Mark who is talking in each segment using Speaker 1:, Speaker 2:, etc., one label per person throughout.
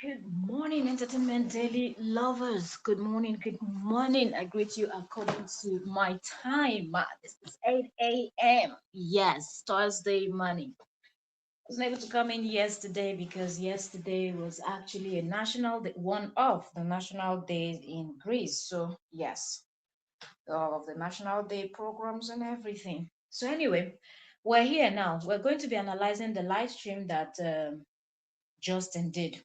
Speaker 1: Good morning, Entertainment Daily lovers. Good morning, good morning. I greet you according to my time. This is 8 a.m. Yes, Thursday morning. I wasn't able to come in yesterday because yesterday was actually a national day, one of the national days in Greece. So, yes, all of the national day programs and everything. So, anyway, we're here now. We're going to be analyzing the live stream that Justin did.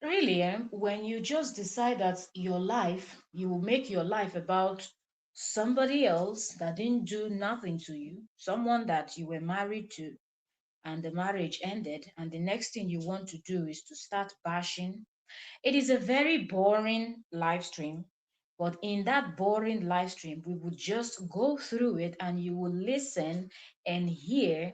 Speaker 1: Really, when you just decide that your life, you will make your life about somebody else that didn't do nothing to you, someone that you were married to, and the marriage ended, and the next thing you want to do is to start bashing. It is a very boring live stream, but in that boring live stream, we would just go through it and you will listen and hear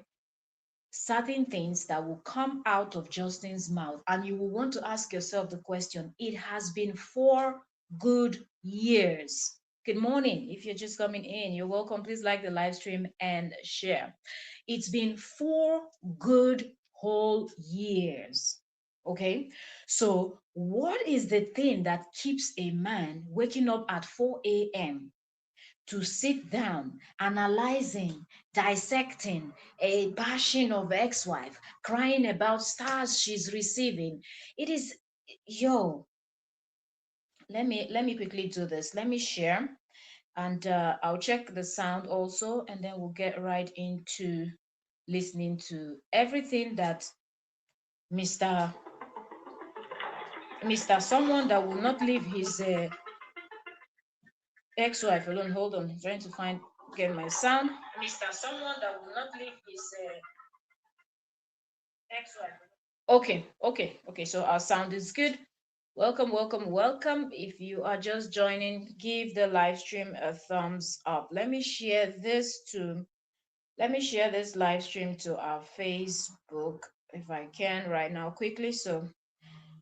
Speaker 1: certain things that will come out of Justin's mouth, and you will want to ask yourself the question, it has been 4 good years. Good morning. If you're just coming in, you're welcome. Please like the live stream and share. It's been 4 good whole years. Okay. So, what is the thing that keeps a man waking up at 4 a.m. to sit down, analyzing, dissecting, a bashing of ex-wife, crying about stars she's receiving? It is, yo, let me quickly do this. Let me share, and I'll check the sound also, and then we'll get right into listening to everything that Mr. Mr. Someone that will not leave his ex-wife alone. Hold on, I'm trying to find get my sound. Mr. Someone that will not leave his ex-wife. Okay. So our sound is good. Welcome, welcome, welcome. If you are just joining, give the live stream a thumbs up. Let me share this live stream to our Facebook if I can right now quickly. So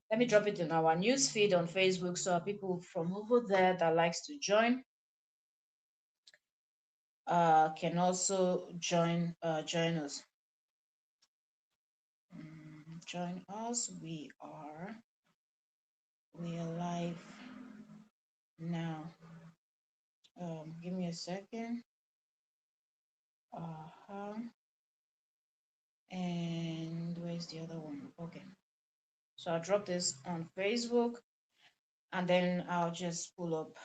Speaker 1: let me drop it in our news feed on Facebook so our people from over there that likes to join can also join us. Join us. We are live now. Give me a second. Uh-huh. And where's the other one? Okay. So I'll drop this on Facebook and then I'll just pull up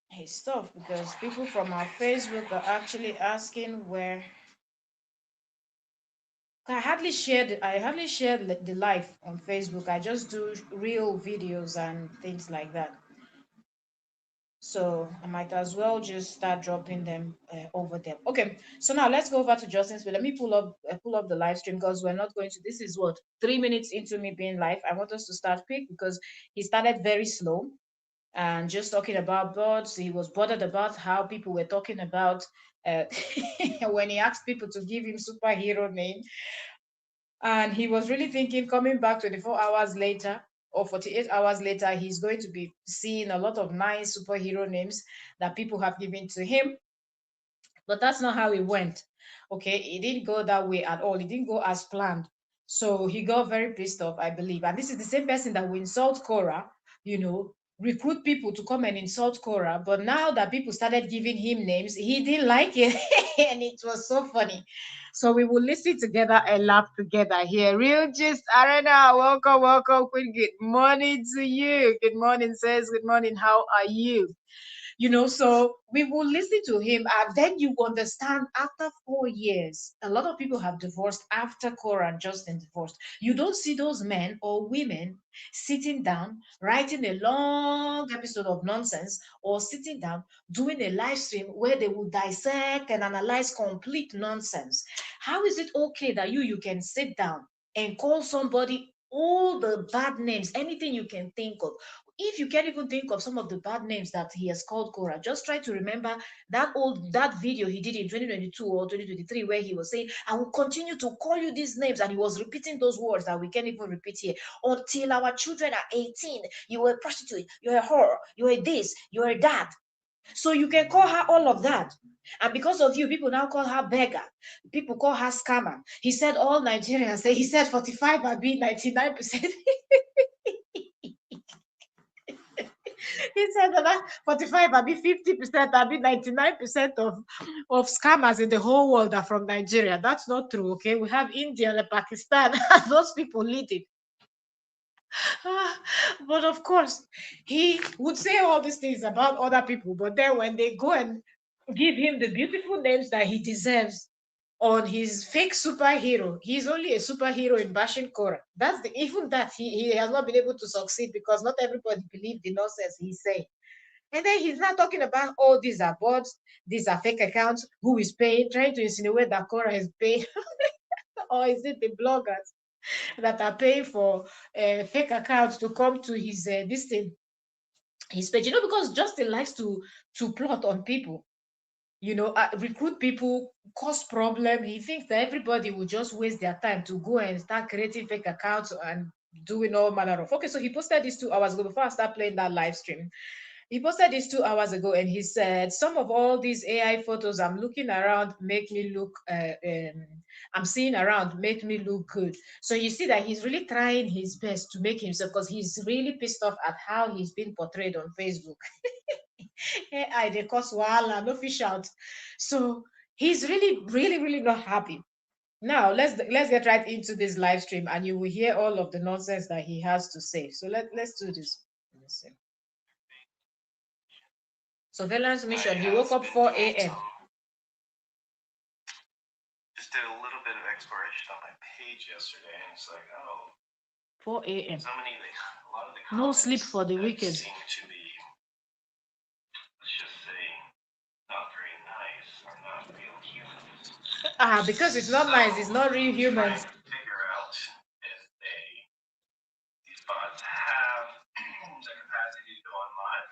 Speaker 1: his stuff because people from our Facebook are actually asking where I hardly share the live on Facebook. I just do real videos and things like that. So I might as well just start dropping them over there. Okay, so now let's go over to Justin's. But let me pull up the live stream because we're not going to. This is what 3 minutes into me being live. I want us to start quick because he started very slow and just talking about birds. He was bothered about how people were talking about uh, when he asked people to give him superhero name, and he was really thinking coming back 24 hours later or 48 hours later, he's going to be seeing a lot of nice superhero names that people have given to him. But that's not how it went. Okay, it didn't go that way at all. It didn't go as planned. So he got very pissed off, I believe. And this is the same person that will insult KORRA, recruit people to come and insult KORRA. But now that people started giving him names, he didn't like it. And it was so funny. So we will listen together and laugh together here. Real Gist Arena, welcome, welcome, Queen. Good morning to you. Good morning, says. Good morning. How are you? So we will listen to him, and then you understand after 4 years a lot of people have divorced after Cora and Justin divorced. You don't see those men or women sitting down writing a long episode of nonsense or sitting down doing a live stream where they will dissect and analyze complete nonsense. How is it okay that you can sit down and call somebody all the bad names, anything you can think of? If you can't even think of some of the bad names that he has called Cora, just try to remember that video he did in 2022 or 2023 where he was saying, I will continue to call you these names, and he was repeating those words that we can't even repeat here until our children are 18. You were a prostitute, you're a whore, you're a this, you're a that. So you can call her all of that. And because of you, people now call her beggar. People call her scammer. He said all Nigerians say, he said 45 are being 99%. He said that 45 are be 50%, are be 99% of scammers in the whole world are from Nigeria. That's not true, okay? We have India and Pakistan, and those people lead it. But of course, he would say all these things about other people, but then when they go and give him the beautiful names that he deserves on his fake superhero, he's only a superhero in bashing KORRA. That's the even that he has not been able to succeed because not everybody believed the nonsense he's saying. And then he's not talking about, oh, these are bots, these are fake accounts, who is paying, trying to insinuate that KORRA is paying, or is it the bloggers that are paying for fake accounts to come to his this thing, his page? You know, because Justin likes to plot on people, you know, recruit people, cause problem. He thinks that everybody will just waste their time to go and start creating fake accounts and doing all manner of. Okay, so he posted this 2 hours ago before I start playing that live stream. He posted this 2 hours ago, and he said, "Some of all these AI photos I'm looking around make me look, I'm seeing around make me look good." So you see that he's really trying his best to make himself, because he's really pissed off at how he's been portrayed on Facebook. AI, they cause wahala, no fish out. So he's really, really, really not happy. Now let's get right into this live stream, and you will hear all of the nonsense that he has to say. So let's do this. Let's see. Surveillance mission. He woke up 4 a.m.
Speaker 2: Just did a little bit of exploration on my page yesterday, and it's like, oh,
Speaker 1: 4 a.m.
Speaker 2: so many, a lot of the
Speaker 1: No
Speaker 2: comments
Speaker 1: sleep for the
Speaker 2: that
Speaker 1: wicked.
Speaker 2: seem to be, let's just say, not very nice or not real humans.
Speaker 1: Because it's not nice. It's not real humans.
Speaker 2: Trying to figure out if these bots have the capacity to go on live.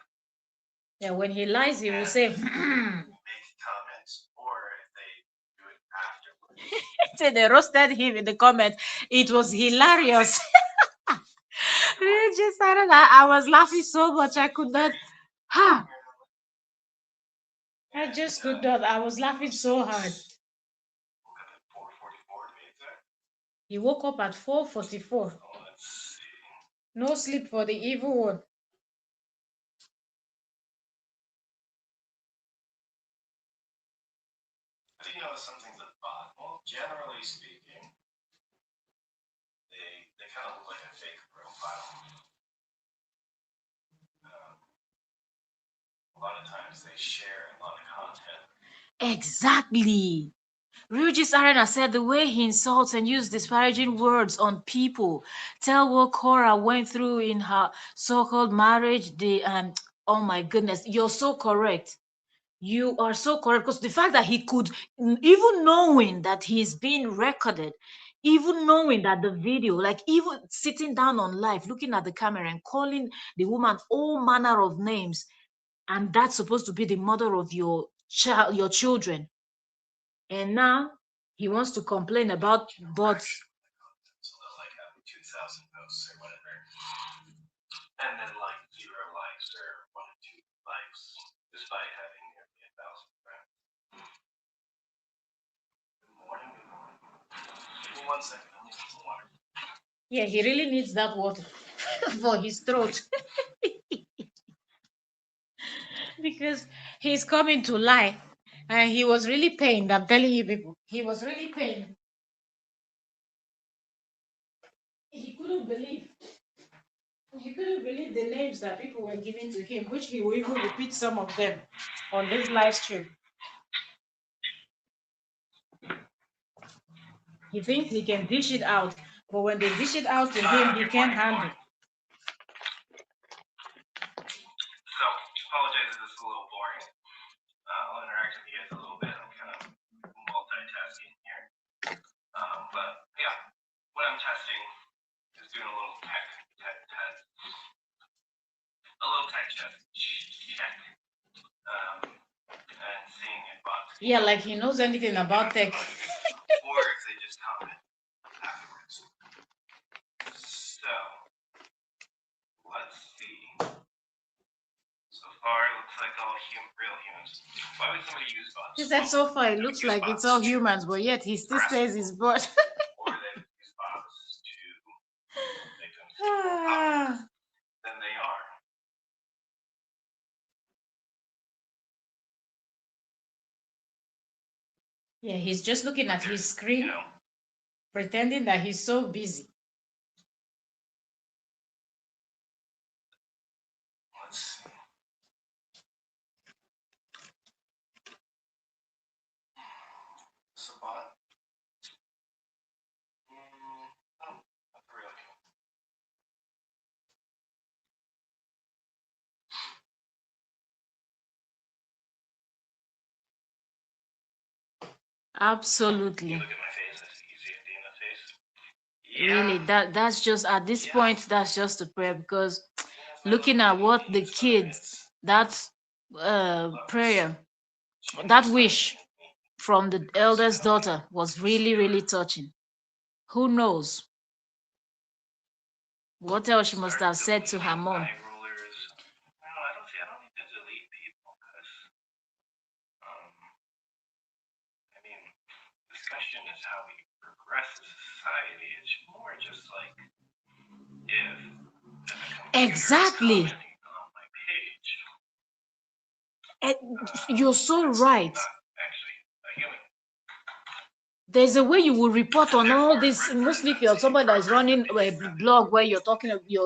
Speaker 1: Yeah, when he lies, he will say,
Speaker 2: Make comments, or if they do it afterwards.
Speaker 1: So they roasted him in the comment. It was hilarious. Just I don't know. I was laughing so much I could not. Ha! I just could not. I was laughing so hard. He woke up at 4:44. No sleep for the evil one.
Speaker 2: Do you know something's a bot? Well, generally speaking, they kind of look like a fake profile. A lot of times they share a lot of content.
Speaker 1: Exactly. Regis Arena said the way he insults and uses disparaging words on people tell what KORRA went through in her so-called marriage. Oh my goodness, you're so correct. You are so correct, because the fact that he could, even knowing that he's being recorded, even knowing that the video, like even sitting down on live, looking at the camera and calling the woman all manner of names, and that's supposed to be the mother of your child, your children. And now he wants to complain about bots.
Speaker 2: So they'll like have 2,000 posts or whatever, and then like 0 likes or 1 or 2 likes, despite having nearly 1,000 friends. Good morning, good morning. Give me 1 second, I'll need some water.
Speaker 1: Yeah, he really needs that water for his throat. Because he's coming to lie. And he was really pained. I'm telling you, people. He was really pained. He couldn't believe. He couldn't believe the names that people were giving to him, which he will even repeat some of them on this live stream. He thinks he can dish it out, but when they dish it out to him, he can't handle.
Speaker 2: So, apologize if this is a little boring. I'll interact with you guys a little bit. I'm kind of multitasking here. But yeah, what I'm testing is doing a little tech test. A little tech check. And seeing if bots.
Speaker 1: Yeah, like he knows anything about tech.
Speaker 2: Or if they just comment afterwards. So, let's see. So far, it looks like all real humans. Why would somebody use bots?
Speaker 1: He said so far it looks like it's all humans, but yet he still says it's bot.
Speaker 2: Or they would use bots to make them seem more popular than they are.
Speaker 1: Yeah, he's just looking at his screen, pretending that he's so busy.
Speaker 2: Let's see. Is a bot? Oh, not really.
Speaker 1: Absolutely.
Speaker 2: You look at my face, I see you see it in the face.
Speaker 1: Really, that's just at this point, that's just a prayer, because looking at what the kids, that prayer, that wish from the eldest daughter was really, really touching. Who knows what else she must have said to her mom?
Speaker 2: I don't need to delete people because, I mean, discussion is how we progress as a society. It's more just like if
Speaker 1: Exactly.
Speaker 2: on my page,
Speaker 1: You're so right.
Speaker 2: actually a human.
Speaker 1: There's a way you will report on all this, mostly if you're somebody that's running a blog where you're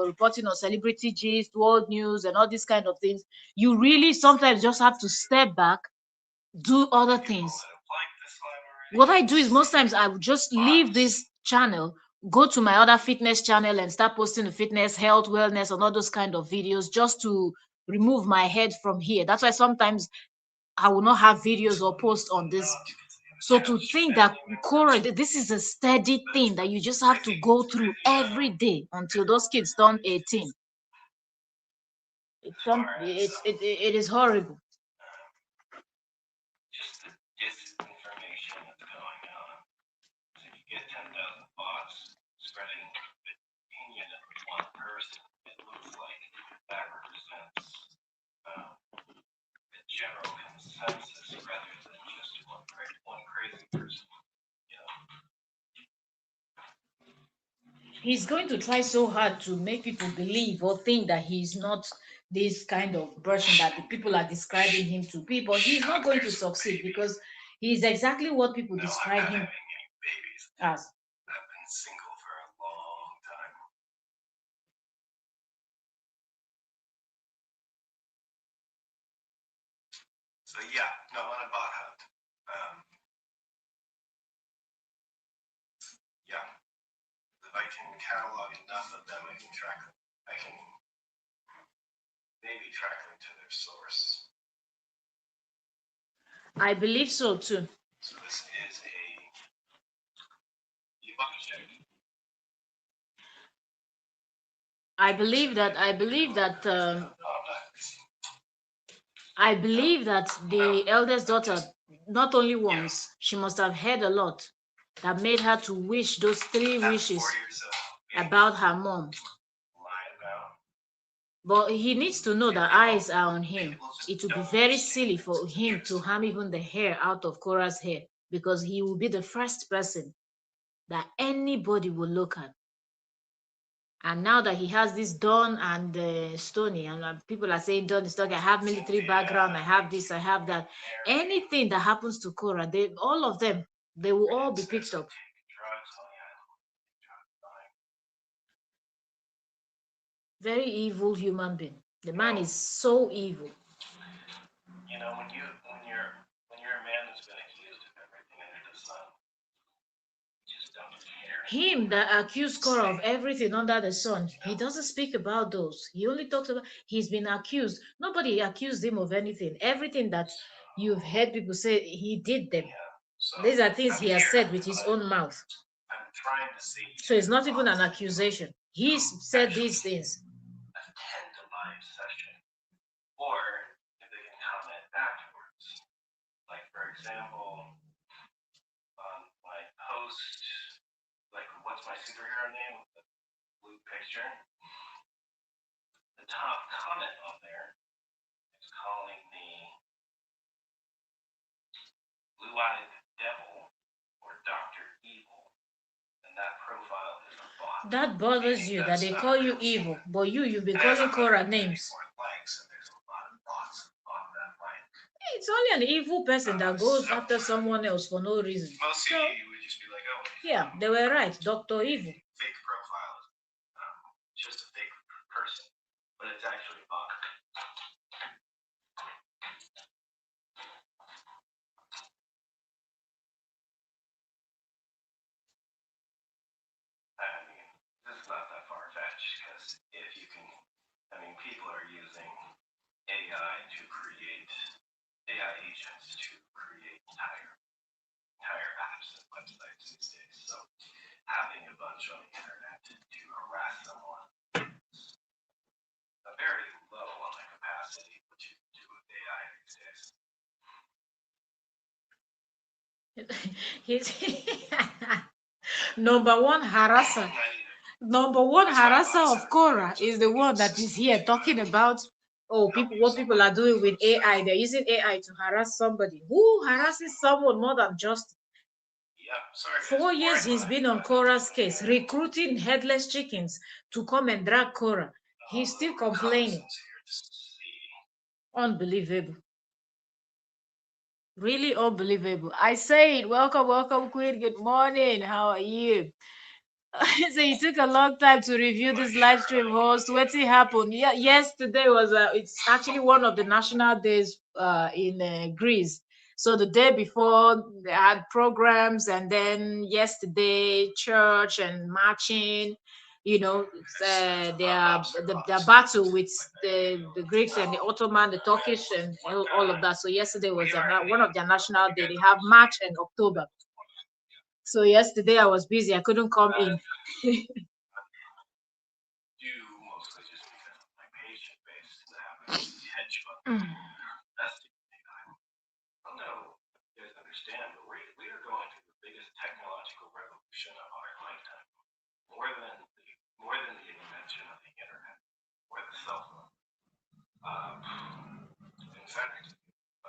Speaker 1: reporting on celebrity gist, world news, and all these kind of things. You really sometimes just have to step back, do other things. What I do is most times I would just leave this channel, go to my other fitness channel and start posting the fitness, health, wellness, and all those kind of videos just to remove my head from here. That's why sometimes I will not have videos or posts on this. So to think that KORRA, this is a steady thing that you just have to go through every day until those kids turn 18. It is horrible.
Speaker 2: Just the disinformation that's going on. So you get 10,000 bots spreading the opinion of one person. It looks like that represents a general consensus rather than just one crazy person.
Speaker 1: He's going to try so hard to make people believe or think that he's not this kind of person that the people are describing him to be, but he's not going to succeed because he's exactly what people describe him as.
Speaker 2: I've been single for a long time. So yeah, no, on a bot hunt. Yeah, if I can catalog enough of them, I can track them. I can maybe track them to their source.
Speaker 1: I believe so too.
Speaker 2: So this is a debug check.
Speaker 1: I believe that the eldest daughter, not only once, she must have heard a lot that made her to wish those 3 wishes about her mom. But he needs to know that eyes are on him. It would be very silly for him to harm even the hair out of KORRA's hair, because he will be the first person that anybody will look at. And now that he has this Don and Stony, and people are saying Don is talking, I have military background, I have this, I have that. Anything that happens to KORRA, all of them, they will all be picked up. Very evil human being. The man is so evil.
Speaker 2: You know, when you're a man who's been accused of everything under the sun, you just don't care.
Speaker 1: Him that accused KORRA of everything under the sun, he doesn't speak about those. He only talks about he's been accused. Nobody accused him of anything. Everything that you've heard people say, he did them. These are things he has said with his own mouth.
Speaker 2: I'm trying to see.
Speaker 1: So it's not even an accusation. He said these things.
Speaker 2: Attend a live session, or if they can comment afterwards. Like for example, on my post, like what's my superhero name with the blue picture? The top comment on there is calling me blue-eyed devil or Dr. Evil, and that profile is a bot.
Speaker 1: That bothers you that they call you evil, but you've been calling KORRA names. It's only an evil person that goes after someone else for no reason.
Speaker 2: Mostly
Speaker 1: So,
Speaker 2: you would just be like, oh,
Speaker 1: yeah, they were right, Dr. Evil.
Speaker 2: fake profile, just a fake person, but it's actually a bot. I mean, this is not that far-fetched because if you can, I mean, people are using AI to create AI agents to create entire apps and websites these days. So having a bunch on the internet to harass someone is a very low on the capacity what you can do with AI these days.
Speaker 1: He's number one harasser. Number one harasser of KORRA is the one that is here talking about what people are doing with AI. They're using AI to harass somebody. Who harasses someone more than just?
Speaker 2: Yeah, sorry.
Speaker 1: 4 years he's been on KORRA's case, recruiting headless chickens to come and drag KORRA. He's still complaining. Unbelievable. Really unbelievable. I say it. Welcome, Queen. Good morning. How are you? So it took a long time to review this live stream host. What happened? Yeah, yesterday was it's actually one of the national days in Greece. So the day before they had programs, and then yesterday church and marching. You know, their battle with the Greeks and the Ottoman, the Turkish, and all of that. So yesterday was one of their national day. They have March and October. So yesterday I was busy. I couldn't come in.
Speaker 2: Do mostly just because of my patient base that happens hedge fund investing. I don't know if you guys understand, but we are going through the biggest technological revolution of our lifetime. More than the invention of the internet or the cell phone. In fact, if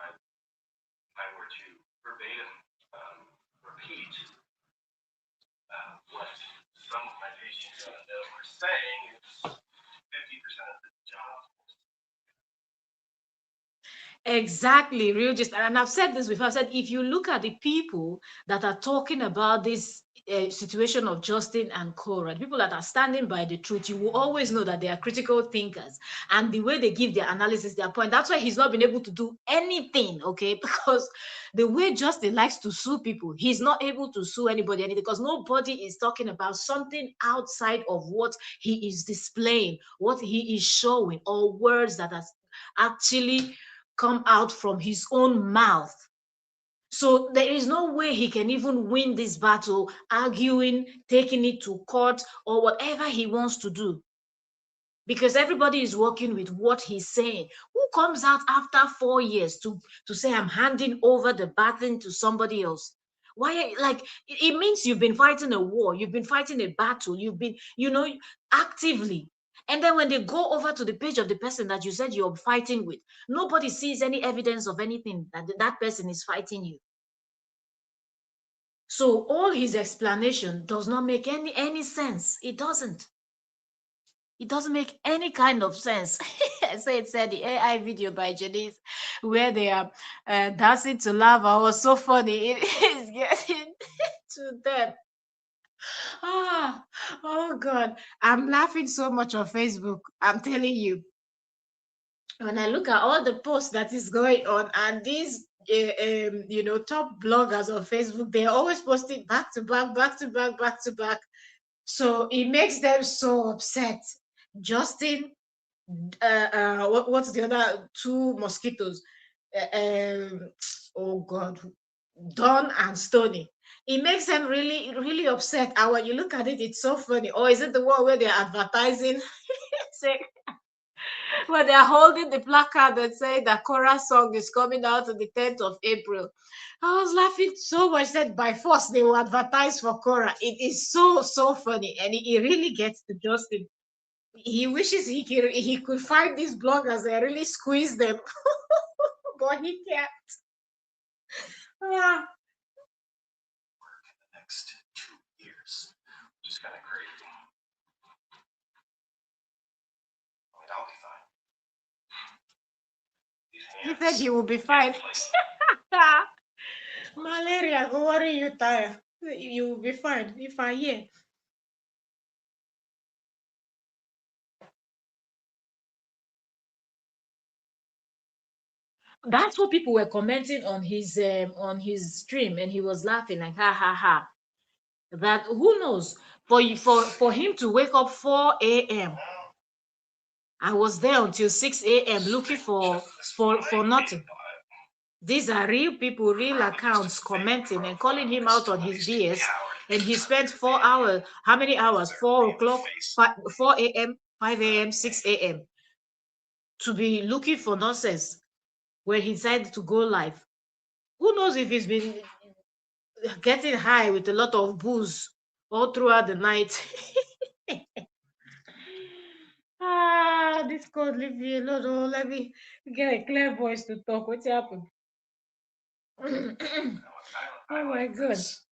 Speaker 2: I were to verbatim repeat what some of my patients are saying, it's 50% of the job.
Speaker 1: Exactly, real just, and I've said this before. I said if you look at the people that are talking about this situation of Justin and KORRA, people that are standing by the truth, you will always know that they are critical thinkers, and the way they give their analysis, their point. That's why he's not been able to do anything, okay? Because the way Justin likes to sue people, he's not able to sue anybody anything because nobody is talking about something outside of what he is displaying, what he is showing, or words that are actually come out from his own mouth. So there is no way he can even win this battle, arguing, taking it to court, or whatever he wants to do. Because everybody is working with what he's saying. Who comes out after 4 years to say, I'm handing over the baton to somebody else? Why? Like, it means you've been fighting a war, you've been fighting a battle, you've been, actively. And then when they go over to the page of the person that you said you're fighting with, nobody sees any evidence of anything that that person is fighting you. So all his explanation does not make any sense. It doesn't. It doesn't make any kind of sense. So it said the AI video by Janice where they are dancing to lava was so funny. It is getting to them. Oh God, I'm laughing so much on Facebook. I'm telling you. When I look at all the posts that is going on, and these top bloggers on Facebook, they're always posting back to back, back to back, back to back. So it makes them so upset. Justin, what's the other two mosquitoes? Oh God, Don and Stony. It makes them really, really upset. And when you look at it, it's so funny. Or is it the one where they're advertising? Say, well, they're holding the placard that say the KORRA song is coming out on the 10th of April. I was laughing so much that by force they will advertise for KORRA. It is so, so funny. And it really gets to Justin. He wishes he could find these bloggers and really squeeze them, but he can't. Ah.
Speaker 2: Work in the next 2 years, which is kind of crazy. I mean, I'll be fine.
Speaker 1: He said he will be fine. Malaria, go worry you tired. You will be fine if I hear. That's what people were commenting on his stream, and he was laughing like ha ha ha. That who knows, for him to wake up 4 a.m. I was there until 6 a.m. looking for nothing. These are real people, real accounts commenting and calling him out on his BS. And he spent 4 hours. How many hours? 4 o'clock, 4 a.m., 5 a.m., 6 a.m. to be looking for nonsense when he decided to go live. Who knows if he's been getting high with a lot of booze all throughout the night. This code leave me alone. Oh, let me get a clear voice to talk. What's happened? Oh my god.
Speaker 2: Let's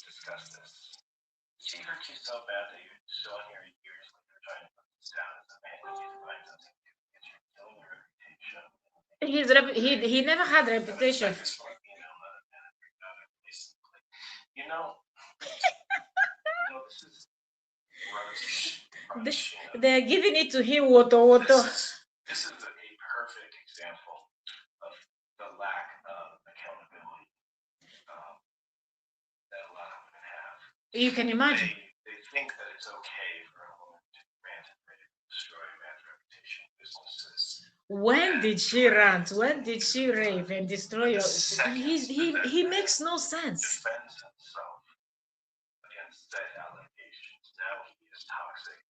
Speaker 2: discuss this. She hurt you so bad that you're showing your years later trying to put this down as a man that you find something to get your killing your reputation.
Speaker 1: He never had a reputation.
Speaker 2: You know, this is
Speaker 1: they're giving it to him water.
Speaker 2: This is a perfect example of the lack of accountability that a lot of women have.
Speaker 1: You can imagine.
Speaker 2: They think that it's okay for a woman to rant and rave, destroy man's reputation, businesses.
Speaker 1: When did she rant? When did she rave and destroy your? He makes no sense.
Speaker 2: Defends himself against said allegations. Now he is toxic,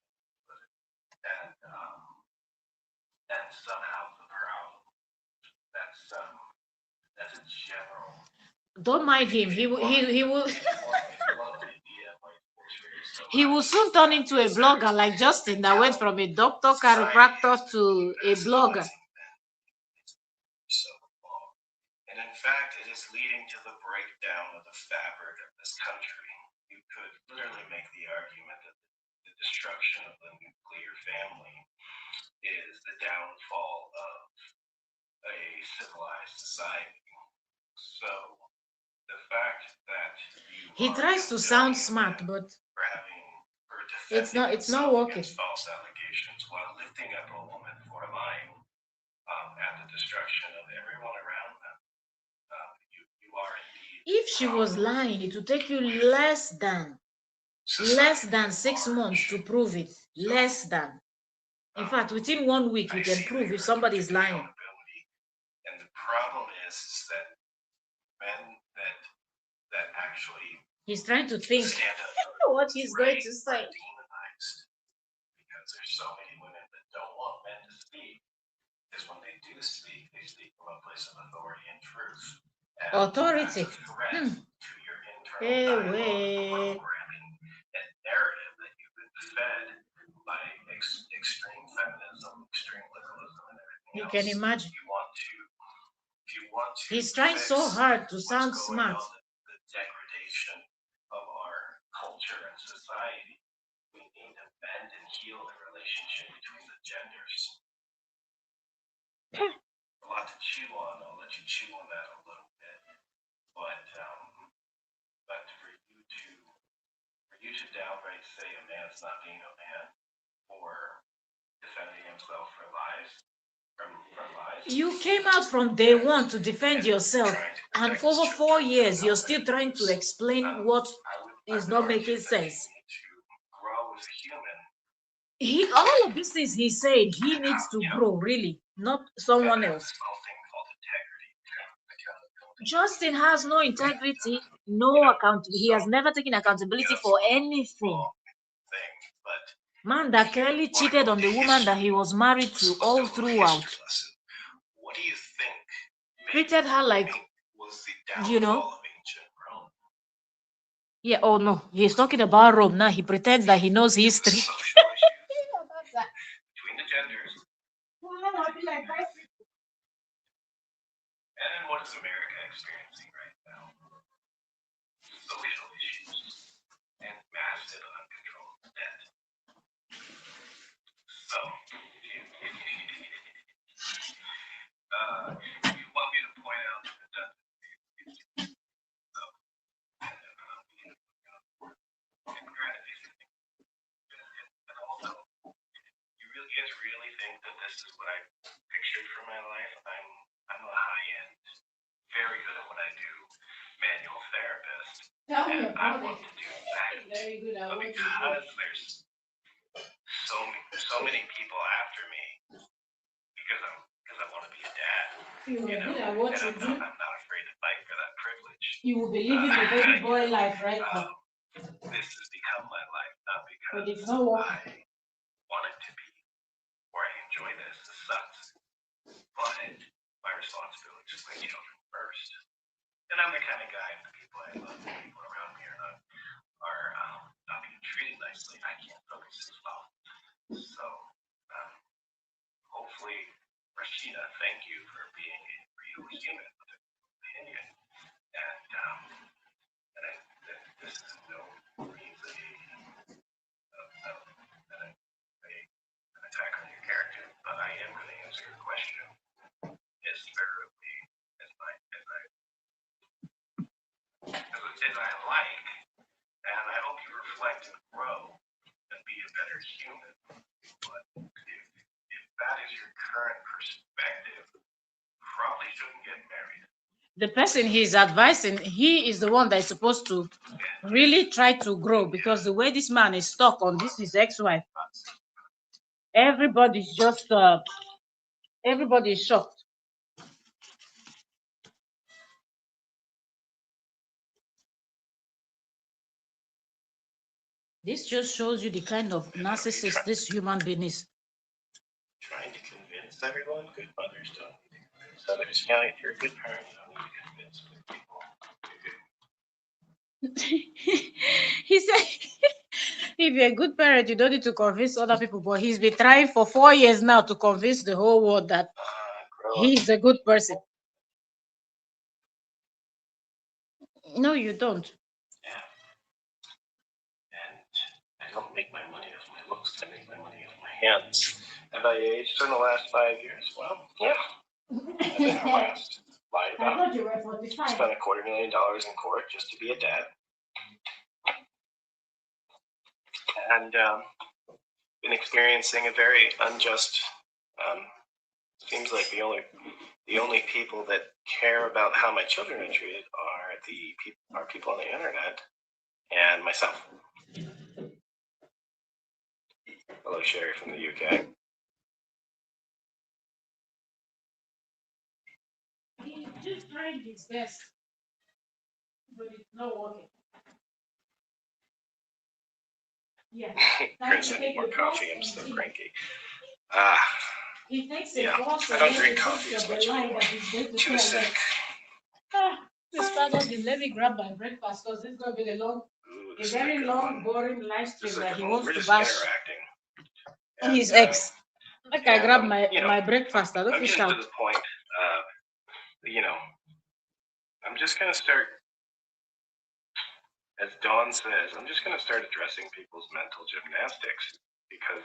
Speaker 2: and somehow the problem. That's a general.
Speaker 1: Don't mind him. He will. He will soon turn into a blogger like Justin, that went from a doctor chiropractor to a blogger.
Speaker 2: And in fact, it is leading to the breakdown of the fabric of this country. You could literally make the argument that the destruction of the nuclear family is the downfall of a civilized society. So the fact that
Speaker 1: he tries to sound smart, but it's not working.
Speaker 2: False allegations while lifting up a woman for lying at the destruction of everyone around them. You are indeed.
Speaker 1: If she was lying, it would take you less than 6 months to prove it. Less than. In fact, within 1 week, you can prove if somebody is lying.
Speaker 2: And the problem is that men that actually
Speaker 1: he's trying to think what he's going to say.
Speaker 2: Because there's so many women that don't want men to speak. Because when they do speak, they speak from a place of authority and truth. And
Speaker 1: authority.
Speaker 2: To your internal programming and narrative that you've been fed by extreme feminism, extreme liberalism, and everything
Speaker 1: you
Speaker 2: else.
Speaker 1: Can imagine.
Speaker 2: If you want to
Speaker 1: he's trying so hard to sound smart.
Speaker 2: The degradation of our culture and society, we need to bend and heal the relationship between the genders. A lot to chew on. I'll let you chew on that a little bit. But for you to downright say a man's not being a man or defending himself for lies.
Speaker 1: You came out from day one to defend yourself, and for over 4 years, you're still trying to explain what is not making sense. All of these things he said, he needs to grow, really, not someone else. Justin has no integrity, no accountability. He has never taken accountability for anything. Man that clearly cheated on the woman that he was married to all throughout.
Speaker 2: What do you think?
Speaker 1: Treated her like, Yeah, oh no, he's talking about Rome now. He pretends that he knows history.
Speaker 2: social issues between the genders, and what is America experiencing right now? Social issues and massive uncontrolled debt. So, you want me to point out the debt? And also, you guys really think that this is what I pictured for my life? I'm a high-end, very good at what I do, manual therapist.
Speaker 1: Tell me
Speaker 2: And I
Speaker 1: about
Speaker 2: want
Speaker 1: it.
Speaker 2: to do that.
Speaker 1: Very good at
Speaker 2: But
Speaker 1: what you
Speaker 2: because there's so many people after me, because I want to be a dad.
Speaker 1: You are
Speaker 2: You know,
Speaker 1: good at what
Speaker 2: and
Speaker 1: you do.
Speaker 2: I'm not afraid to fight for that privilege.
Speaker 1: You will be living the baby boy life right now.
Speaker 2: This has become my life, not
Speaker 1: But
Speaker 2: because
Speaker 1: it's not working.
Speaker 2: I want it to be, or I enjoy this. This sucks. But my responsibility is my children first. And I'm the kind of guy, the people I love, the people around me are not being treated nicely. I can't focus as well. So, hopefully, Rashida, thank you for being a real human with an opinion. And this is no reason an attack on your character, but I am going to answer your question as thoroughly as I like, and I hope you reflect and grow and be a better human. But if that is your current perspective, probably shouldn't get married.
Speaker 1: The person he's advising, he is the one that is supposed to really try to grow, because the way this man is stuck on this his ex-wife, everybody's just everybody's shocked. This just shows you the kind of narcissist this human being is.
Speaker 2: Trying to convince everyone good mothers don't need to convince others. Yeah, if you're a good parent, you don't need to convince people.
Speaker 1: He said, if you're a good parent, you don't need to convince other people. But he's been trying for 4 years now to convince the whole world that he's a good person. No, you don't.
Speaker 2: Yeah. And I don't make my money off my looks. I make my money off my hands. Have I aged in the last 5 years? Well, yeah. I've been harassed, lied
Speaker 1: I
Speaker 2: about,
Speaker 1: thought you were 45.
Speaker 2: spent $250,000 in court just to be a dad. And been experiencing a very unjust. Seems like the only people that care about how my children are treated are people on the internet and myself. Hello, Sherry from the UK.
Speaker 1: He's just trying his best, but it's not working. Yeah.
Speaker 2: Chris, I need more coffee. I'm so cranky.
Speaker 1: He thinks
Speaker 2: Yeah, I don't drink coffee as much anymore. Too sick.
Speaker 1: This father, let me grab my breakfast because this is going to be a very long, boring live stream that he wants to bash his ex. Like I grab my breakfast. I don't
Speaker 2: I'm getting to the point. I'm just gonna start, as Dawn says, I'm just gonna start addressing people's mental gymnastics because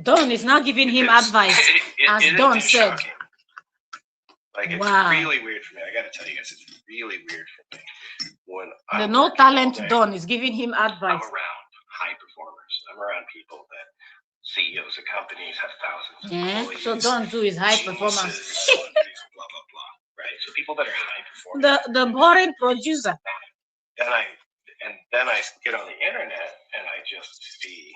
Speaker 1: Dawn is now giving him advice, as Dawn said.
Speaker 2: Shocking. Like it's really weird for me. I gotta tell you guys, it's really weird for me when
Speaker 1: the no talent Dawn is giving him advice.
Speaker 2: I'm around high performers. I'm around people that CEOs of companies have thousands of employees.
Speaker 1: So Dawn too is high performance.
Speaker 2: Blah blah blah. Right. So people that are high performers.
Speaker 1: The boring producer.
Speaker 2: Then I get on the internet and I just see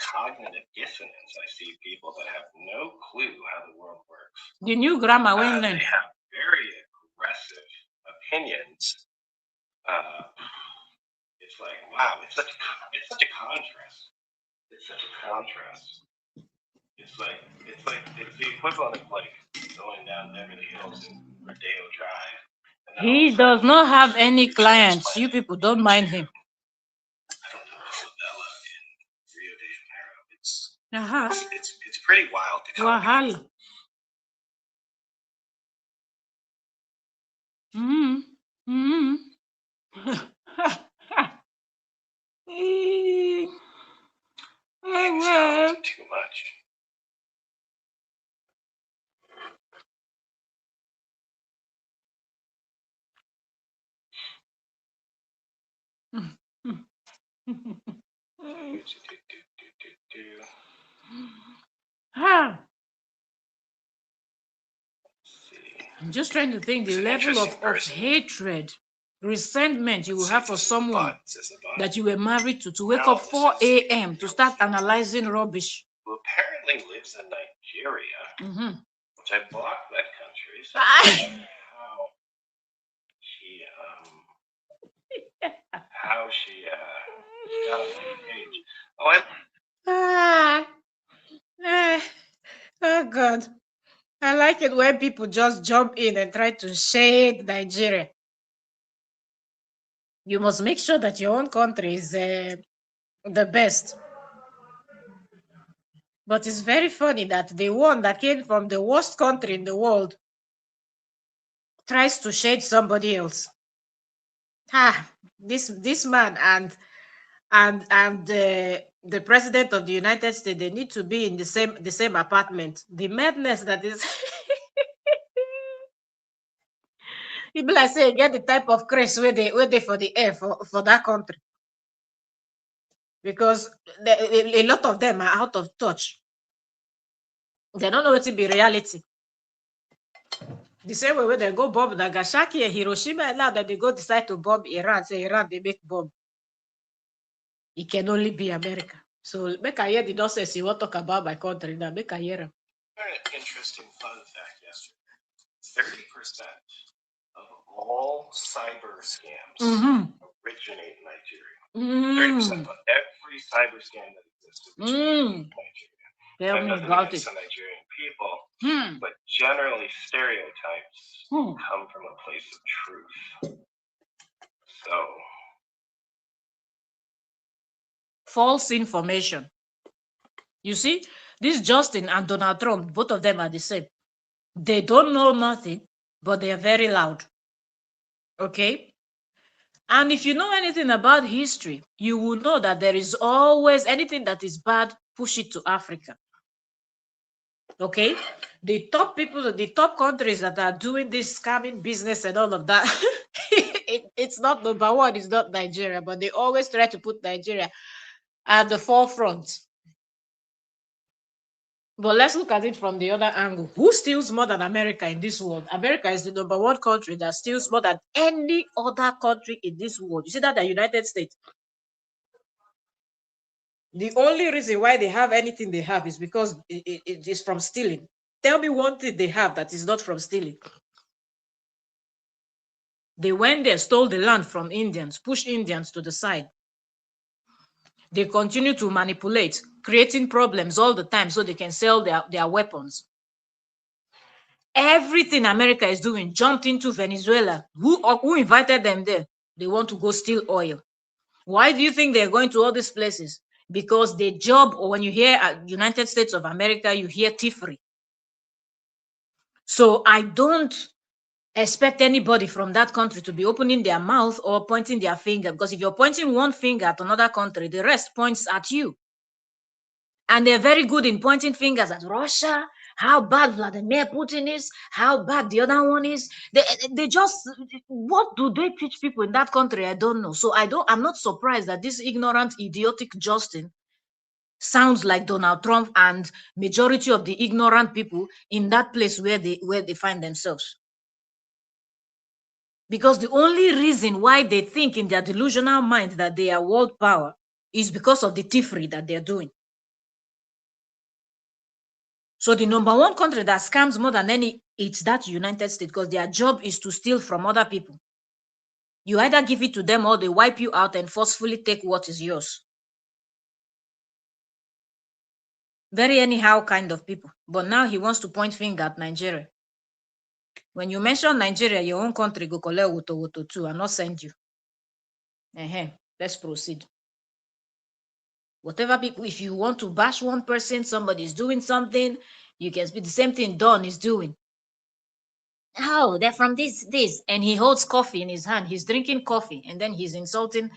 Speaker 2: cognitive dissonance. I see people that have no clue how the world works.
Speaker 1: The new grammar when
Speaker 2: they have very aggressive opinions. It's like, wow, it's such a contrast. It's such a contrast. It's the equivalent of like going down Beverly Hills and Rodeo Drive. He
Speaker 1: does not have any clients. You people don't mind him.
Speaker 2: It's pretty wild to come. Too much.
Speaker 1: I'm just trying to think the level of hatred, resentment you will have for someone that you were married to wake up 4 a.m. to start analyzing rubbish.
Speaker 2: Who apparently lives in Nigeria, which I blocked that country. So how she got on my page.
Speaker 1: Oh God. I like it when people just jump in and try to shade Nigeria. You must make sure that your own country is the best. But it's very funny that the one that came from the worst country in the world tries to shade somebody else. This man and the president of the United States, they need to be in the same apartment. The madness that is people like say get the type of craze where they for the air for that country, because a lot of them are out of touch. They don't know what to be reality. The same way when they go bomb Nagasaki and Hiroshima, and now that they go decide to bomb Iran, say Iran they make bomb. It can only be America. So make I hear the nonsense you want to talk about my country now. Make I hear them.
Speaker 2: Very interesting fun fact yesterday. 30% of all cyber scams originate in Nigeria. 30% of every cyber scam that exists originates in Nigeria.
Speaker 1: Tell me about it.
Speaker 2: Some Nigerian people, but generally stereotypes come from a place of truth. So
Speaker 1: false information. You see, this Justin and Donald Trump, both of them are the same. They don't know nothing, but they are very loud. Okay? And if you know anything about history, you will know that there is always anything that is bad, push it to Africa. Okay? The top people, the top countries that are doing this scamming business and all of that, it's not number one, it's not Nigeria, but they always try to put Nigeria at the forefront. But let's look at it from the other angle. Who steals more than America in this world? America is the number one country that steals more than any other country in this world. You see that the United States. The only reason why they have anything they have is because it is from stealing. Tell me one thing they have that is not from stealing. They went there, stole the land from Indians, pushed Indians to the side. They continue to manipulate, creating problems all the time so they can sell their weapons. Everything America is doing jumped into Venezuela. Who invited them there? They want to go steal oil. Why do you think they're going to all these places? Because their job, or when you hear United States of America, you hear thievery. So I don't expect anybody from that country to be opening their mouth or pointing their finger, because if you're pointing one finger at another country, the rest points at you. And they're very good in pointing fingers at Russia, how bad Vladimir Putin is, how bad the other one is. They just, what do they teach people in that country? I don't know. So I'm not surprised that this ignorant, idiotic Justin sounds like Donald Trump and majority of the ignorant people in that place where they find themselves. Because the only reason why they think in their delusional mind that they are world power is because of the thievery that they're doing. So the number one country that scams more than any, it's that United States, because their job is to steal from other people. You either give it to them or they wipe you out and forcefully take what is yours. Very anyhow kind of people. But now he wants to point finger at Nigeria. When you mention Nigeria, your own country go collect woto too and not send you. Let's proceed. Whatever people, if you want to bash one person, somebody's doing something, you can speak the same thing Don is doing. Oh, they're from this, and he holds coffee in his hand. He's drinking coffee, and then he's insulting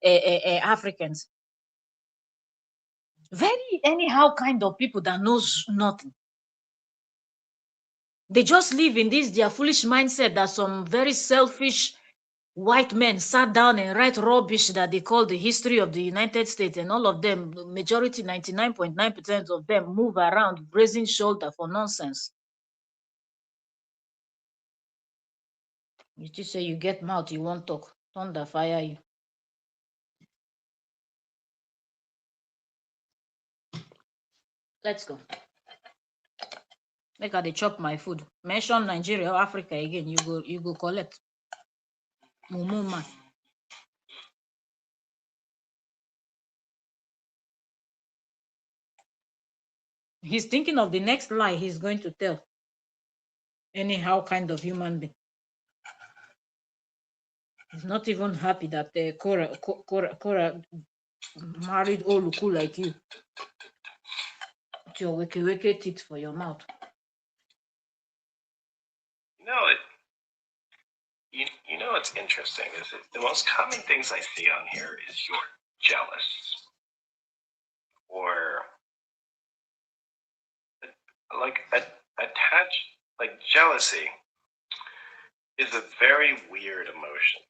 Speaker 1: Africans. Very anyhow kind of people that knows nothing. They just live in this their foolish mindset that some very selfish white men sat down and write rubbish that they call the history of the United States, and all of them, majority 99.9% of them, move around raising shoulder for nonsense. You just say you get mouth, you won't talk. Thunder fire you. Let's go. Make they chop my food. Mention Nigeria or Africa again, you go collect. Mumuma. He's thinking of the next lie he's going to tell. Anyhow kind of human being. He's not even happy that KORRA married Oluku like you. Put your weke teeth for your mouth.
Speaker 2: You know what's interesting is that the most common things I see on here is you're jealous, or like attached, like jealousy is a very weird emotion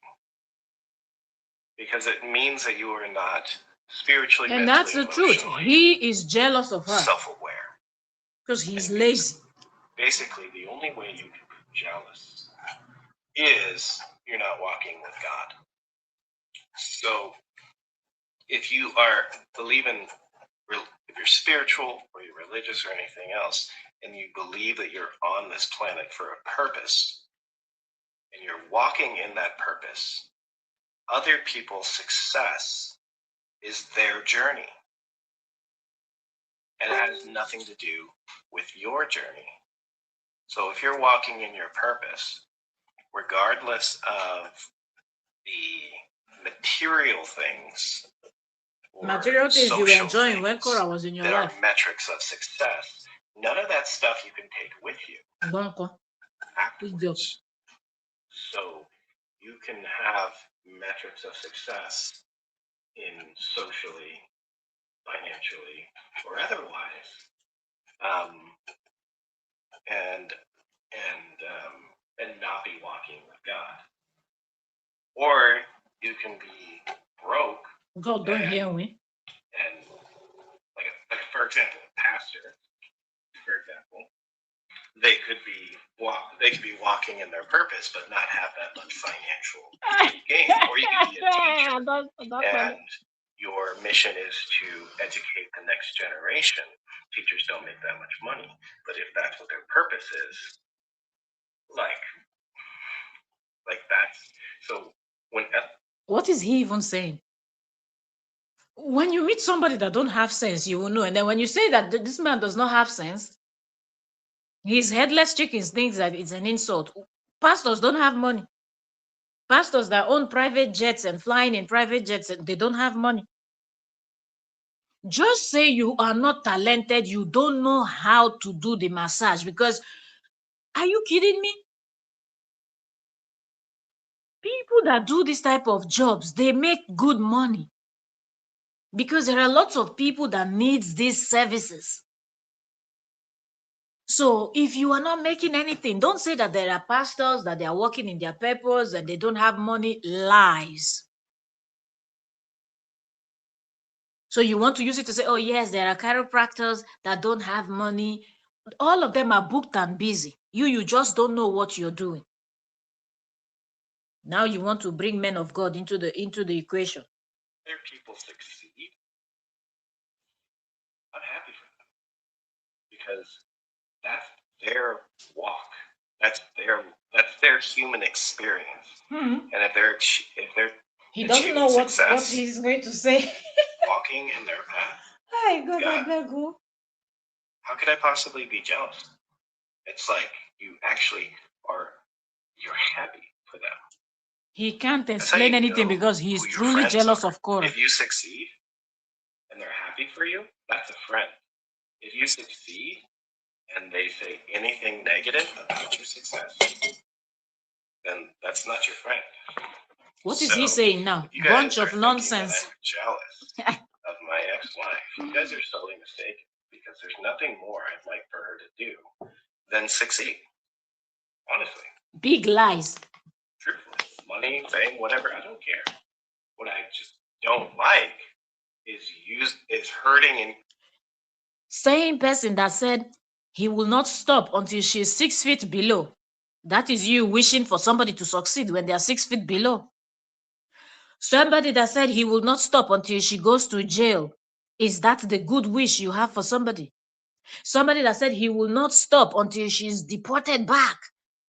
Speaker 2: because it means that you are not spiritually,
Speaker 1: and that's the truth. He is jealous of her,
Speaker 2: self-aware,
Speaker 1: because he's lazy.
Speaker 2: Basically, the only way you can be jealous is you're not walking with God. So if you are believing, if you're spiritual or you're religious or anything else, and you believe that you're on this planet for a purpose, and you're walking in that purpose, other people's success is their journey. And it has nothing to do with your journey. So if you're walking in your purpose, regardless of the material things,
Speaker 1: material things you were enjoying when KORRA was in your life,
Speaker 2: are metrics of success, none of that stuff you can take with you afterwards. So you can have metrics of success in socially, financially, or otherwise, and not be walking with God. Or you can be broke.
Speaker 1: God don't hear me.
Speaker 2: And like for example, a pastor, for example, they could be walking in their purpose, but not have that much financial gain. Or you could be a teacher, and your mission is to educate the next generation. Teachers don't make that much money, but if that's what their purpose is, like that's so.
Speaker 1: What is he even saying? When you meet somebody that don't have sense, you will know. And then when you say that this man does not have sense, his headless chickens thinks that it's an insult. Pastors don't have money. Pastors that own private jets and flying in private jets, they don't have money. Just say you are not talented, you don't know how to do the massage, because are you kidding me? People that do this type of jobs, they make good money because there are lots of people that needs these services. So if you are not making anything, don't say that there are pastors that they are working in their purpose and they don't have money. Lies. So you want to use it to say, oh yes, there are chiropractors that don't have money. All of them are booked and busy. You just don't know what you're doing. Now you want to bring men of God into the equation.
Speaker 2: Other people succeed, I'm happy for them because that's their walk. That's their human experience. And if they're
Speaker 1: he doesn't know what he's going to say.
Speaker 2: Walking in their path.
Speaker 1: Hi, go.
Speaker 2: How could I possibly be jealous? It's like you're happy for them.
Speaker 1: He can't explain anything because he's truly jealous of KORRA.
Speaker 2: If you succeed, and they're happy for you, that's a friend. If you succeed and they say anything negative about your success, then that's not your friend.
Speaker 1: What is he saying now? Bunch of nonsense.
Speaker 2: I'm jealous of my ex-wife. You guys are totally mistaken, because there's nothing more I'd like for her to do than succeed. Honestly.
Speaker 1: Big lies.
Speaker 2: Truthfully. Money, fame, whatever, I don't care. What I just don't like is hurting and
Speaker 1: same person that said he will not stop until she's 6 feet below. That is you wishing for somebody to succeed when they are 6 feet below. Somebody that said he will not stop until she goes to jail. Is that the good wish you have for somebody? Somebody that said he will not stop until she's deported back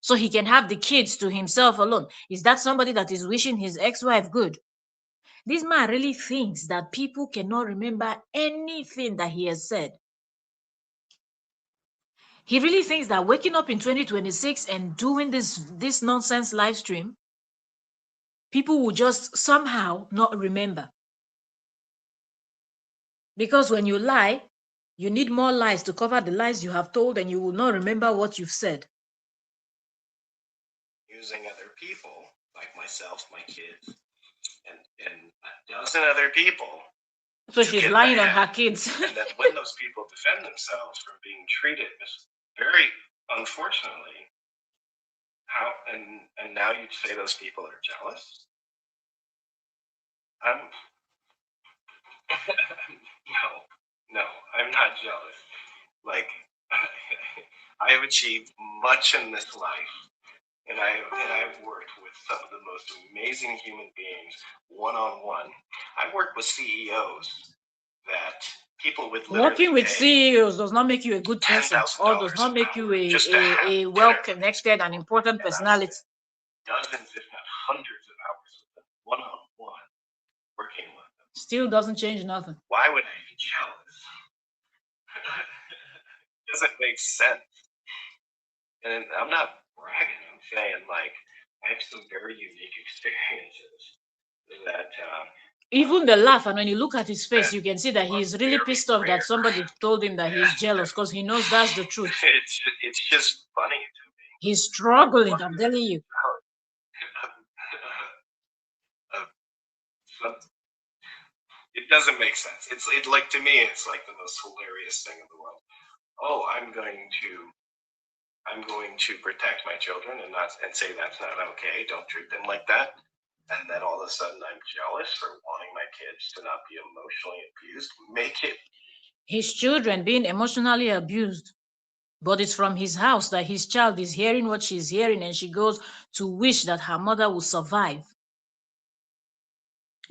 Speaker 1: so he can have the kids to himself alone. Is that somebody that is wishing his ex-wife good? This man really thinks that people cannot remember anything that he has said. He really thinks that waking up in 2026 and doing this nonsense live stream, people will just somehow not remember. Because when you lie, you need more lies to cover the lies you have told, and you will not remember what you've said.
Speaker 2: Using other people, like myself, my kids, and a dozen other people.
Speaker 1: So she's lying on her kids.
Speaker 2: And then when those people defend themselves from being treated very unfortunately, and now you'd say those people are jealous? No, I'm not jealous. Like, I have achieved much in this life, and I've worked with some of the most amazing human beings one-on-one. I've worked with CEOs that people with
Speaker 1: working with CEOs does not make you a good person, or does not make you a well-connected and important personality.
Speaker 2: Dozens, if not hundreds of hours with them, one-on-one, working with them.
Speaker 1: Still doesn't change nothing.
Speaker 2: Why would I be jealous? It doesn't make sense. And I'm not bragging. I'm saying, like, I have some very unique experiences that
Speaker 1: even the laugh, and when you look at his face, you can see that he's really pissed off that somebody told him that he's jealous, because he knows that's the truth.
Speaker 2: It's just funny to me.
Speaker 1: He's struggling, I'm telling you.
Speaker 2: It doesn't make sense. It's like, to me, it's like the most hilarious thing in the world. Oh, I'm going to protect my children and say that's not okay. Don't treat them like that. And then all of a sudden I'm jealous for wanting my kids to not be emotionally abused. Make it.
Speaker 1: His children being emotionally abused, but it's from his house that his child is hearing what she's hearing, and she goes to wish that her mother will survive.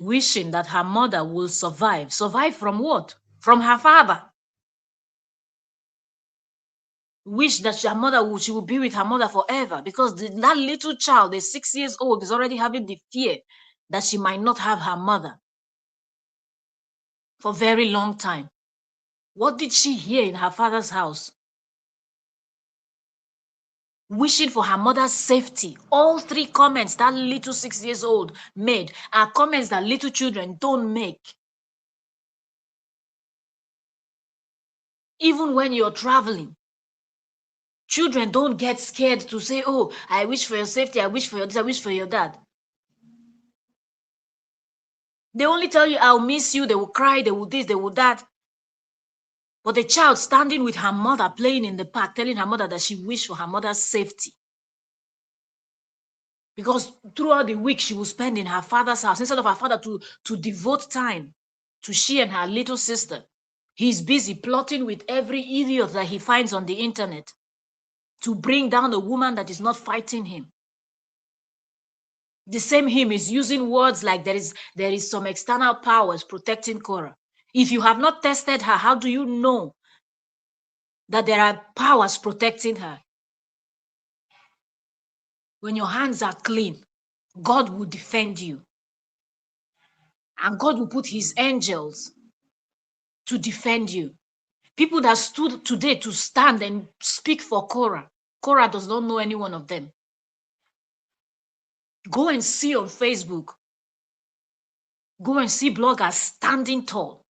Speaker 1: Wishing that her mother will survive. Survive from what? From her father. Wish that her mother she will be with her mother forever, because that little child, the 6 years old, is already having the fear that she might not have her mother for a very long time. What did she hear in her father's house? Wishing for her mother's safety. All three comments that little 6 years old made are comments that little children don't make. Even when you're traveling, children don't get scared to say, oh, I wish for your safety, I wish for your this, I wish for your that. They only tell you, I'll miss you. They will cry, they will this, they will that. But the child standing with her mother, playing in the park, telling her mother that she wished for her mother's safety. Because throughout the week, she will spend in her father's house. Instead of her father to devote time to she and her little sister, he's busy plotting with every idiot that he finds on the internet to bring down a woman that is not fighting him. The same him is using words like there is some external powers protecting KORRA. If you have not tested her, how do you know that there are powers protecting her? When your hands are clean, God will defend you. And God will put his angels to defend you. People that stood today to stand and speak for KORRA, KORRA does not know any one of them. Go and see on Facebook. Go and see bloggers standing tall.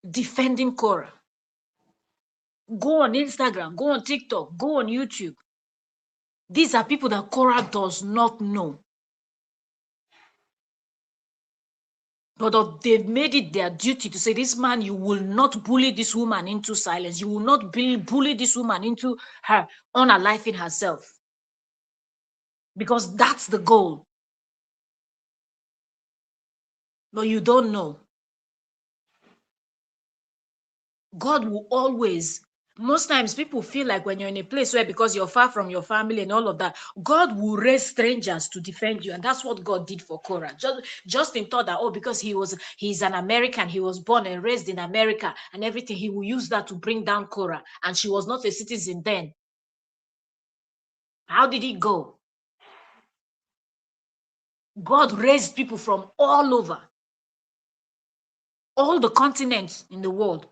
Speaker 1: defending KORRA. Go on Instagram, go on TikTok, go on YouTube. These are people that KORRA does not know. But they've made it their duty to say, this man, you will not bully this woman into silence. You will not bully this woman into her unaliving herself. Because that's the goal. But you don't know. God will always, most times people feel like when you're in a place where, because you're far from your family and all of that, God will raise strangers to defend you. And that's what God did for KORRA. Justin thought that, oh, because he's an American, he was born and raised in America and everything, he will use that to bring down KORRA. And she was not a citizen then. How did it go? God raised people from all over, all the continents in the world.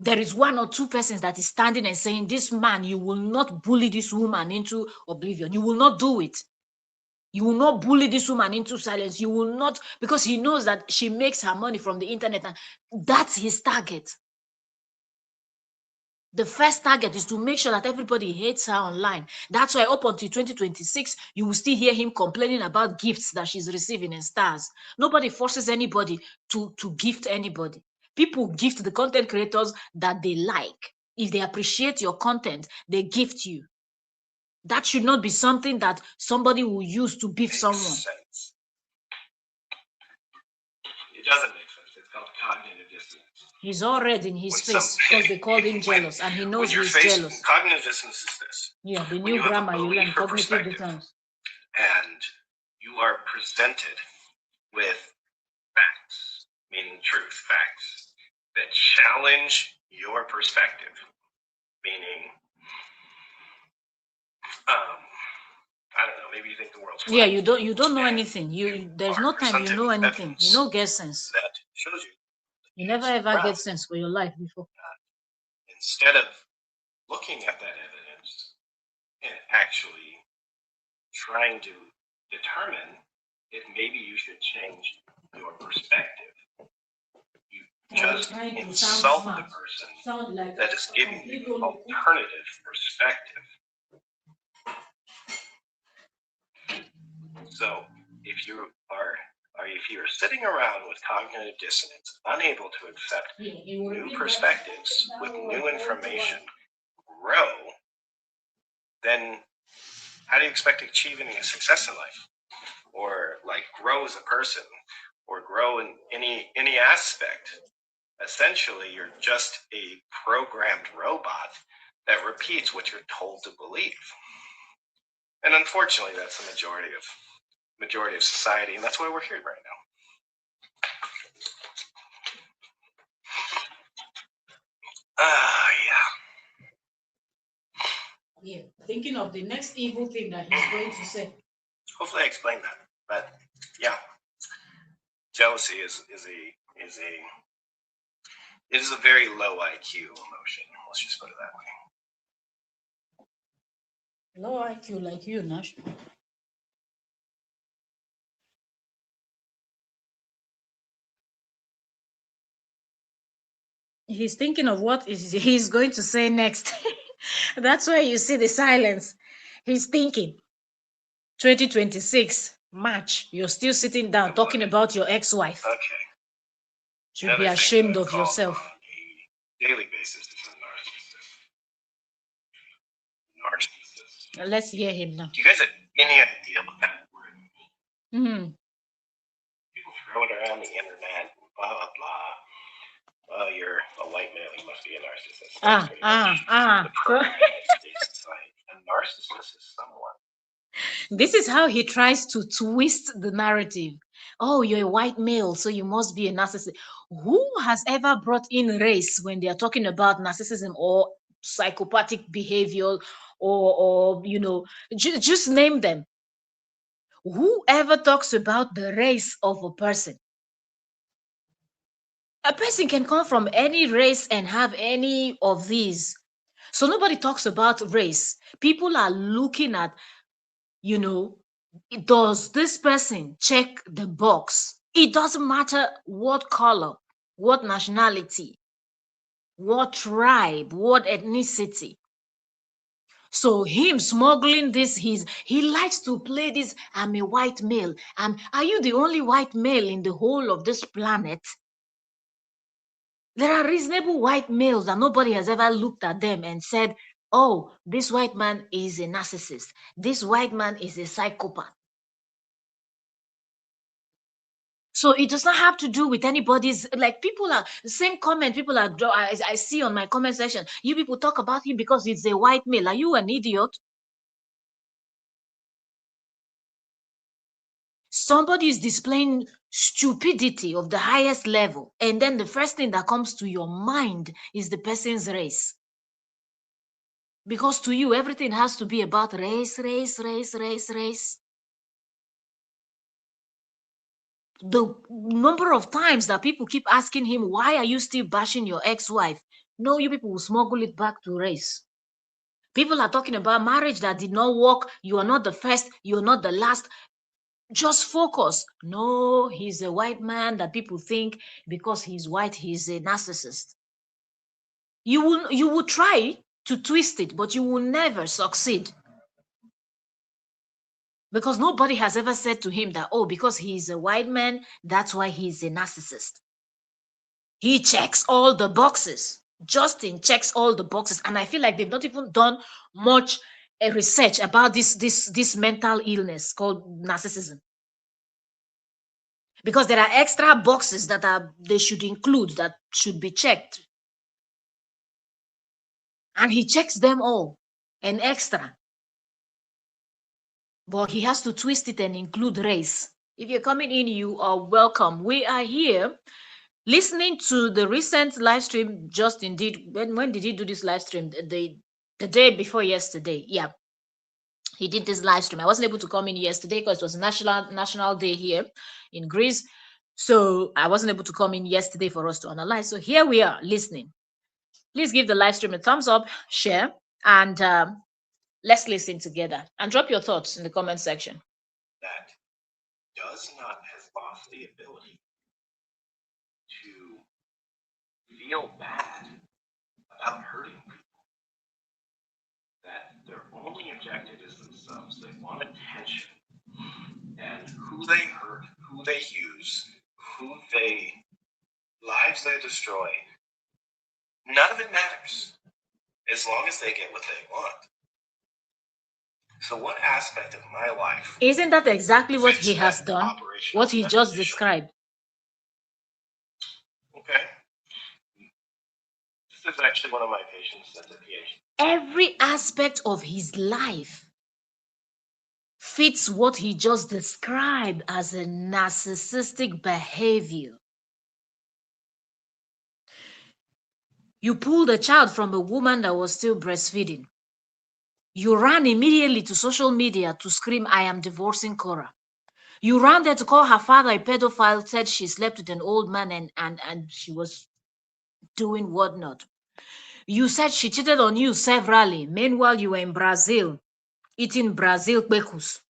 Speaker 1: There is one or two persons that is standing and saying, this man, you will not bully this woman into oblivion. You will not do it. You will not bully this woman into silence. You will not, because he knows that she makes her money from the internet, and that's his target. The first target is to make sure that everybody hates her online. That's why up until 2026, you will still hear him complaining about gifts that she's receiving and stars. Nobody forces anybody to gift anybody. People gift the content creators that they like. If they appreciate your content, they gift you. That should not be something that somebody will use to beef someone.
Speaker 2: Sense. It doesn't make sense. It's called cognitive dissonance.
Speaker 1: He's all red in his face because they called him jealous, and he knows he's jealous.
Speaker 2: Cognitive dissonance is this.
Speaker 1: Yeah, the new grammar you learn, cognitive dissonance.
Speaker 2: And you are presented with facts, meaning truth, facts, that challenge your perspective, meaning, I don't know, maybe you think the world's flat.
Speaker 1: Yeah, you don't know anything. There's no time you know anything. You don't get sense.
Speaker 2: That shows you.
Speaker 1: You never ever get sense for your life before.
Speaker 2: Instead of looking at that evidence and actually trying to determine if maybe you should change your perspective, you just insult the person that is giving you an alternative perspective. So if you're sitting around with cognitive dissonance, unable to accept new perspectives with new information, grow, then how do you expect to achieve any success in life? Or like grow as a person, or grow in any aspect? Essentially, you're just a programmed robot that repeats what you're told to believe. And unfortunately, that's the majority of society, and that's why we're here right now.
Speaker 1: Yeah, thinking of the next evil thing that he's going to say.
Speaker 2: Hopefully I explained that. But yeah, jealousy is a very low IQ emotion. Let's just put it that way.
Speaker 1: Low IQ like you, Nash. He's thinking of what he's going to say next. That's why you see the silence. He's thinking. 2026 March, you're still sitting down talking about your ex-wife.
Speaker 2: Okay.
Speaker 1: Should be ashamed of yourself.
Speaker 2: On a daily basis is a narcissist.
Speaker 1: Let's hear him now.
Speaker 2: Do you guys have any idea what that word means?
Speaker 1: Mm-hmm.
Speaker 2: People throw it around the internet, blah blah blah. Well, you're a white male, you must be a narcissist. A narcissist is someone.
Speaker 1: This is how he tries to twist the narrative. Oh, you're a white male, so you must be a narcissist. Who has ever brought in race when they are talking about narcissism or psychopathic behavior or you know, just name them. Whoever talks about the race of a person? A person can come from any race and have any of these. So nobody talks about race. People are looking at, you know, does this person check the box It doesn't matter what color, what nationality, what tribe, what ethnicity. So him smuggling this, he likes to play this, I'm a white male. Are you the only white male in the whole of this planet? There are reasonable white males that nobody has ever looked at them and said, oh, this white man is a narcissist. This white man is a psychopath. So it does not have to do with anybody's, like, people are the same comment people are I see on my comment section. You people talk about him because he's a white male. Are you an idiot? Somebody is displaying stupidity of the highest level, and then the first thing that comes to your mind is the person's race. Because to you, everything has to be about race, race, race, race, race. The number of times that people keep asking him, why are you still bashing your ex-wife? No, you people will smuggle it back to race. People are talking about marriage that did not work. You are not the first, you're not the last. Just focus. No, he's a white man that people think because he's white, he's a narcissist. You will try to twist it, but you will never succeed. Because nobody has ever said to him that, oh, because he's a white man, that's why he's a narcissist. He checks all the boxes. Justin checks all the boxes. And I feel like they've not even done much research about this mental illness called narcissism. Because there are extra boxes that they should include, that should be checked. And he checks them all, and extra. But he has to twist it and include race. If you're coming in, you are welcome. We are here listening to the recent live stream. Justin did. When did he do this live stream? The day before yesterday. Yeah, he did this live stream. I wasn't able to come in yesterday because it was national day here in Greece. So I wasn't able to come in yesterday for us to analyze. So here we are listening. Please give the live stream a thumbs up, share, and let's listen together. And drop your thoughts in the comment section.
Speaker 2: That does not have lost the ability to feel bad about hurting people. That their only objective is themselves. They want attention. And who they hurt, who they use, lives they destroy, none of it matters as long as they get what they want. So what aspect of my life?
Speaker 1: Isn't that exactly what he has done? What he just described.
Speaker 2: Okay. This is actually one of my patients that's a PhD.
Speaker 1: Every aspect of his life fits what he just described as a narcissistic behavior. You pulled a child from a woman that was still breastfeeding. You ran immediately to social media to scream, I am divorcing KORRA. You ran there to call her father a pedophile, said she slept with an old man and she was doing whatnot. You said she cheated on you severally. Meanwhile, you were in Brazil, eating Brazil becus.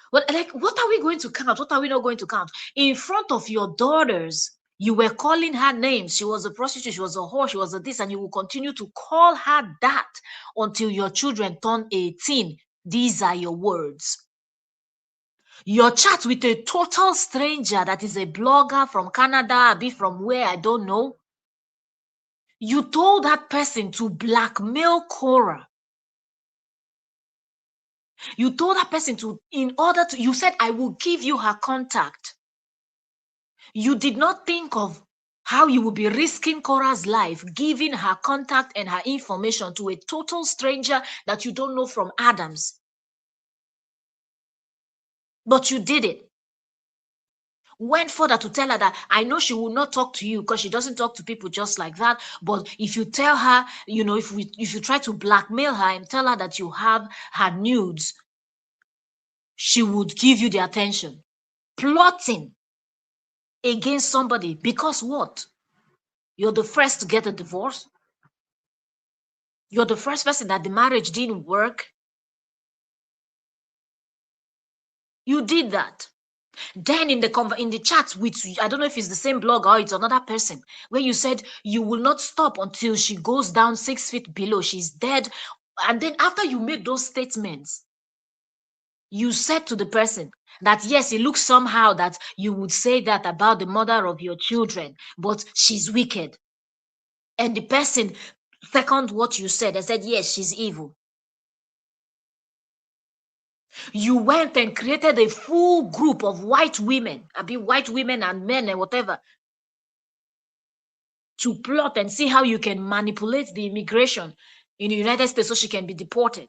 Speaker 1: What are we going to count? What are we not going to count? In front of your daughters, you were calling her names. She was a prostitute, she was a whore, she was a this, and you will continue to call her that until your children turn 18. These are your words. Your chat with a total stranger that is a blogger from Canada, be from where, I don't know. You told that person to blackmail KORRA. You told that person to, you said, I will give you her contact. You did not think of how you would be risking KORRA's life, giving her contact and her information to a total stranger that you don't know from Adams. But you did it. Went further to tell her that I know she will not talk to you because she doesn't talk to people just like that. But if you tell her, if you try to blackmail her and tell her that you have her nudes, she would give you the attention. Plotting against somebody because what? You're the first to get a divorce. You're the first person that the marriage didn't work. You did that.
Speaker 3: Then in the chat with, I don't know if it's the same blog or it's another person, where you said you will not stop until she goes down 6 feet below, she's dead. And then after you made those statements, you said to the person that yes, it looks somehow that you would say that about the mother of your children, but she's wicked. And the person second what you said and said yes, she's evil. You went and created a full group of white women, white women and men and whatever, to plot and see how you can manipulate the immigration in the United States so she can be deported.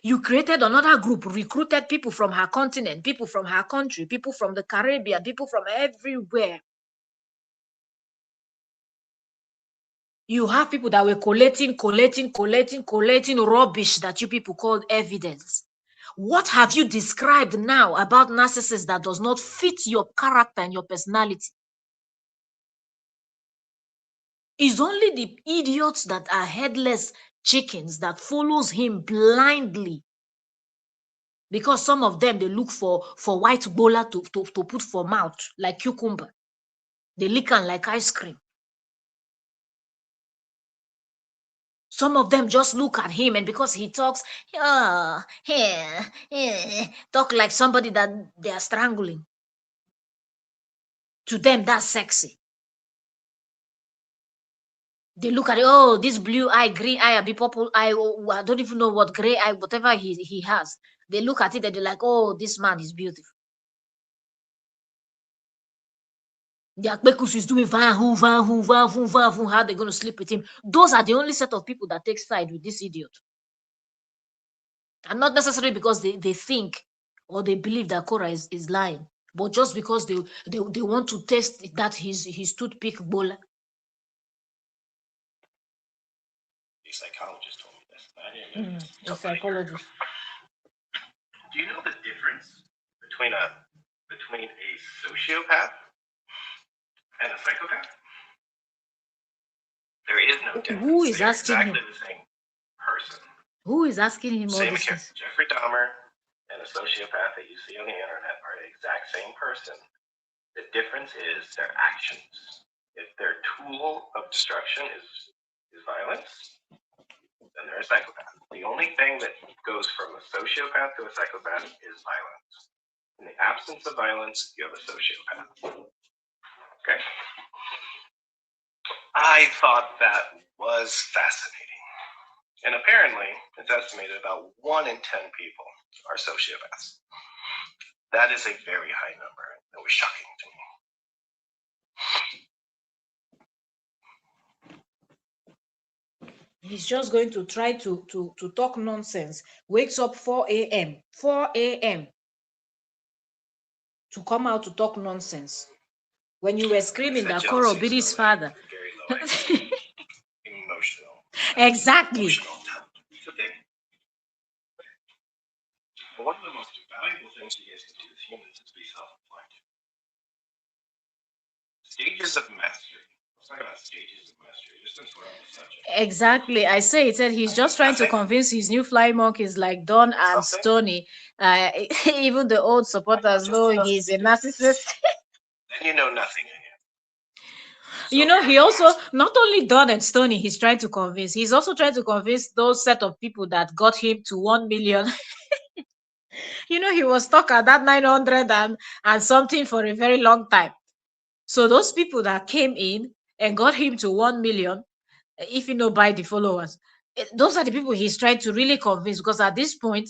Speaker 3: You created another group, recruited people from her continent, people from her country, people from the Caribbean, people from everywhere. You have people that were collating rubbish that you people called evidence. What have you described now about narcissists that does not fit your character and your personality? It's only the idiots that are headless chickens that follows him blindly. Because some of them, they look for white bola to put for mouth, like cucumber. They lick on like ice cream. Some of them just look at him, and because he talks, talk like somebody that they are strangling. To them, that's sexy. They look at it, oh, this blue eye, green eye, be purple eye, oh, I don't even know what gray eye, whatever he has. They look at it and they're like, oh, this man is beautiful. The Akbekus is doing how they're going to sleep with him. Those are the only set of people that take side with this idiot. And not necessarily because they think or they believe that KORRA is lying, but just because they want to test that his toothpick bowl.
Speaker 2: A psychologist told me this. I didn't know.
Speaker 1: A psychologist.
Speaker 2: Do you know the difference between a sociopath and a psychopath? There is no difference.
Speaker 3: Who is asking
Speaker 2: exactly
Speaker 3: him?
Speaker 2: The same person.
Speaker 3: Who is asking him all
Speaker 2: Same
Speaker 3: this?
Speaker 2: account. Jeffrey Dahmer and a sociopath that you see on the internet are the exact same person. The difference is their actions. If their tool of destruction is violence, then they're a psychopath. The only thing that goes from a sociopath to a psychopath is violence. In the absence of violence, you have a sociopath. Okay? I thought that was fascinating. And apparently, it's estimated about 1 in 10 people are sociopaths. That is a very high number. That was shocking to me.
Speaker 1: He's just going to try to talk nonsense. Wakes up 4 a.m. 4 a.m. to come out to talk nonsense. When you were screaming that KORRA Obidi's father.
Speaker 2: Emotional.
Speaker 1: Exactly.
Speaker 2: But one of the most valuable things you guys can do as humans is be self-reflective. Stages of mastery. Let's talk about stages of mastery, just since we're on the subject.
Speaker 1: Exactly. I said he's just trying to convince his new fly monkeys like Don and Stony. Even the old supporters know he's a narcissist.
Speaker 2: Then you know nothing.
Speaker 1: You know, he also, not only Don and Stony, he's trying to convince, he's also trying to convince those set of people that got him to 1 million. You know, he was stuck at that 900 and something for a very long time. So those people that came in and got him to 1 million, if you know, by the followers, those are the people he's trying to really convince, because at this point,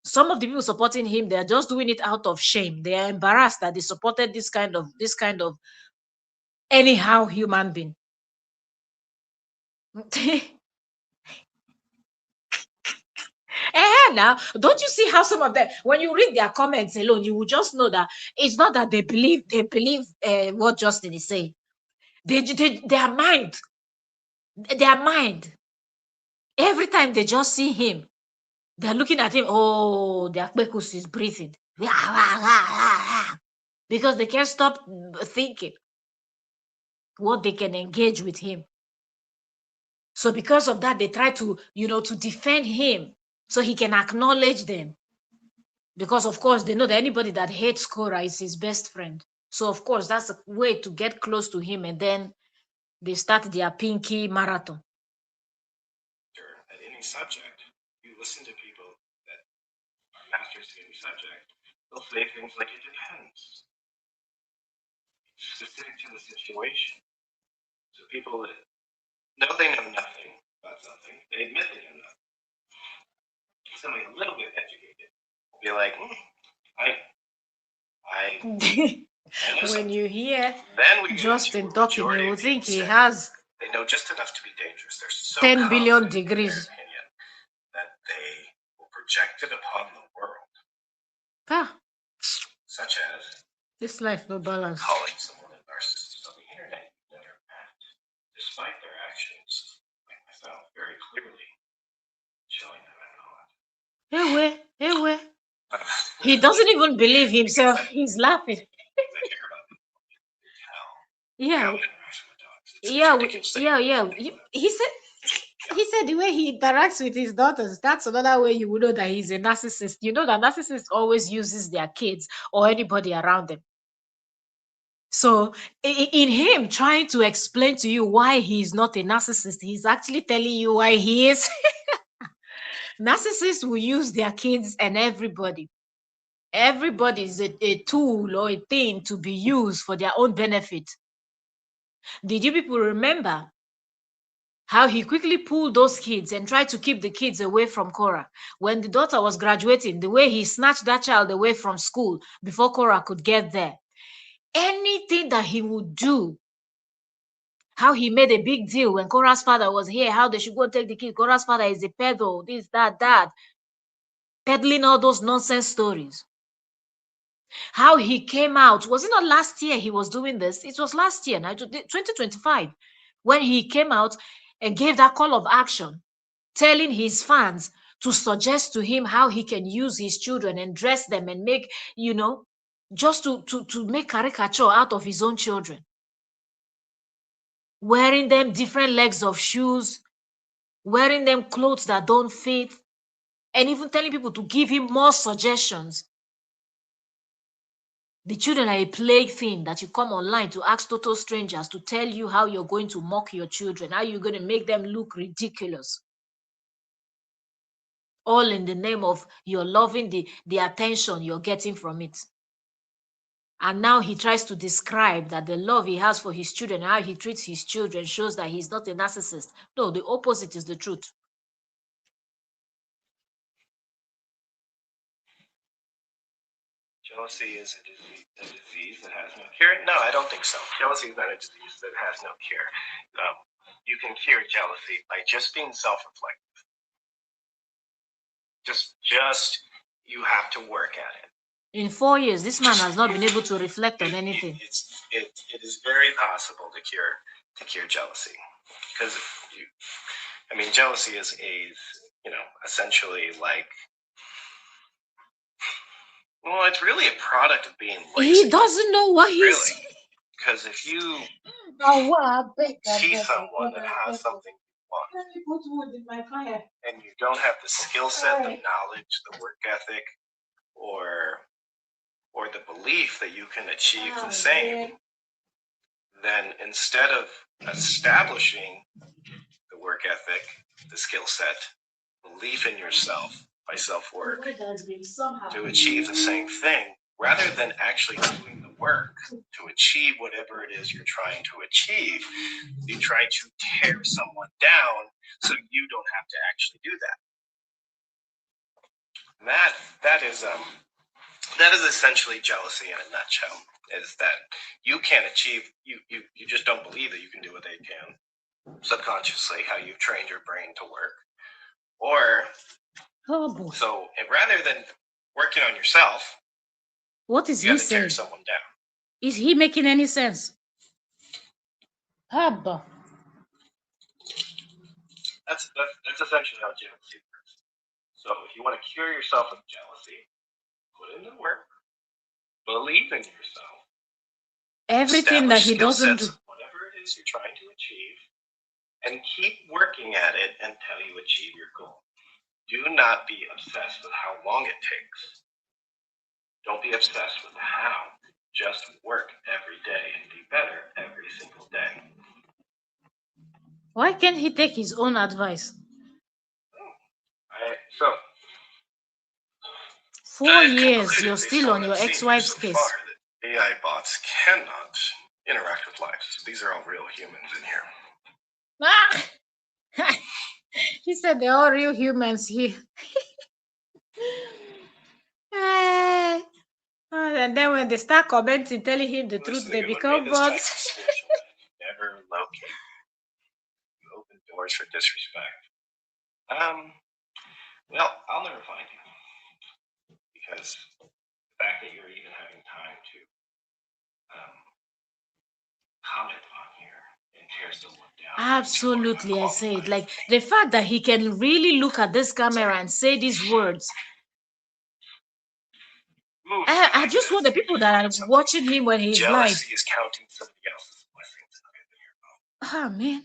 Speaker 1: some of the people supporting him, they're just doing it out of shame. They are embarrassed that they supported this kind of anyhow human being. Now, don't you see how some of them, when you read their comments alone, you will just know that it's not that they believe what Justin is saying. Their mind, every time they just see him, they're looking at him. Oh, their Akbekus is breathing because they can't stop thinking what they can engage with him. So because of that, they try to, to defend him so he can acknowledge them.
Speaker 3: Because of course they know that anybody that hates KORRA is his best friend. So of course that's a way to get close to him, and then they start their pinky marathon.
Speaker 2: At any subject, you listen to people that are masters in any subject, they'll say things like it depends. It's specific to the situation. So people that know they know nothing about something, they admit they know nothing. Somebody a little bit educated will be like, I know
Speaker 3: When
Speaker 2: something.
Speaker 3: you hear
Speaker 2: Then we get
Speaker 3: Justin
Speaker 2: into a
Speaker 3: talking,
Speaker 2: majority
Speaker 3: you
Speaker 2: of
Speaker 3: will think
Speaker 2: people
Speaker 3: he
Speaker 2: say
Speaker 3: has
Speaker 2: they know just enough to be dangerous. They're so
Speaker 3: 10 billion
Speaker 2: confident in their
Speaker 3: degrees.
Speaker 2: opinion that they will project it upon the world,
Speaker 3: Ah,
Speaker 2: such as
Speaker 3: this life no balance.
Speaker 2: calling someone a narcissist on the internet you never met, despite their actions, like myself, very clearly showing that I'm not.
Speaker 3: Ewe. He doesn't even believe himself. He's laughing.
Speaker 2: I care about people. Hell,
Speaker 3: Yeah,
Speaker 2: how interaction with dogs. It's ridiculous thing.
Speaker 3: yeah. He said the way he interacts with his daughters, that's another way you would know that he's a narcissist. You know that narcissist always uses their kids or anybody around them. So in him trying to explain to you why he's not a narcissist, he's actually telling you why he is. Narcissists will use their kids and everybody. Everybody is a tool or a thing to be used for their own benefit. Did you people remember how he quickly pulled those kids and tried to keep the kids away from KORRA? When the daughter was graduating, the way he snatched that child away from school before KORRA could get there. Anything that he would do, how he made a big deal when KORRA's father was here, how they should go take the kid. KORRA's father is a peddler, this, that, peddling all those nonsense stories. How he came out, was it not last year he was doing this? It was last year, 2025, when he came out and gave that call of action, telling his fans to suggest to him how he can use his children and dress them and make, just to make caricature out of his own children. Wearing them different legs of shoes, wearing them clothes that don't fit, and even telling people to give him more suggestions. The children are a plaything that you come online to ask total strangers to tell you how you're going to mock your children, how you're going to make them look ridiculous. All in the name of you're loving the attention you're getting from it. And now he tries to describe that the love he has for his children, how he treats his children, shows that he's not a narcissist. No, the opposite is the truth.
Speaker 2: Jealousy is a disease that has no cure? No, I don't think so. Jealousy is not a disease that has no cure. You can cure jealousy by just being self-reflective. Just you have to work at it.
Speaker 3: In 4 years, this man has not been able to reflect on anything.
Speaker 2: It is very possible to cure jealousy, because jealousy is essentially like, well, it's really a product of being lazy.
Speaker 3: He doesn't know what he's
Speaker 2: really, because if you see someone that has something you want, and you don't have the skill set, the knowledge, the work ethic, or the belief that you can achieve the same, then instead of establishing the work ethic, the skill set, belief in yourself by self-work to achieve the same thing, rather than actually doing the work to achieve whatever it is you're trying to achieve, you try to tear someone down so you don't have to actually do that. That is essentially jealousy in a nutshell, is that you can't achieve, you just don't believe that you can do what they can, subconsciously, how you've trained your brain to work. Or, so rather than working on yourself,
Speaker 3: what is
Speaker 2: you
Speaker 3: he
Speaker 2: have to tear
Speaker 3: saying?
Speaker 2: someone down.
Speaker 3: Is he making any sense? Haba.
Speaker 2: That's essentially how jealousy works. So if you want to cure yourself of jealousy, put in the work, believe in yourself,
Speaker 3: everything that he doesn't do,
Speaker 2: whatever it is you're trying to achieve, and keep working at it until you achieve your goal. Do not be obsessed with how long it takes. Don't be obsessed with the how. Just work every day and be better every single day.
Speaker 3: Why can't he take his own advice?
Speaker 2: So
Speaker 3: 4
Speaker 2: I've
Speaker 3: years,
Speaker 2: concluded
Speaker 3: you're
Speaker 2: based
Speaker 3: still on
Speaker 2: what
Speaker 3: your
Speaker 2: I've seen
Speaker 3: ex-wife's
Speaker 2: so
Speaker 3: case.
Speaker 2: far that AI bots cannot interact with lives. These are all real humans in here.
Speaker 3: Ah! He said they're all real humans here. Eh. And then when they start commenting, telling him the truth, they become bots.
Speaker 2: Never locate. You open doors for disrespect. Well, I'll never find you because the fact that you're even having time to comment on here and tear someone down.
Speaker 3: Absolutely, I say it. Like the fact that he can really look at this camera and say these words. I just want the people that are watching him when he's live.
Speaker 2: Jealousy is counting somebody else's blessings.
Speaker 3: Ah, man.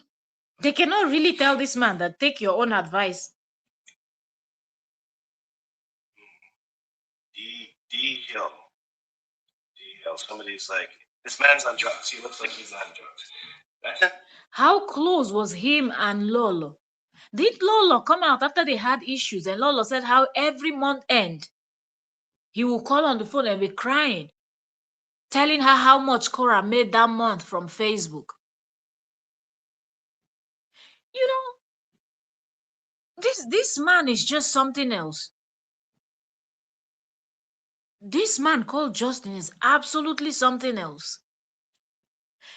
Speaker 3: They cannot really tell this man that take your own advice.
Speaker 2: D Hill. Somebody's like, this man's on drugs. He looks like he's on drugs. That's it.
Speaker 3: How close was him and Lolo? Did Lolo come out after they had issues and Lolo said how every month end he will call on the phone and be crying, telling her how much KORRA made that month from Facebook? You know, this man is just something else. This man called Justin is absolutely something else.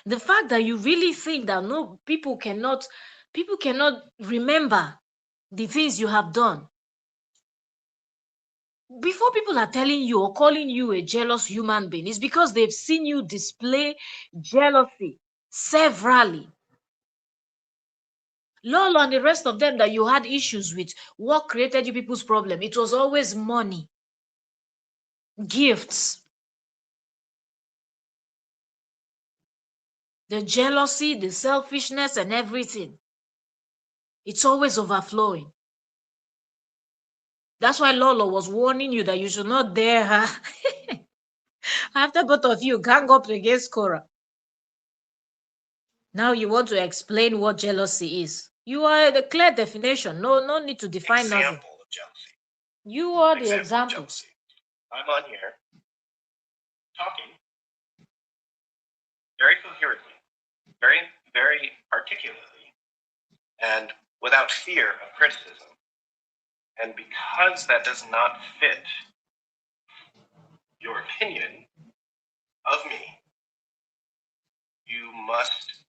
Speaker 3: The fact that you really think that no people cannot remember the things you have done. Before people are telling you or calling you a jealous human being, it's because they've seen you display jealousy severally. Lolo and the rest of them that you had issues with, what created you people's problem? It was always money, gifts, the jealousy, the selfishness, and everything. It's always overflowing. That's why Lolo was warning you that you should not dare her. After both of you gang up against KORRA. Now you want to explain what jealousy is. You are the clear definition. No need to define nothing.
Speaker 2: Example of jealousy.
Speaker 3: You are the
Speaker 2: Example of
Speaker 3: example.
Speaker 2: jealousy. I'm on here talking very coherently, very, very articulately, and without fear of criticism. And because that does not fit your opinion of me, you must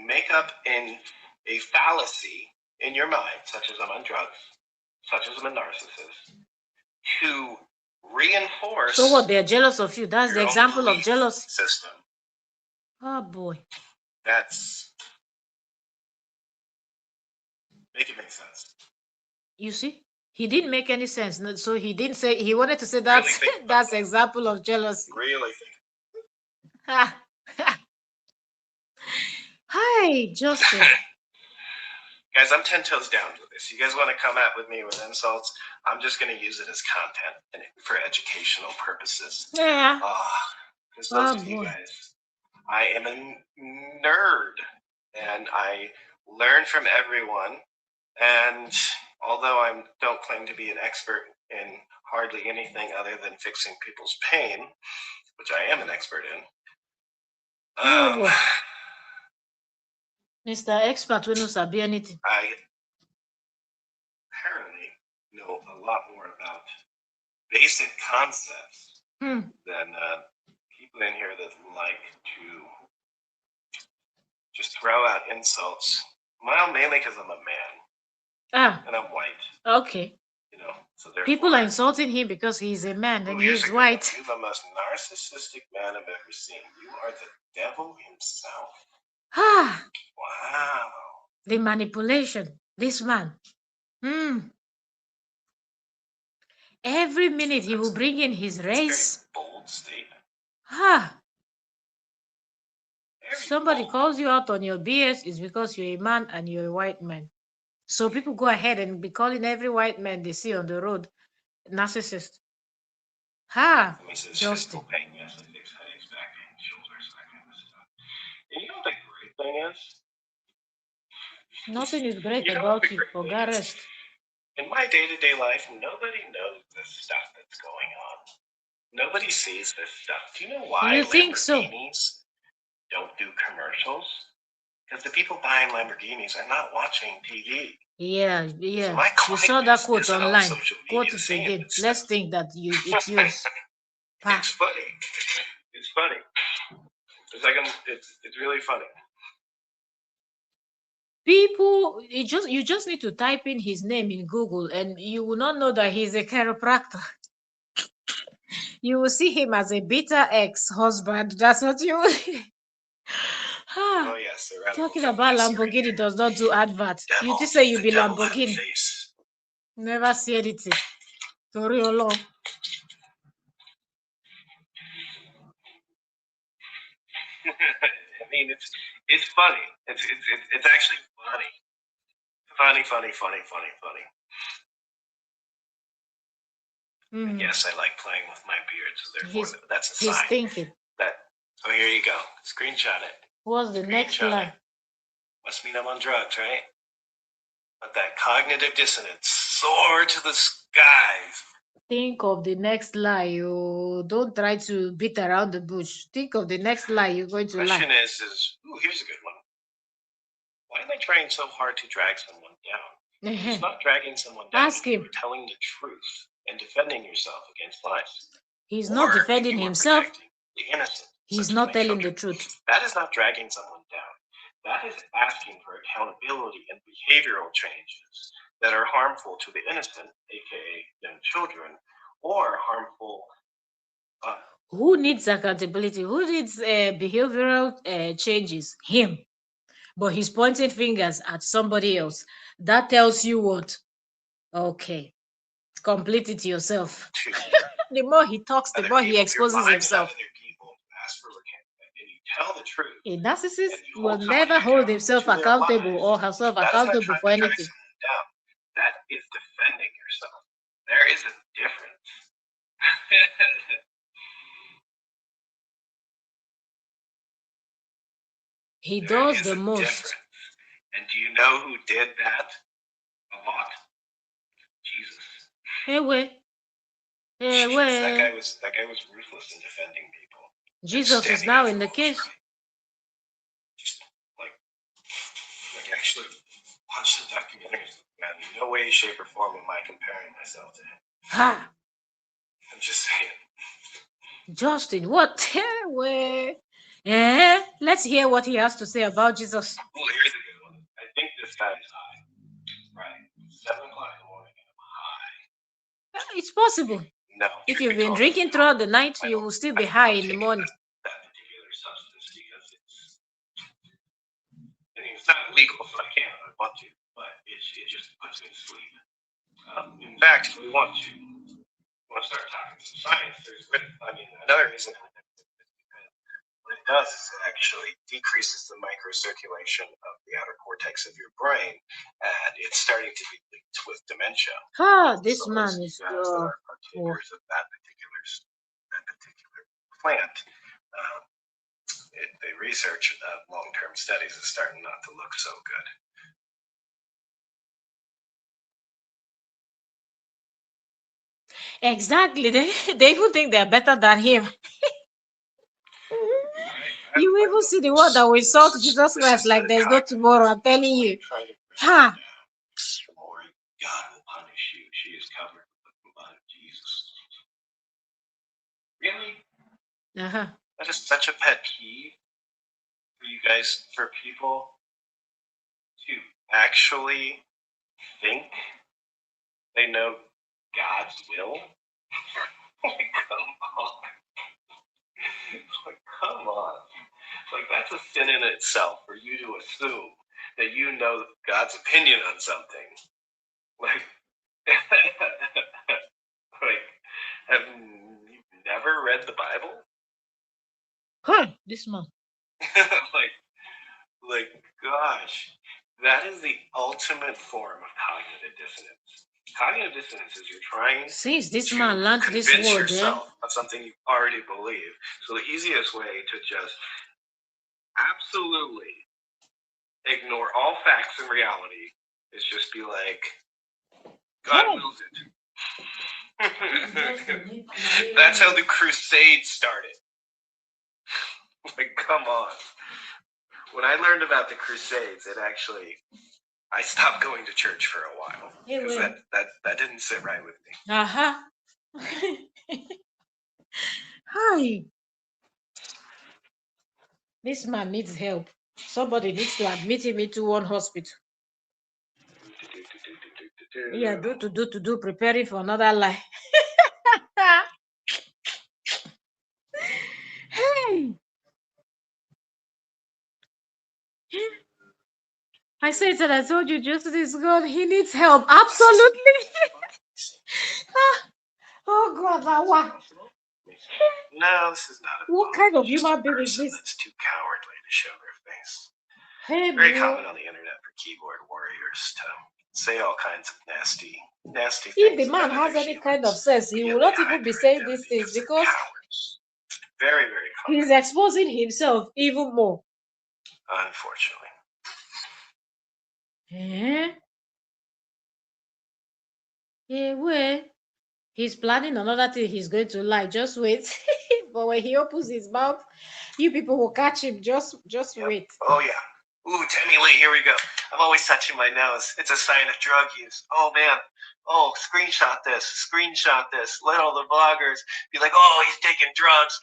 Speaker 2: make up in a fallacy in your mind, such as I'm on drugs, such as I'm a narcissist, to reinforce.
Speaker 3: So what? They're jealous of you. That's the
Speaker 2: your own
Speaker 3: example of
Speaker 2: belief
Speaker 3: jealousy.
Speaker 2: system.
Speaker 3: Oh boy.
Speaker 2: That's make it make sense.
Speaker 3: You see? He didn't make any sense. So he didn't say, he wanted to say that's
Speaker 2: Really
Speaker 3: that's example of jealousy.
Speaker 2: Really think.
Speaker 3: Hi, Justin.
Speaker 2: Guys, I'm 10 toes down with this. You guys want to come at with me with insults? I'm just going to use it as content and for educational purposes.
Speaker 3: Yeah.
Speaker 2: Because those of you guys, I am a nerd and I learn from everyone. And although I don't claim to be an expert in hardly anything other than fixing people's pain, which I am an expert in,
Speaker 3: Mr. Expert, we don't sabi anything.
Speaker 2: I apparently know a lot more about basic concepts than people in here that like to just throw out insults. Well, mainly because I'm a man. And I'm white.
Speaker 3: Okay.
Speaker 2: You know, so
Speaker 3: people are insulting him because he's a man and he's white.
Speaker 2: You're the most narcissistic man I've ever seen. You are the devil himself. Wow.
Speaker 3: The manipulation. This man. Every minute he will bring in his race.
Speaker 2: Very bold statement.
Speaker 3: Somebody calls you out on your BS is because you're a man and you're a white man. So people go ahead and be calling every white man they see on the road narcissist. Ha,
Speaker 2: I mean, says
Speaker 3: Justin.
Speaker 2: physical pain, yes, like headaches, back pain, shoulders, that kind of stuff. And you know what the great thing is?
Speaker 3: Nothing is great
Speaker 2: You know what
Speaker 3: about
Speaker 2: the
Speaker 3: it.
Speaker 2: great thing
Speaker 3: Forget
Speaker 2: is?
Speaker 3: rest.
Speaker 2: In my day-to-day life, nobody knows the stuff that's going on. Nobody sees this stuff. Do you know why
Speaker 3: You think so?
Speaker 2: Lamborghinis don't do commercials? Because the people buying Lamborghinis are not watching TV.
Speaker 3: Yeah,
Speaker 2: So
Speaker 3: yeah.
Speaker 2: my
Speaker 3: You
Speaker 2: client
Speaker 3: saw that quote
Speaker 2: isn't on
Speaker 3: online.
Speaker 2: social
Speaker 3: Quote
Speaker 2: media
Speaker 3: it
Speaker 2: seeing
Speaker 3: again.
Speaker 2: this
Speaker 3: Let's
Speaker 2: stuff.
Speaker 3: think that it's yours. Pa.
Speaker 2: It's funny. It's funny. It's like it's really funny.
Speaker 3: People, you just need to type in his name in Google, and you will not know that he's a chiropractor. You will see him as a bitter ex-husband. That's what you will.
Speaker 2: Oh yes, the radical
Speaker 3: Talking about
Speaker 2: feminists are in
Speaker 3: Lamborghini
Speaker 2: here.
Speaker 3: does not do advert. You
Speaker 2: Devil,
Speaker 3: just say you
Speaker 2: the
Speaker 3: be
Speaker 2: devil had a
Speaker 3: Lamborghini.
Speaker 2: face.
Speaker 3: Never see anything. Sorry, Allah.
Speaker 2: I mean, it's funny. It's actually funny. Funny.
Speaker 3: Mm.
Speaker 2: Yes, I like playing with my beard, so therefore
Speaker 3: He's
Speaker 2: that's a
Speaker 3: he's
Speaker 2: sign
Speaker 3: thinking.
Speaker 2: that. Oh, here you go. Screenshot it.
Speaker 3: What's the next
Speaker 2: Screenshot
Speaker 3: line?
Speaker 2: it. Must mean I'm on drugs, right? Let that cognitive dissonance soar to the skies.
Speaker 3: Think of the next lie. You don't try to beat around the bush. Think of the next lie you're going to lie.
Speaker 2: Question is, ooh, here's a good one. Why am I trying so hard to drag someone down? It's not dragging someone down.
Speaker 3: Ask him.
Speaker 2: You're telling the truth and defending yourself against lies.
Speaker 3: He's
Speaker 2: Or
Speaker 3: not defending
Speaker 2: you are
Speaker 3: himself.
Speaker 2: protecting the innocent.
Speaker 3: He's
Speaker 2: such as
Speaker 3: not
Speaker 2: my
Speaker 3: telling
Speaker 2: children.
Speaker 3: the truth.
Speaker 2: That is not dragging someone down. That is asking for accountability and behavioral changes that are harmful to the innocent, aka young children, or harmful.
Speaker 3: Who needs accountability? Who needs behavioral changes? Him. But he's pointing fingers at somebody else. That tells you what? Okay. Complete it yourself. The more he talks, the more he exposes himself.
Speaker 2: Tell the truth.
Speaker 3: A narcissist will never hold himself accountable or herself accountable for anything.
Speaker 2: That is defending yourself. There is a difference.
Speaker 3: He does the most.
Speaker 2: Difference. And do you know who did that a lot? Jesus.
Speaker 3: Hey, wait. Hey, wait.
Speaker 2: That guy was ruthless in defending people.
Speaker 3: Jesus is now in the case.
Speaker 2: Right. Like actually watch the documentaries. Man, in no way, shape, or form am I comparing myself to him.
Speaker 3: Ha!
Speaker 2: I'm just saying.
Speaker 3: Justin, what? Where? Let's hear what he has to say about Jesus.
Speaker 2: Well, here's a good one. I think this guy is high. Right. 7 o'clock in the morning and I'm high.
Speaker 3: It's possible.
Speaker 2: No.
Speaker 3: If you've been drinking throughout the night, you will still be high in the morning.
Speaker 2: That particular substance because it's not illegal, so I can't. I want to, but it just puts me to sleep. In fact, if we want to start talking some science, another reason what it does is it actually decreases the microcirculation of the outer cortex of your brain, and it's starting to be linked with dementia.
Speaker 3: This man is
Speaker 2: partakers of that particular plant. The research of long-term studies is starting not to look so good.
Speaker 3: Exactly. They even think they're better than him. You even see the one that will insult Jesus Christ like there's no tomorrow. I'm telling you. Ha!
Speaker 2: The more God will punish you. She is covered with the blood of Jesus. Really? That is such a pet peeve for you guys, for people to actually think they know God's will. Come on. Like, that's a sin in itself for you to assume that you know God's opinion on something. Like, have you never read the Bible?
Speaker 3: This man.
Speaker 2: like, gosh, that is the ultimate form of cognitive dissonance. Cognitive dissonance is you're trying
Speaker 3: since this man learned this word,
Speaker 2: yourself of about something you already believe. So the easiest way to just absolutely ignore all facts and reality is just be like, God wills it. That's how the Crusades started. Like, come on. When I learned about the Crusades, I stopped going to church for a while because that didn't sit right with me.
Speaker 1: Hi. This man needs help. Somebody needs to admit him into one hospital. Yeah, do, preparing for another lie. Hey. I said that I told you justice is God. He needs help. Absolutely. Oh God, now what?
Speaker 2: No, this is not.
Speaker 1: What kind of human being is this?
Speaker 2: That's too cowardly to show their face.
Speaker 1: Hey,
Speaker 2: very common on the internet for keyboard warriors to say all kinds of nasty things.
Speaker 1: If the man has any kind of sense, he will not even be saying these things because
Speaker 2: very, very common.
Speaker 1: He's exposing himself even more.
Speaker 2: Unfortunately.
Speaker 1: Yeah, well, he's planning another thing he's going to lie. Just wait. But when he opens his mouth, you people will catch him. Just wait.
Speaker 2: Oh yeah. Ooh, Tammy Lee, here we go. I'm always touching my nose. It's a sign of drug use. Oh man. Oh, screenshot this. Let all the bloggers be like, oh, he's taking drugs.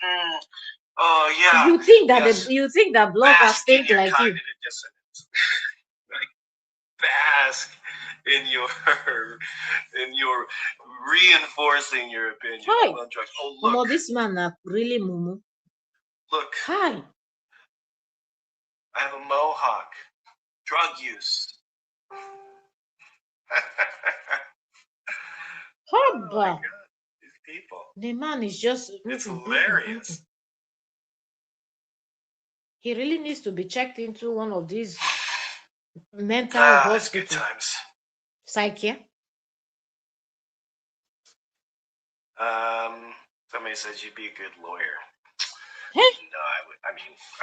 Speaker 2: Oh yeah.
Speaker 1: You think that bloggers think like you?
Speaker 2: Like, bask in your reinforcing your opinion on drugs. Oh look.
Speaker 1: Oh, this man really mumu.
Speaker 2: Look.
Speaker 1: Hi.
Speaker 2: I have a mohawk. Drug use.
Speaker 1: Oh my God.
Speaker 2: These people.
Speaker 1: The man is just...
Speaker 2: It's hilarious.
Speaker 1: He really needs to be checked into one of these mental hospitals.
Speaker 2: Good times.
Speaker 1: Psyche.
Speaker 2: Somebody says you'd be a good lawyer.
Speaker 1: Hey?
Speaker 2: No,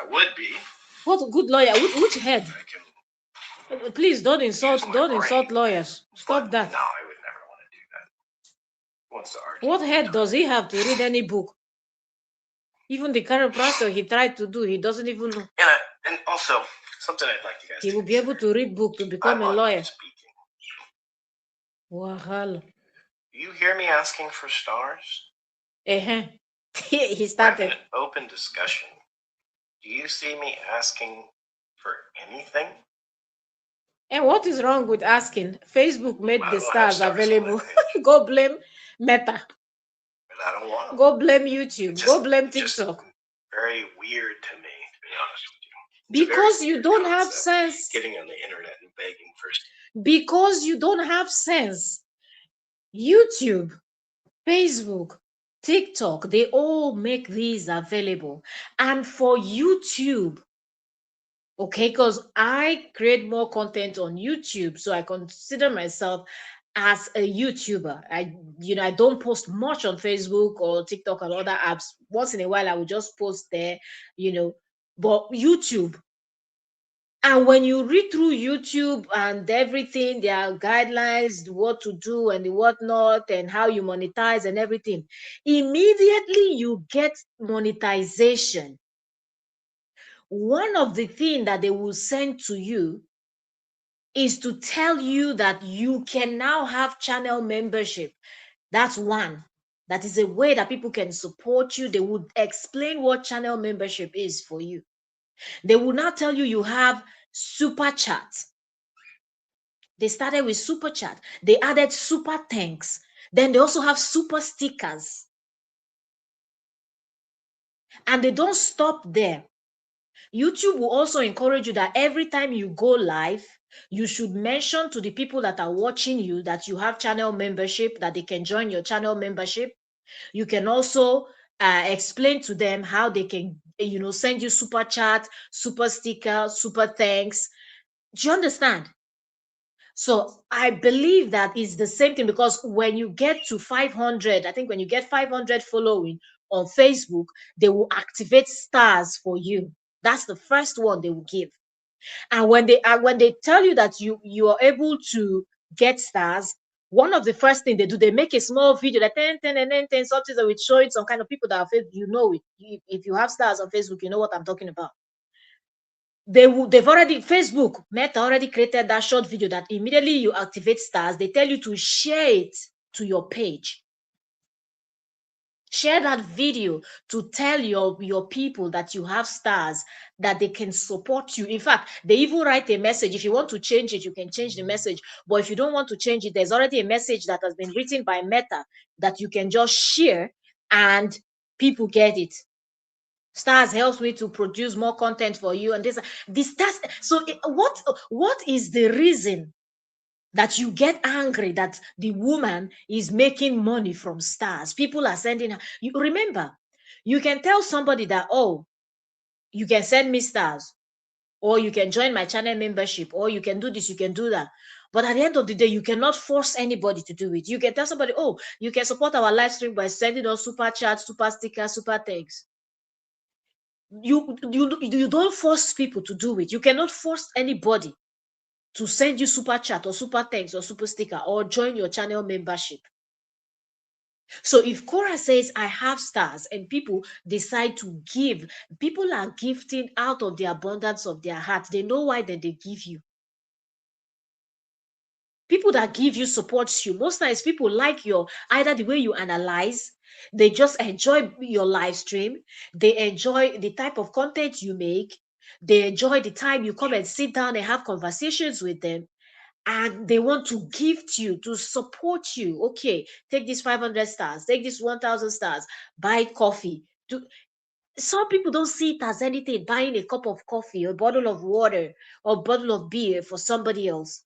Speaker 2: I would be.
Speaker 1: What a good lawyer? Which head? Please don't insult lawyers. Stop that.
Speaker 2: No, I would never want to do that. What's the argument?
Speaker 1: What head does he have to read any book? Even the chiropractor he tried to do, he doesn't even know.
Speaker 2: And also, something I'd like you guys
Speaker 1: he will be able to read book to become a lawyer.
Speaker 2: Wahala. Do you hear me asking for stars?
Speaker 1: He started
Speaker 2: an open discussion. Do you see me asking for anything?
Speaker 1: And what is wrong with asking? Facebook made the stars available. Go blame Meta.
Speaker 2: But I don't want them.
Speaker 1: Go blame YouTube. Go blame TikTok.
Speaker 2: Very weird to me, to be honest with you.
Speaker 1: Because you don't have sense.
Speaker 2: Getting on the internet and begging first.
Speaker 1: Because you don't have sense. YouTube, Facebook, TikTok, they all make these available. And for YouTube, okay, because I create more content on YouTube, so I consider myself as a YouTuber. I don't post much on Facebook or TikTok and other apps. Once in a while, I will just post there, but YouTube. And when you read through YouTube and everything, there are guidelines, what to do and what not, and how you monetize and everything. Immediately you get monetization. One of the things that they will send to you is to tell you that you can now have channel membership. That's one. That is a way that people can support you. They would explain what channel membership is for you. They will now tell you have super chat. They started with super chat. They added super thanks. Then they also have super stickers. And they don't stop there. YouTube will also encourage you that every time you go live, you should mention to the people that are watching you that you have channel membership, that they can join your channel membership. You can also explain to them how they can, send you super chat, super sticker, super thanks. Do you understand?
Speaker 3: So I believe that is the same thing, because when you get to 500, I think when you get 500 following on Facebook, they will activate stars for you. That's the first one they will give. And when they tell you that you are able to get stars, one of the first thing they do, they make a small video that 10, 10, and then 10 something that will show it some kind of people that are Facebook. You know it. If you have stars on Facebook, you know what I'm talking about. They've already, Facebook Meta already created that short video that immediately you activate stars, they tell you to share it to your page. Share that video to tell your people that you have stars, that they can support you. In fact, they even write a message. If you want to change it, you can change the message. But if you don't want to change it, there's already a message that has been written by Meta that you can just share and people get it. Stars helps me to produce more content for you, and this that's so what is the reason that you get angry that the woman is making money from stars? People are sending her. You remember, you can tell somebody that, oh, you can send me stars, or you can join my channel membership, or you can do this, you can do that. But at the end of the day, you cannot force anybody to do it. You can tell somebody, oh, you can support our live stream by sending us super chats, super stickers, super thanks. You don't force people to do it. You cannot force anybody to send you super chat or super thanks or super sticker or join your channel membership. So if KORRA says I have stars and people decide to give, people are gifting out of the abundance of their heart. They know why that they give you. People that give you supports you. Most times people like your either the way you analyze, they just enjoy your live stream, they enjoy the type of content you make, they enjoy the time you come and sit down and have conversations with them, and they want to gift you, to support you. Okay, take this 500 stars, take this 1,000 stars, buy coffee. Some people don't see it as anything, buying a cup of coffee, a bottle of water, or a bottle of beer for somebody else.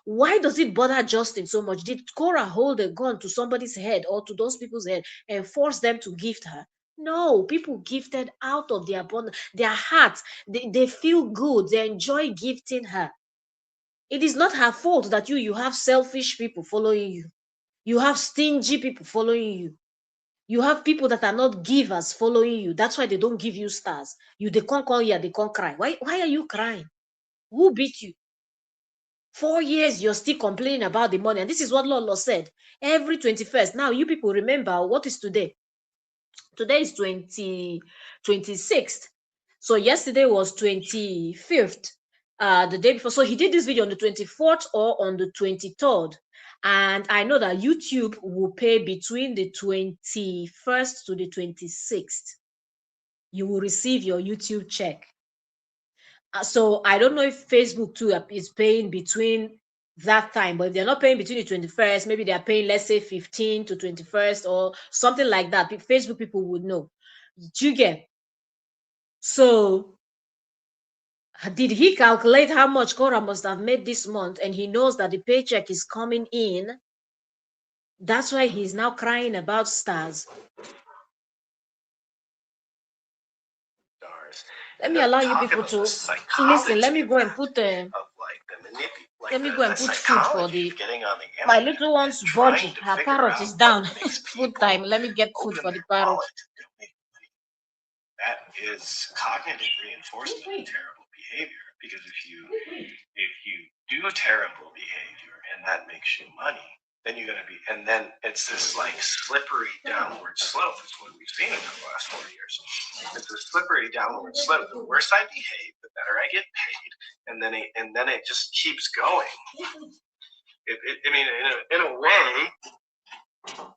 Speaker 3: Why does it bother Justin so much? Did KORRA hold a gun to somebody's head or to those people's head and force them to gift her? No, people gifted out of their hearts. They feel good. They enjoy gifting her. It is not her fault that you have selfish people following you. You have stingy people following you. You have people that are not givers following you. That's why they don't give you stars. They can't call here, they can't cry. Why are you crying? Who beat you? 4 years, you're still complaining about the money. And this is what Lolo said. Every 21st. Now, you people remember, what is today? Today is 26th. So yesterday was 25th. The day before. So he did this video on the 24th or on the 23rd. And I know that YouTube will pay between the 21st to the 26th. You will receive your YouTube check. So I don't know if Facebook too is paying between that time, but if they're not paying between the 21st, maybe they're paying, let's say, 15 to 21st or something like that. Facebook people would know. Do you get? So did he calculate how much KORRA must have made this month? And he knows that the paycheck is coming in. That's why he's now crying about stars. Let me allow you people to listen. Let me go and put let me go and put food for my little one's body. Her parrot is down. Food time. Let me get food for the parrot.
Speaker 2: That is cognitive reinforcement of terrible behavior. Because if you do terrible behavior and that makes you money, then you're gonna be, and then it's this like slippery downward slope. Is what we've seen in the last 4 years. It's a slippery downward slope. The worse I behave, the better I get paid, and then it just keeps going. I mean, in a way,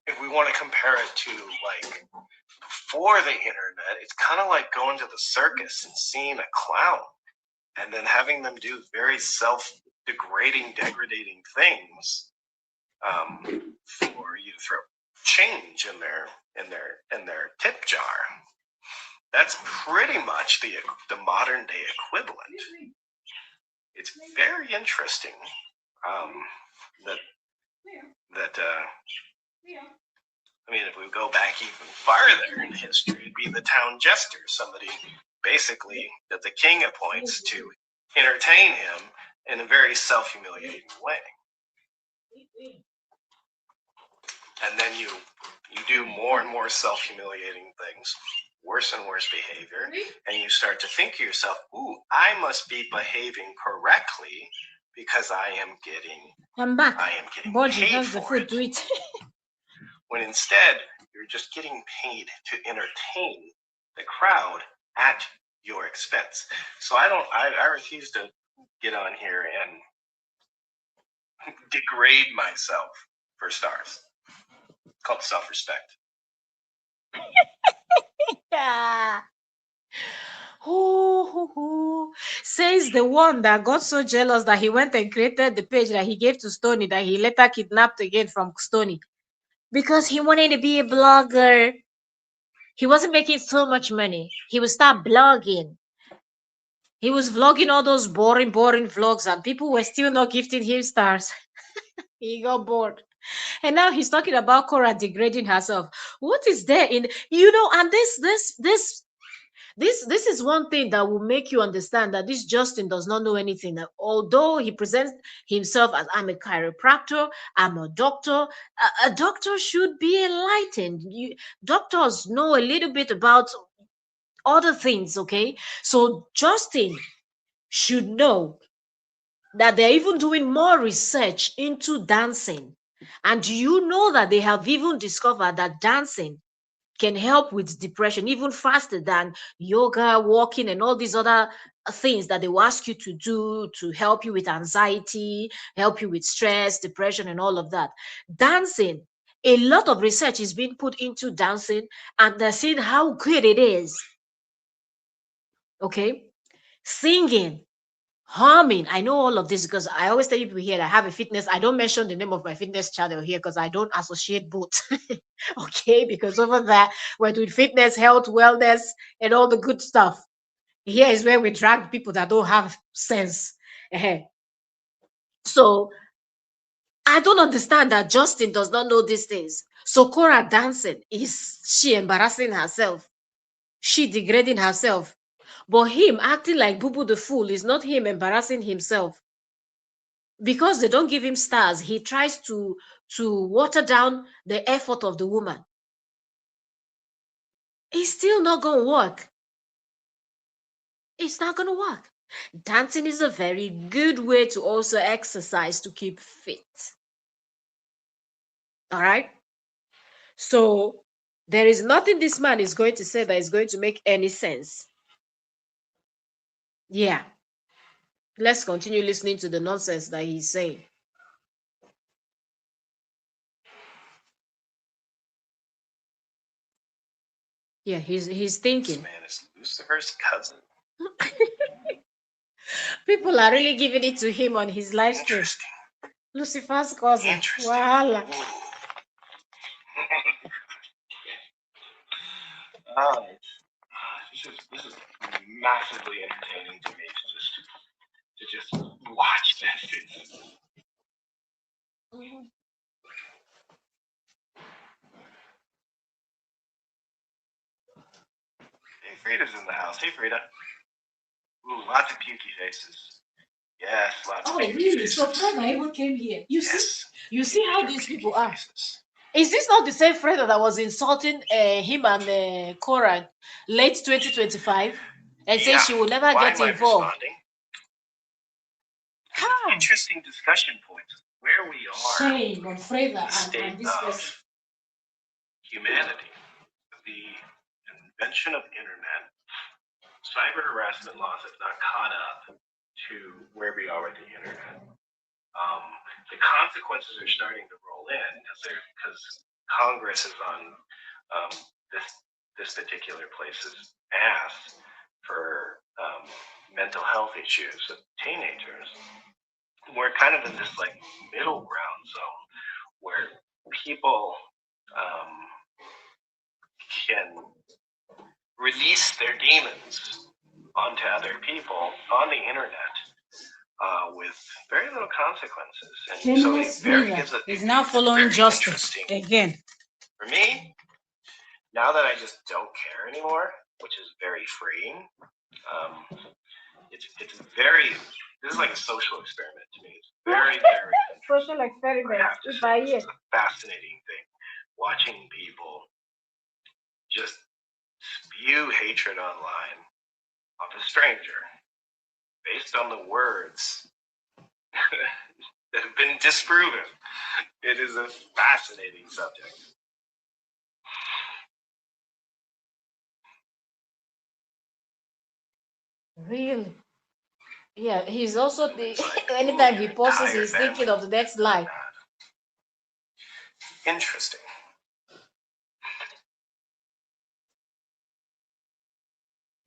Speaker 2: if we want to compare it to like before the internet, it's kind of like going to the circus and seeing a clown, and then having them do very self-degrading, degrading things for you to throw change in their tip jar. That's pretty much the modern day equivalent. It's very interesting that I mean, if we go back even farther in history, it'd be the town jester, somebody basically that the king appoints to entertain him in a very self-humiliating way. And then you do more and more self-humiliating things, worse and worse behavior, and you start to think to yourself, ooh, I must be behaving correctly because I am getting
Speaker 3: Bodgy,
Speaker 2: paid
Speaker 3: that's the
Speaker 2: for
Speaker 3: food
Speaker 2: it.
Speaker 3: to eat.
Speaker 2: When instead you're just getting paid to entertain the crowd at your expense. So I refuse to get on here and degrade myself for stars. It's called self-respect.
Speaker 3: Yeah. Who says the one that got so jealous that he went and created the page that he gave to Stony, that he later kidnapped again from Stony because he wanted to be a blogger. He wasn't making so much money. He would start blogging. He was vlogging all those boring vlogs, and people were still not gifting him stars. He got bored. And now he's talking about KORRA degrading herself. What is there in, and this is one thing that will make you understand that this Justin does not know anything. That although he presents himself as, I'm a chiropractor, I'm a doctor, a doctor should be enlightened. Doctors know a little bit about other things, okay? So Justin should know that they're even doing more research into dancing. And you know that they have even discovered that dancing can help with depression even faster than yoga, walking, and all these other things that they will ask you to do to help you with anxiety, help you with stress, depression, and all of that. Dancing, a lot of research is being put into dancing, and they're seeing how good it is. Okay, singing, humming. I know all of this because I always tell people here that I have a fitness. I don't mention the name of my fitness channel here because I don't associate both. Okay, because over there we're doing fitness, health, wellness, and all the good stuff. Here is where we drag people that don't have sense. So I don't understand that Justin does not know these things. So KORRA dancing, is she embarrassing herself? She degrading herself? But him acting like Boo Boo the fool is not him embarrassing himself. Because they don't give him stars, he tries to water down the effort of the woman. It's still not going to work. It's not going to work. Dancing is a very good way to also exercise to keep fit. All right. So there is nothing this man is going to say that is going to make any sense. Yeah. Let's continue listening to the nonsense that he's saying. Yeah, he's thinking.
Speaker 2: This man is Lucifer's cousin.
Speaker 3: People are really giving it to him on his live stream. Lucifer's cousin. Voila.
Speaker 2: This is massively entertaining to me to just watch this. Hey, Frida's in the house. Hey, Frida. Ooh, lots of pukey faces. Yes, lots of pukey
Speaker 3: really?
Speaker 2: faces.
Speaker 3: So Freda even came here. You
Speaker 2: Yes.
Speaker 3: see how these people are. Is this not the same Freda that was insulting him and KORRA late 2025 and saying she will never get involved?
Speaker 2: Interesting discussion point. Where we are.
Speaker 3: Shame on Freda
Speaker 2: and
Speaker 3: this person.
Speaker 2: Humanity, the invention of internet, cyber harassment laws have not caught up to where we are with the internet. The consequences are starting to roll in because Congress is on this particular place's ass for mental health issues of teenagers. We're kind of in this like middle ground zone where people can release their demons onto other people on the internet with very little consequences. And so
Speaker 3: is now following justice again.
Speaker 2: For me, now that I just don't care anymore, which is very freeing, it's very. This is like a social experiment to me. It's very, very
Speaker 1: Social experiment.
Speaker 2: I have to say, this is a fascinating thing. Watching people just spew hatred online of a stranger based on the words that have been disproven. It is a fascinating subject.
Speaker 1: Really? Yeah, he's also anytime he posts, he's thinking of the next line.
Speaker 2: Interesting.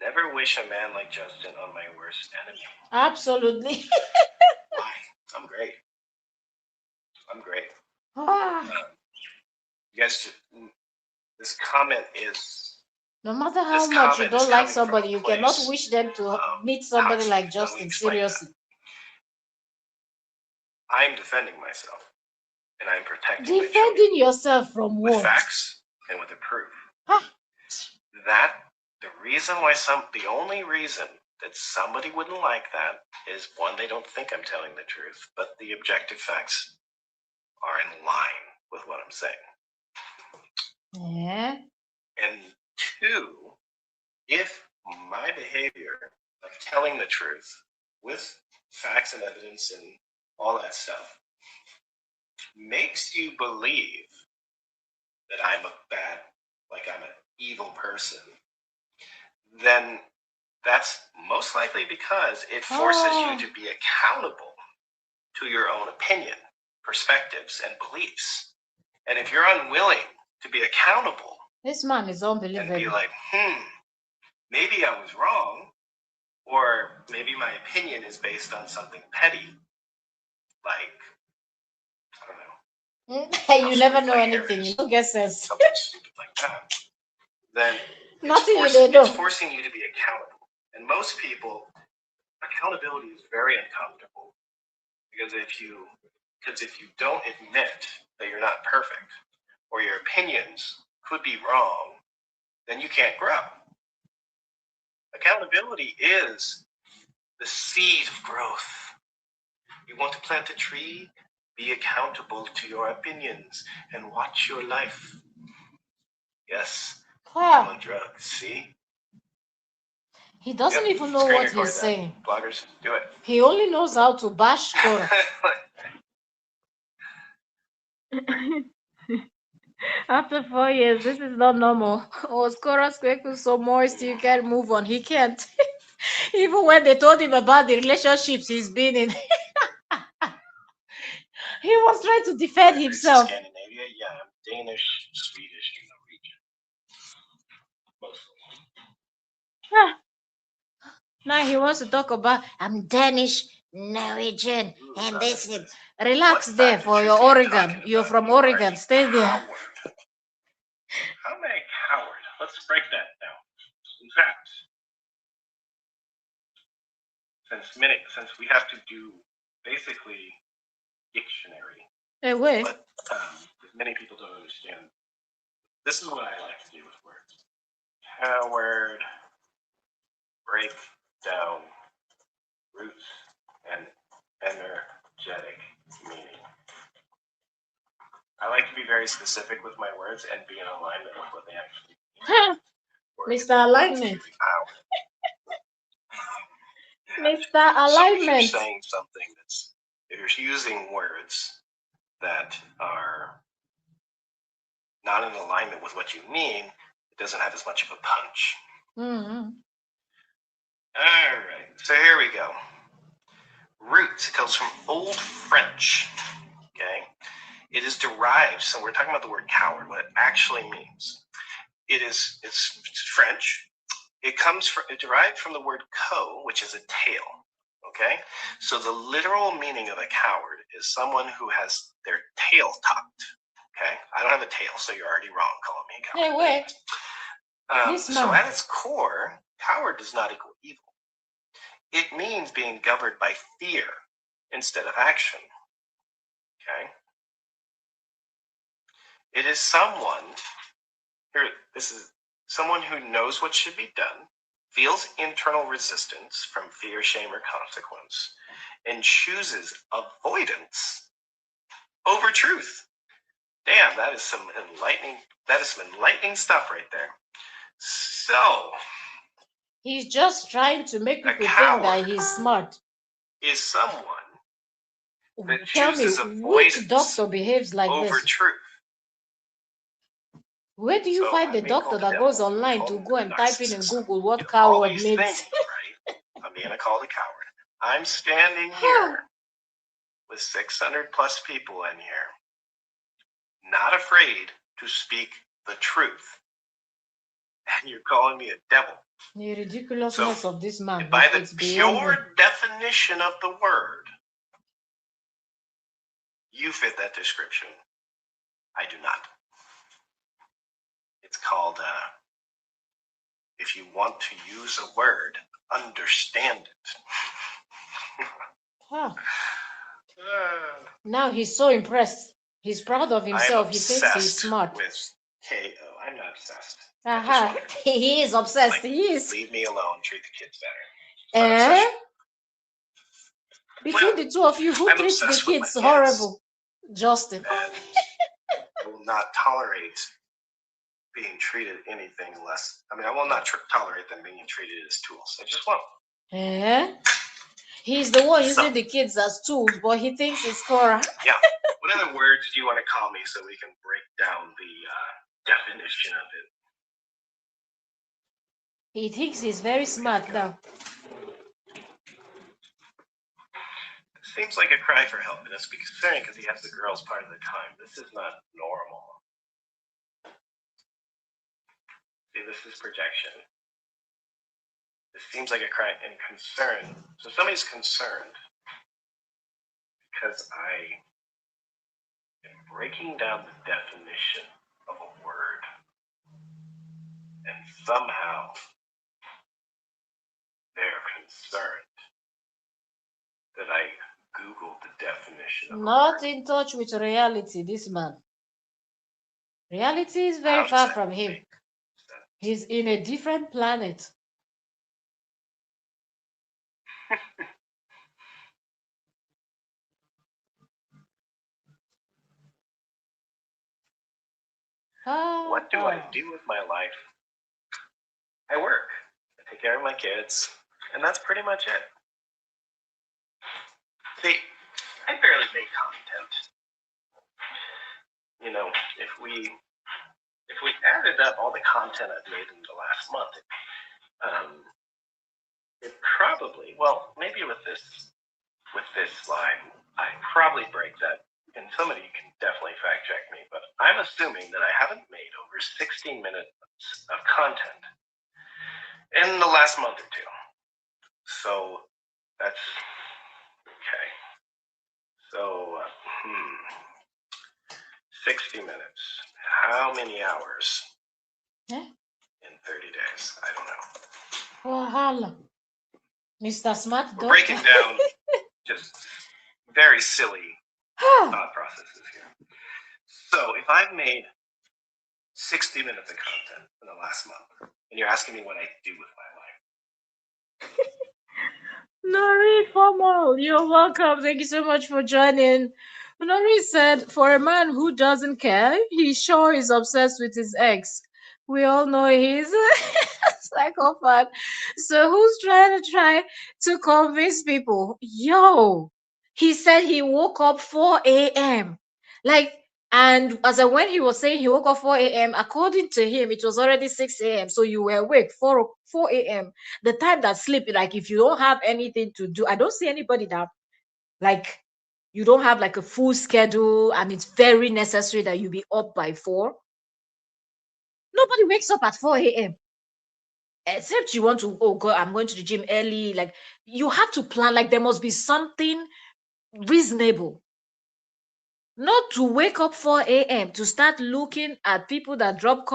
Speaker 2: Never wish a man like Justin on my worst enemy.
Speaker 1: Absolutely.
Speaker 2: Why? I'm great. I'm great. You guys, this comment is.
Speaker 1: No matter how much you don't like somebody, you cannot wish them to meet somebody like Justin. Seriously.
Speaker 2: I'm defending myself, and I'm protecting.
Speaker 1: Defending yourself from what?
Speaker 2: With facts and with a proof. That the only reason that somebody wouldn't like that is, one, they don't think I'm telling the truth, but the objective facts are in line with what I'm saying.
Speaker 1: Yeah.
Speaker 2: And two, if my behavior of telling the truth with facts and evidence and all that stuff makes you believe that I'm I'm an evil person, then that's most likely because it forces you to be accountable to your own opinion, perspectives, and beliefs. And if you're unwilling to be accountable,
Speaker 1: this man is unbelievable.
Speaker 2: And be like, maybe I was wrong, or maybe my opinion is based on something petty, like, I don't know.
Speaker 1: You never know anything. You don't get sense.
Speaker 2: Something stupid like that. Then
Speaker 1: it's
Speaker 2: forcing you to be accountable. And most people, accountability is very uncomfortable because if you don't admit that you're not perfect or your opinions could be wrong, then you can't grow. Accountability is the seed of growth. You want to plant a tree? Be accountable to your opinions and watch your life. Yes, I'm on drugs, see?
Speaker 1: He doesn't even know what he's saying.
Speaker 2: Bloggers, do it.
Speaker 1: He only knows how to bash KORRA. After 4 years, this is not normal. Was KORRA's squeak so moist you can't move on? He can't. Even when they told him about the relationships he's been in, he was trying to defend himself.
Speaker 2: Scandinavia, yeah, I'm Danish, Swedish, and Norwegian. Mostly.
Speaker 1: Now he wants to talk about I'm Danish, Norwegian, and this is. Relax there for your Oregon. You're from Oregon. Stay there.
Speaker 2: How am I a coward? Let's break that down. In fact, since we have to do basically dictionary.
Speaker 1: Hey, wait.
Speaker 2: But many people don't understand. This is what I like to do with words. Coward, break down roots and energetic meaning. I like to be very specific with my words and be in alignment with what they actually mean.
Speaker 1: Mr. Alignment. Mr. Alignment.
Speaker 2: So if you're saying something if you're using words that are not in alignment with what you mean, it doesn't have as much of a punch.
Speaker 1: Mm-hmm.
Speaker 2: All right, so here we go. Roots, it comes from Old French, okay? It is derived, so we're talking about the word coward, what it actually means. It's French. It derived from the word co, which is a tail, okay? So the literal meaning of a coward is someone who has their tail tucked, okay? I don't have a tail, so you're already wrong calling me a coward.
Speaker 1: Hey, wait.
Speaker 2: So at its core, coward does not equal evil. It means being governed by fear instead of action, okay? It is someone who knows what should be done feels internal resistance from fear, shame, or consequence, and chooses avoidance over truth. Damn, that is some enlightening stuff right there. So
Speaker 1: He's just trying to make
Speaker 2: a
Speaker 1: people think that
Speaker 2: coward
Speaker 1: he's smart.
Speaker 2: is someone that
Speaker 1: Tell me,
Speaker 2: chooses
Speaker 1: which
Speaker 2: avoidance
Speaker 1: doctor behaves like
Speaker 2: over
Speaker 1: this?
Speaker 2: truth.
Speaker 1: Where do you
Speaker 2: So
Speaker 1: find the
Speaker 2: I'm being
Speaker 1: doctor
Speaker 2: called a
Speaker 1: that
Speaker 2: devil.
Speaker 1: goes
Speaker 2: I'm
Speaker 1: online
Speaker 2: called
Speaker 1: to
Speaker 2: a
Speaker 1: go and type in
Speaker 2: narcissist.
Speaker 1: Google what
Speaker 2: You
Speaker 1: coward
Speaker 2: always
Speaker 1: means?
Speaker 2: think, right? I'm being called a coward. I'm standing here with 600 plus people in here, not afraid to speak the truth. And you're calling me a devil.
Speaker 1: The ridiculousness of this man.
Speaker 2: By the
Speaker 1: It's beyond me.
Speaker 2: pure definition of the word, you fit that description. I do not. It's called, if you want to use a word, understand it.
Speaker 1: Huh. Now he's so impressed. He's proud of himself. He thinks he's smart.
Speaker 2: With KO. I'm not obsessed.
Speaker 1: Aha. He is obsessed. He is.
Speaker 2: Leave me alone. Treat the kids better.
Speaker 1: Eh? Between the two of you, who treats the kids horrible? Justin.
Speaker 2: And will not tolerate being treated anything less. I mean, I will not tolerate them being treated as tools. I just won't.
Speaker 1: Eh? He's the one using the kids as tools, but he thinks it's KORRA.
Speaker 2: Yeah. What other words do you want to call me so we can break down the definition of it?
Speaker 1: He thinks he's very smart now.
Speaker 2: It seems like a cry for help, and it's concerning because he has the girls part of the time. This is not normal. See, this is projection. This seems like a cry and concern. So somebody's concerned because I am breaking down the definition of a word, and somehow they're concerned that I Googled the definition of
Speaker 1: Not in touch with reality, this man. Reality is very far from him. He's in a different planet.
Speaker 2: What do I do with my life? I work. I take care of my kids, and that's pretty much it. See, I barely make content. You know, if we added up all the content I've made in the last month, it probably, well, maybe with this slide, I probably break that. And somebody can definitely fact check me, but I'm assuming that I haven't made over 16 minutes of content in the last month or two. So that's okay. So 60 minutes. How many hours in 30 days? I don't know.
Speaker 1: Wahala. Mr. Smart
Speaker 2: We're breaking down just very silly thought processes here. So if I've made 60 minutes of content in the last month, and you're asking me what I do with my life.
Speaker 1: Nori Formal, you're welcome. Thank you so much for joining. Nori said, for a man who doesn't care, he sure is obsessed with his ex. We all know he's a psychopath. So who's trying to convince people? Yo, he said he woke up 4 a.m. Like, and when he was saying he woke up 4 a.m., according to him, it was already 6 a.m. So you were awake 4 a.m. The time that sleep, like if you don't have anything to do, I don't see anybody that, like, you don't have like a full schedule and it's very necessary that you be up by 4. Nobody wakes up at 4 a.m. except you want to, oh God, I'm going to the gym early. Like, you have to plan, like there must be something reasonable. Not to wake up 4 a.m. to start looking at people that drop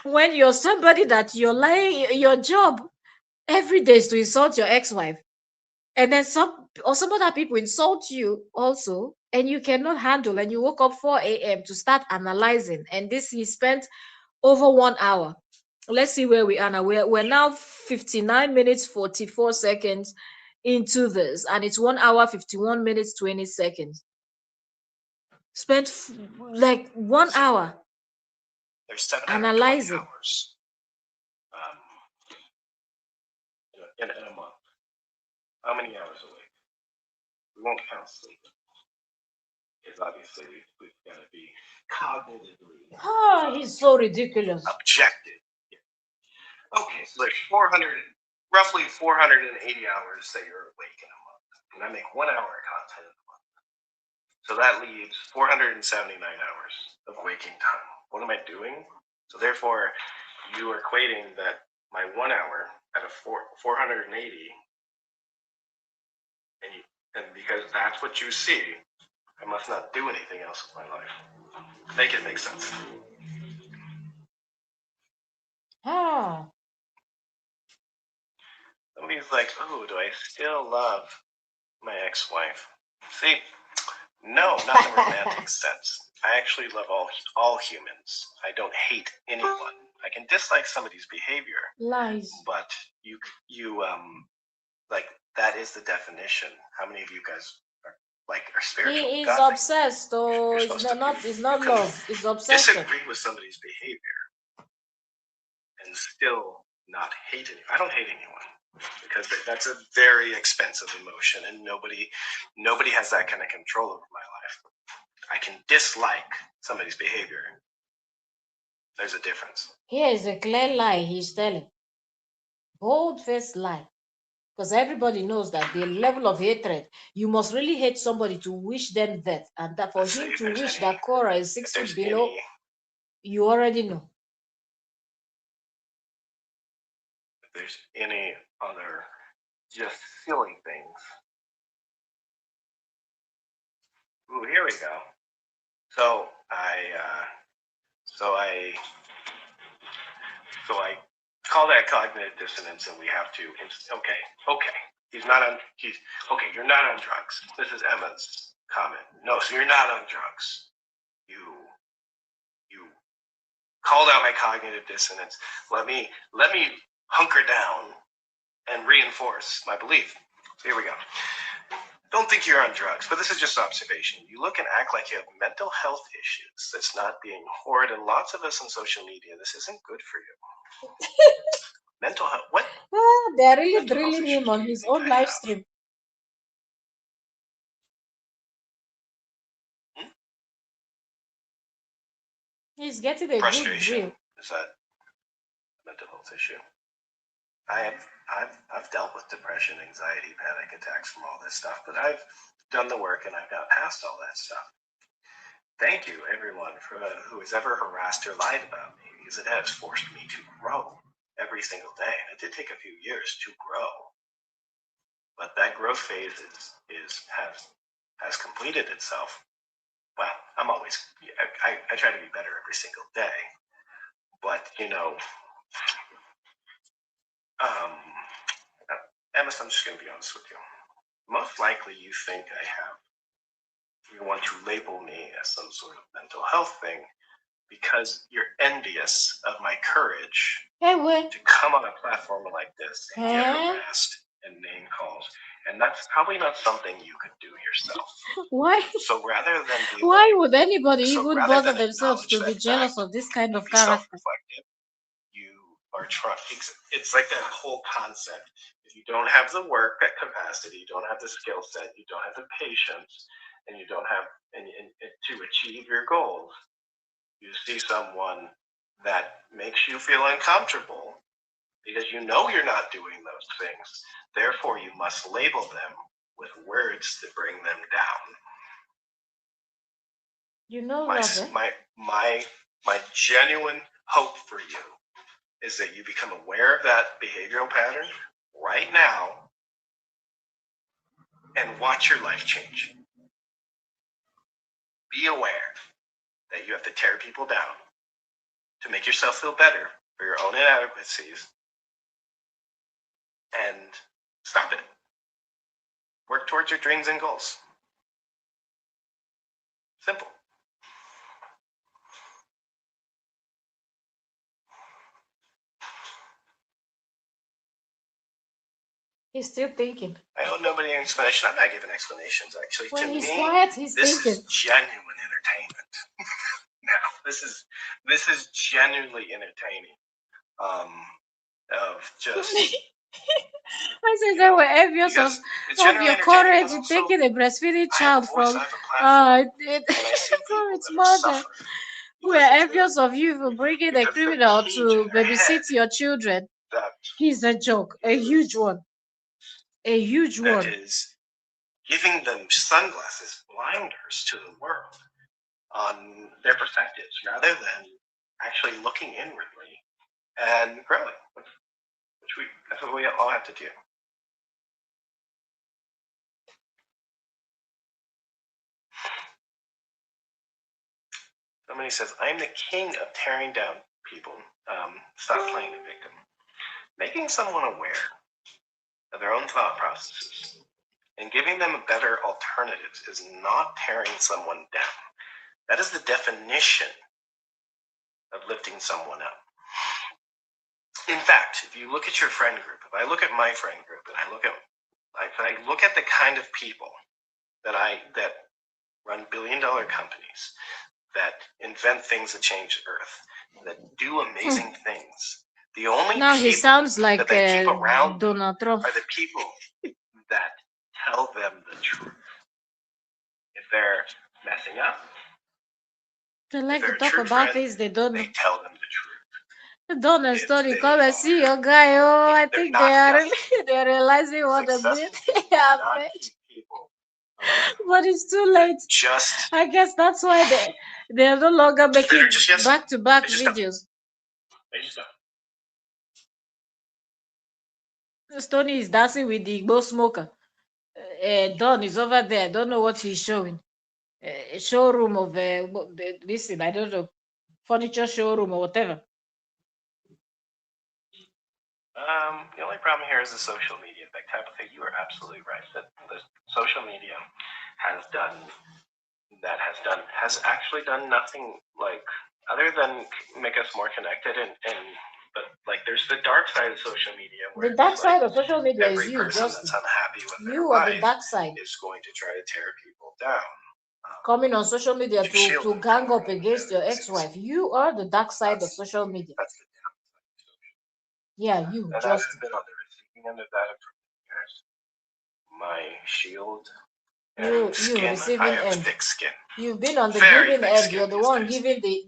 Speaker 1: when you're somebody that you're lying, your job every day is to insult your ex-wife, and then some other people insult you also, and you cannot handle, and you woke up 4 a.m. to start analyzing, and this he spent over 1 hour.
Speaker 3: let's see where we are now. We're now 59 minutes 44 seconds into this, and it's 1 hour 51 minutes 20 seconds. Spent like 1 hour
Speaker 2: There's 720
Speaker 3: analyzing.
Speaker 2: hours in a month. How many hours a week? We won't count sleep. Because obviously we've got to be cognitively
Speaker 3: He's so ridiculous.
Speaker 2: objective. Yeah. Okay, so there's roughly 480 hours that you're awake in a month. And I make 1 hour of content a month. So that leaves 479 hours of waking time. What am I doing? So therefore, you are equating that my 1 hour out of 480, and because that's what you see, I must not do anything else with my life. Make it make sense. Somebody's like, oh, do I still love my ex-wife? See, no, not in a romantic sense. I actually love all humans. I don't hate anyone. I can dislike somebody's behavior.
Speaker 3: Lies.
Speaker 2: But you like, that is the definition. How many of you guys are spiritual?
Speaker 3: He is
Speaker 2: godly?
Speaker 3: obsessed, or it's not love, it's obsession.
Speaker 2: Disagree with somebody's behavior and still not hate anyone. I don't hate anyone because that's a very expensive emotion, and nobody has that kind of control over my life. I can dislike somebody's behavior. There's a difference.
Speaker 3: Here is a clear lie he's telling. Bold-faced lie. Because everybody knows that the level of hatred, you must really hate somebody to wish them death. And that for him to wish that KORRA is 6 feet below, you already know.
Speaker 2: If there's any other just silly things. Ooh, here we go. So I call that cognitive dissonance, and we have to. Okay. You're not on drugs. This is Emma's comment. No, so you're not on drugs. You called out my cognitive dissonance. Let me hunker down and reinforce my belief. So here we go. Don't think you're on drugs, but this is just observation. You look and act like you have mental health issues. That's not being horrid, and lots of us on social media, this isn't good for you. Mental health, what?
Speaker 3: They're really drilling him on his own live stream. He's getting a good drill.
Speaker 2: Is that a mental health issue? I've dealt with depression, anxiety, panic attacks from all this stuff, but I've done the work and I've got past all that stuff. Thank you, everyone, who has ever harassed or lied about me, because it has forced me to grow every single day. And it did take a few years to grow, but that growth phase has completed itself. Well, I try to be better every single day, but Emma, I'm just going to be honest with you. Most likely you want to label me as some sort of mental health thing because you're envious of my courage to come on a platform like this and get harassed and name calls. And that's probably not something you could do yourself.
Speaker 3: Why?
Speaker 2: So rather than
Speaker 3: why would anybody even bother themselves to be jealous of this kind of character?
Speaker 2: You are trying. It's like that whole concept. If you don't have the work at capacity, you don't have the skill set, you don't have the patience, and you don't have and to achieve your goals, you see someone that makes you feel uncomfortable because you know you're not doing those things. Therefore, you must label them with words that bring them down.
Speaker 3: You know,
Speaker 2: my genuine hope for you is that you become aware of that behavioral pattern right now and watch your life change. Be aware that you have to tear people down to make yourself feel better for your own inadequacies, and stop it. Work towards your dreams and goals. Simple.
Speaker 3: He's still thinking.
Speaker 2: I owe nobody an explanation. I'm not giving explanations, actually.
Speaker 3: When
Speaker 2: To
Speaker 3: he's
Speaker 2: me,
Speaker 3: quiet, he's
Speaker 2: this
Speaker 3: thinking.
Speaker 2: is genuine entertainment. Now, this is genuinely entertaining. Of just.
Speaker 3: I said they were envious of your courage in taking a breastfeeding child from its mother. We're envious of you for bringing a criminal to babysit your children. He's a joke, a huge one. A huge one.
Speaker 2: That is giving them sunglasses, blinders to the world on their perspectives rather than actually looking inwardly and growing, that's what we all have to do. Somebody says, I'm the king of tearing down people. Stop playing the victim. Making someone aware of their own thought processes and giving them better alternatives is not tearing someone down. That is the definition of lifting someone up. In fact, if you look at your friend group, if I look at my friend group and I look at the kind of people that run billion-dollar companies, that invent things that change the earth, that do amazing things. The only
Speaker 3: now he sounds like
Speaker 2: that they keep around
Speaker 3: Donald Trump
Speaker 2: are the people that tell them the truth. If they're messing up,
Speaker 3: they like to talk about things they don't know.
Speaker 2: They tell them the truth.
Speaker 3: Don't a story, come and see your guy. Oh, I think they're realizing what a bit have made. But it's too late. I guess that's why they're no longer making back-to-back videos. Stoney is dancing with the Igbo smoker. Don is over there. I don't know what he's showing. A showroom of this thing, I don't know, furniture showroom or whatever.
Speaker 2: The only problem here is the social media effect. Tabitha, you are absolutely right. That the social media has actually done nothing like other than make us more connected but like there's the dark side of social media.
Speaker 3: Where the dark side of social media is you,
Speaker 2: Justin. That's unhappy with
Speaker 3: you are the dark side.
Speaker 2: Is going to try to tear people down.
Speaker 3: Coming on social media to gang up against your ex-wife. You are the dark side of social media.
Speaker 2: That's the
Speaker 3: yeah, you
Speaker 2: and
Speaker 3: just
Speaker 2: I've been on the receiving end of that for years. My shield.
Speaker 3: You
Speaker 2: skin,
Speaker 3: receiving
Speaker 2: I have
Speaker 3: end.
Speaker 2: Thick skin.
Speaker 3: You've been on the giving end. You're the one giving the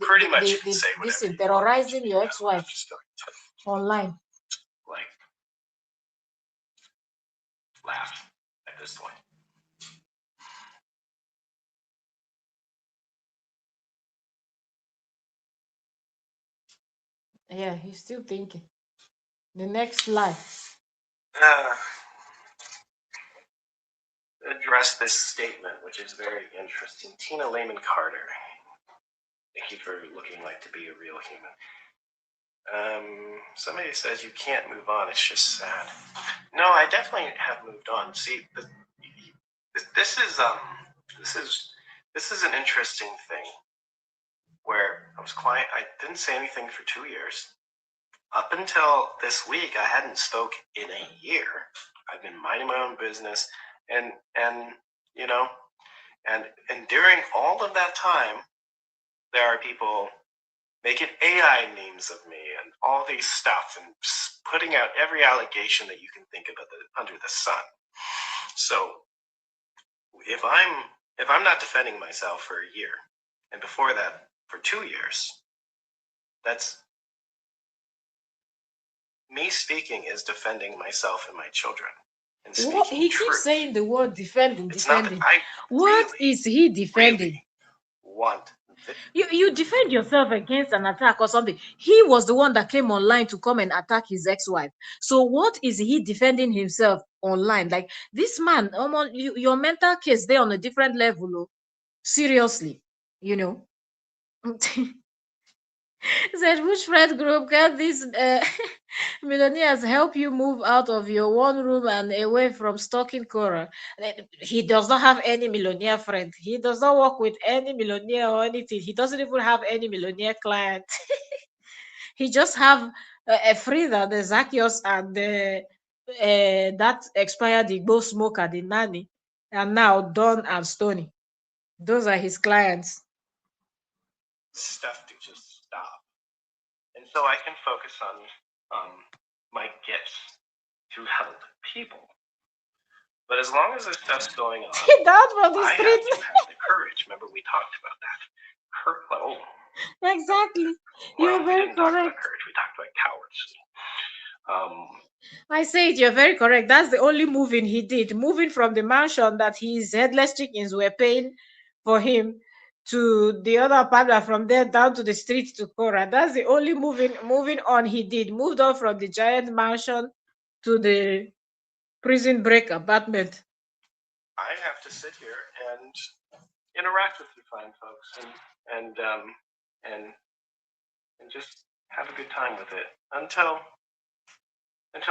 Speaker 3: this is terrorizing your ex-wife online.
Speaker 2: Like laugh at this point.
Speaker 3: Yeah, he's still thinking. The next life.
Speaker 2: Address this statement, which is very interesting. Tina Lehman Carter. Thank you for looking like to be a real human. Somebody says you can't move on. It's just sad. No, I definitely have moved on. See, this is an interesting thing. Where I was quiet, I didn't say anything for 2 years. Up until this week, I hadn't spoke in a year. I've been minding my own business, and you know, and during all of that time, there are people making AI memes of me and all these stuff and putting out every allegation that you can think of under the sun. So if I'm not defending myself for a year, and before that for 2 years, that's me speaking is defending myself and my children. And
Speaker 3: what he keeps saying the word defending. What
Speaker 2: really,
Speaker 3: is he defending?
Speaker 2: Really want
Speaker 3: you defend yourself against an attack or something. He was the one that came online to come and attack his ex-wife. So what is he defending himself online? Like this man, your mental case there on a different level. Seriously, you know. Said, which friend group can these millionaires help you move out of your one room and away from stalking KORRA? He does not have any millionaire friend. He does not work with any millionaire or anything. He doesn't even have any millionaire client. He just have a Frida, the Zacchaeus, and
Speaker 1: that expired Igbo smoker, the nanny, and now Don and Stony. Those are his clients.
Speaker 2: Stuff to just stop. And so I can focus on my gifts to help people. But as long as this stuff's going on,
Speaker 1: Down from the
Speaker 2: I
Speaker 1: street.
Speaker 2: have to have the courage. Remember, we talked about that.
Speaker 1: Exactly.
Speaker 2: Well,
Speaker 1: You're
Speaker 2: we
Speaker 1: very
Speaker 2: didn't talk about
Speaker 1: correct.
Speaker 2: courage. We talked about cowards.
Speaker 1: I say it, you're very correct. That's the only moving he did. Moving from the mansion that his headless chickens were paying for him to the other partner, from there down to the street to KORRA. That's the only moving on he did. Moved on from the giant mansion to the prison break apartment.
Speaker 2: I have to sit here and interact with you fine folks and just have a good time with it until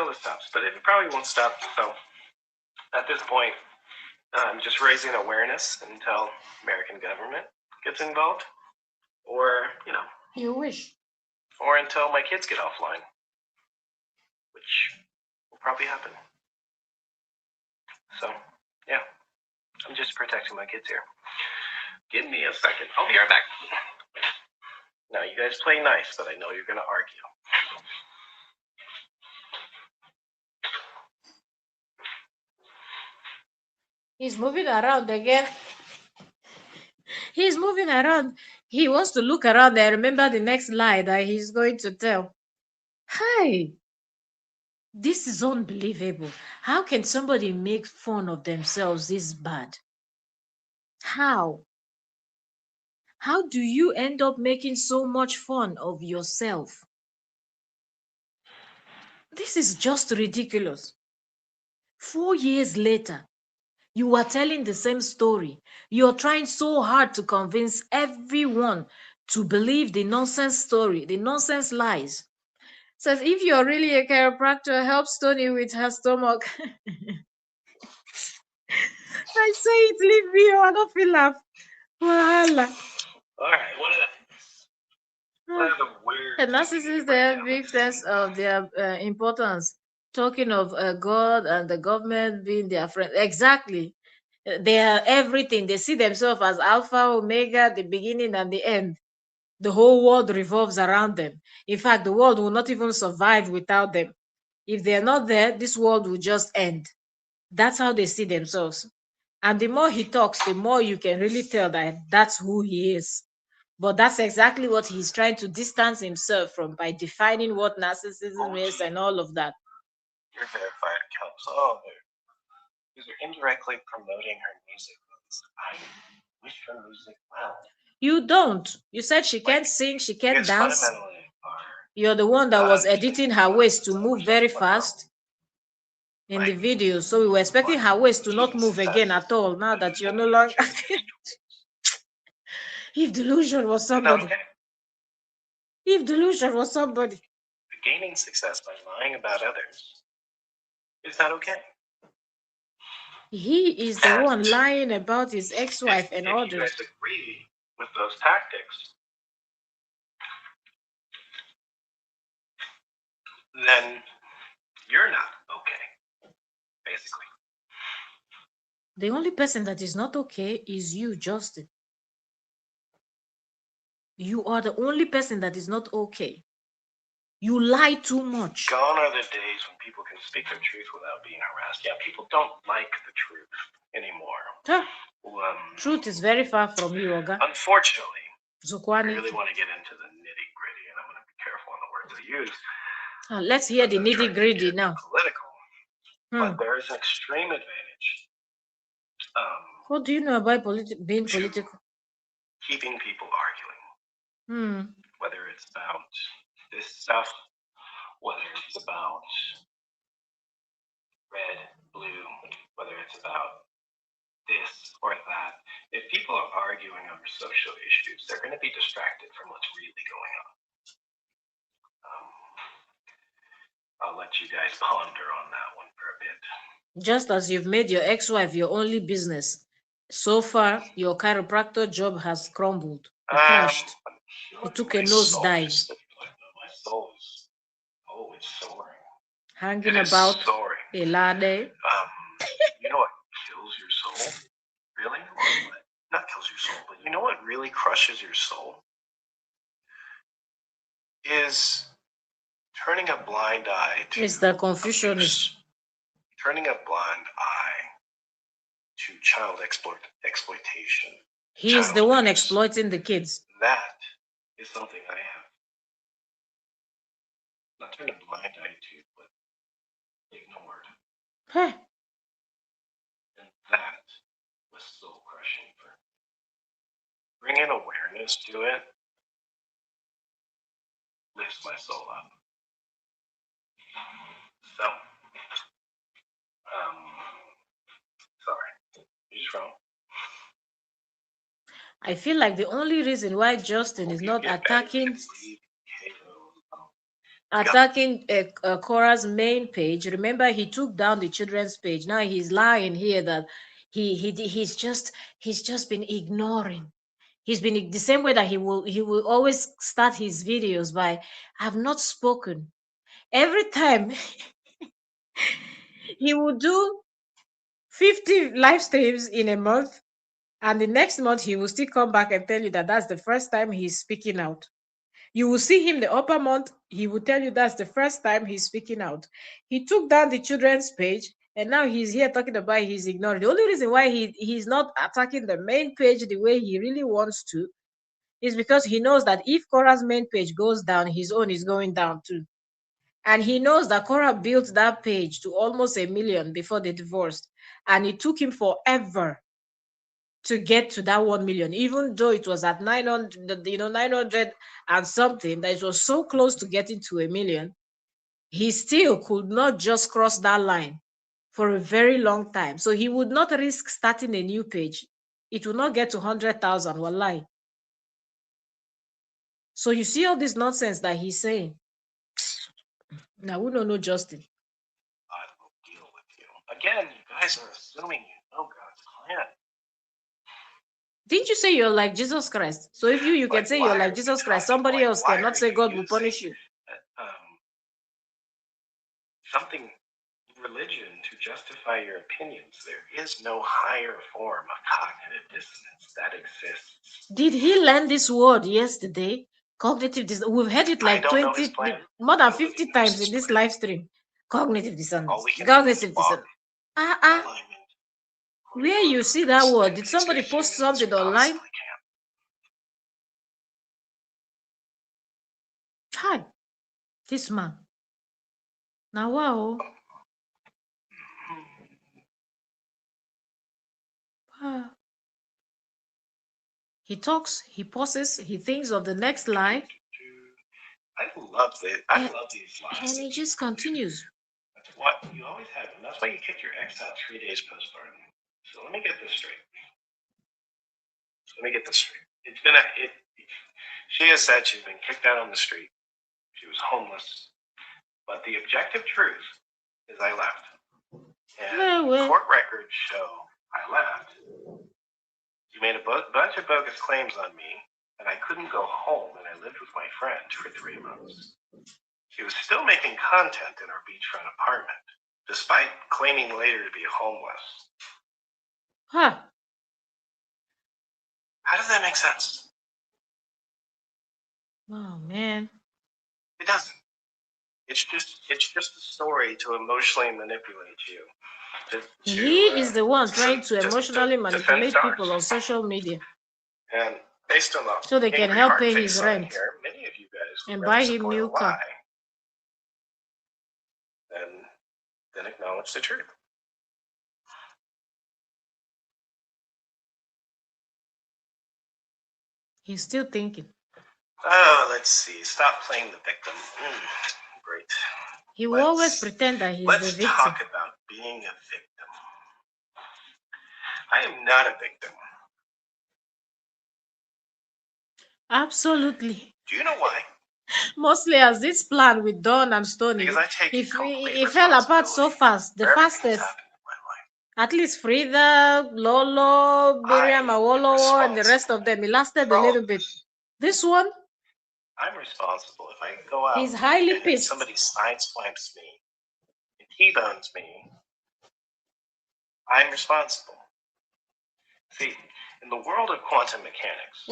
Speaker 2: it stops. But it probably won't stop. So at this point, I'm just raising awareness until American government gets involved, or
Speaker 1: You wish.
Speaker 2: or until my kids get offline, which will probably happen. So yeah, I'm just protecting my kids here. Give me a second. I'll be right back. Now you guys play nice, but I know you're gonna argue.
Speaker 1: He's moving around again. He's moving around. He wants to look around and remember the next lie that he's going to tell. Hi. This is unbelievable. How can somebody make fun of themselves this bad? How? How do you end up making so much fun of yourself? This is just ridiculous. 4 years later, you are telling the same story. You're trying so hard to convince everyone to believe the nonsense story, the nonsense lies. Says, if you're really a chiropractor, help Stony with her stomach. I say it, leave me, I don't feel laugh. Voila.
Speaker 2: All right, what are the words?
Speaker 1: And narcissists, they have big sense of their importance. Talking of God and the government being their friend. Exactly. They are everything. They see themselves as Alpha, Omega, the beginning and the end. The whole world revolves around them. In fact, the world will not even survive without them. If they're not there, this world will just end. That's how they see themselves. And the more he talks, the more you can really tell that that's who he is. But that's exactly what he's trying to distance himself from by defining what narcissism is and all of that.
Speaker 2: Your verified accounts. Oh, these are indirectly promoting her music. I wish her music well.
Speaker 1: You don't. You said she can't sing, she can't dance. You're the one that was editing her waist to move very fast in the video. So we were expecting her waist to not move again at all now that you're no longer. If delusion was somebody. If delusion was somebody.
Speaker 2: Gaining success by lying about others. Is that okay?
Speaker 1: He is the one lying about his ex-wife and others.
Speaker 2: If you guys agree with those tactics, then you're not okay, basically.
Speaker 1: The only person that is not okay is you, Justin. You are the only person that is not okay. You lie too much.
Speaker 2: Gone are the days when people can speak their truth without being harassed. Yeah, people don't like the truth anymore.
Speaker 1: Huh. Truth is very far from you, Oga.
Speaker 2: Unfortunately,
Speaker 1: Zokwani.
Speaker 2: I really want to get into the nitty gritty, and I'm going to be careful on the words I use.
Speaker 1: Let's hear the nitty gritty now.
Speaker 2: Political, but there is an extreme advantage.
Speaker 1: What do you know about being political?
Speaker 2: Keeping people arguing. Whether it's about this stuff, whether it's about red, blue, whether it's about this or that. If people are arguing over social issues, they're going to be distracted from what's really going on. I'll let you guys ponder on that one for a bit.
Speaker 1: Just as you've made your ex-wife your only business, so far your chiropractor job has crumbled. It crashed. It took a nosedive.
Speaker 2: My soul is, it's soaring.
Speaker 3: hanging about
Speaker 2: story.
Speaker 3: a ladder.
Speaker 2: You know what kills your soul? Really? Or what? Not kills your soul, but you know what really crushes your soul? Is turning a blind eye to
Speaker 3: Mr. Confucianist.
Speaker 2: abuse, turning a blind eye to child exploitation.
Speaker 3: He is the
Speaker 2: child
Speaker 3: one
Speaker 2: abuse.
Speaker 3: exploiting the kids.
Speaker 2: That is something I have not turned a blind eye to, but ignored.
Speaker 3: Huh.
Speaker 2: And that was soul crushing for me. Bringing awareness to it lifts my soul up. So, sorry, you just wrong.
Speaker 3: I feel like the only reason why Justin is not attacking KORRA's main page. Remember, he took down the children's page. Now he's lying here that he's just been ignoring. He's been the same way that he will always start his videos by "I've not spoken." Every time he will do 50 live streams in a month, and the next month he will still come back and tell you that that's the first time he's speaking out. You will see him the upper month, he will tell you that's the first time he's speaking out. He took down the children's page, and now he's here talking about he's ignored. The only reason why he's not attacking the main page the way he really wants to is because he knows that if KORRA's main page goes down, his own is going down too. And he knows that KORRA built that page to almost 1 million before they divorced. And it took him forever to get to that 1 million, even though it was at 900, 900 and something, that it was so close to getting to 1 million. He still could not just cross that line for a very long time. So he would not risk starting a new page. It will not get to 100,000, wallahi. So you see all this nonsense that he's saying. Now we don't know Justin.
Speaker 2: I will deal with you. Again, you guys are assuming you know God's plan.
Speaker 3: Didn't you say you're like Jesus Christ? So if you can say you're like Jesus Christ, somebody else cannot say God will punish you.
Speaker 2: Something religion to justify your opinions. There is no higher form of cognitive dissonance that exists.
Speaker 3: Did he learn this word yesterday? Cognitive dissonance. We've heard it like 20, more than 50 times in this live stream. Cognitive dissonance. Cognitive dissonance. Where you see that word? Did somebody post something online? Hi, this man. Now, wow. He talks, he pauses, he thinks of the next line.
Speaker 2: I love it. I love these lines.
Speaker 3: And he just continues.
Speaker 2: That's what you always have, and that's why you kick your ex out 3 days postpartum. So let me get this straight. It's been she has said she's been kicked out on the street. She was homeless. But the objective truth is I left. And court records show I left. You made a bunch of bogus claims on me, and I couldn't go home, and I lived with my friend for 3 months. She was still making content in our beachfront apartment, despite claiming later to be homeless.
Speaker 3: Huh.
Speaker 2: How does that make sense?
Speaker 3: Oh, man.
Speaker 2: It doesn't. It's just a story to emotionally manipulate you.
Speaker 3: He is the one trying to emotionally manipulate people on social media.
Speaker 2: And based on the
Speaker 3: so they can help pay his rent
Speaker 2: here, many of you guys
Speaker 3: and buy him new car.
Speaker 2: Then acknowledge the truth.
Speaker 3: He's still thinking.
Speaker 2: Oh, let's see. Stop playing the victim. Great.
Speaker 3: He will always pretend that he's the victim.
Speaker 2: Let's talk about being a victim. I am not a victim.
Speaker 3: Absolutely.
Speaker 2: Do you know why?
Speaker 3: Mostly as this plan with Dawn and Stony, it fell apart so fast. The fastest. At least Frida, Lolo, Miriam Awolowo, and the rest of them. It lasted a little bit. This one,
Speaker 2: I'm responsible if I go out
Speaker 3: he's highly
Speaker 2: and
Speaker 3: pissed.
Speaker 2: Somebody sideswipes me T-bones me, I'm responsible. See, in the world of quantum mechanics,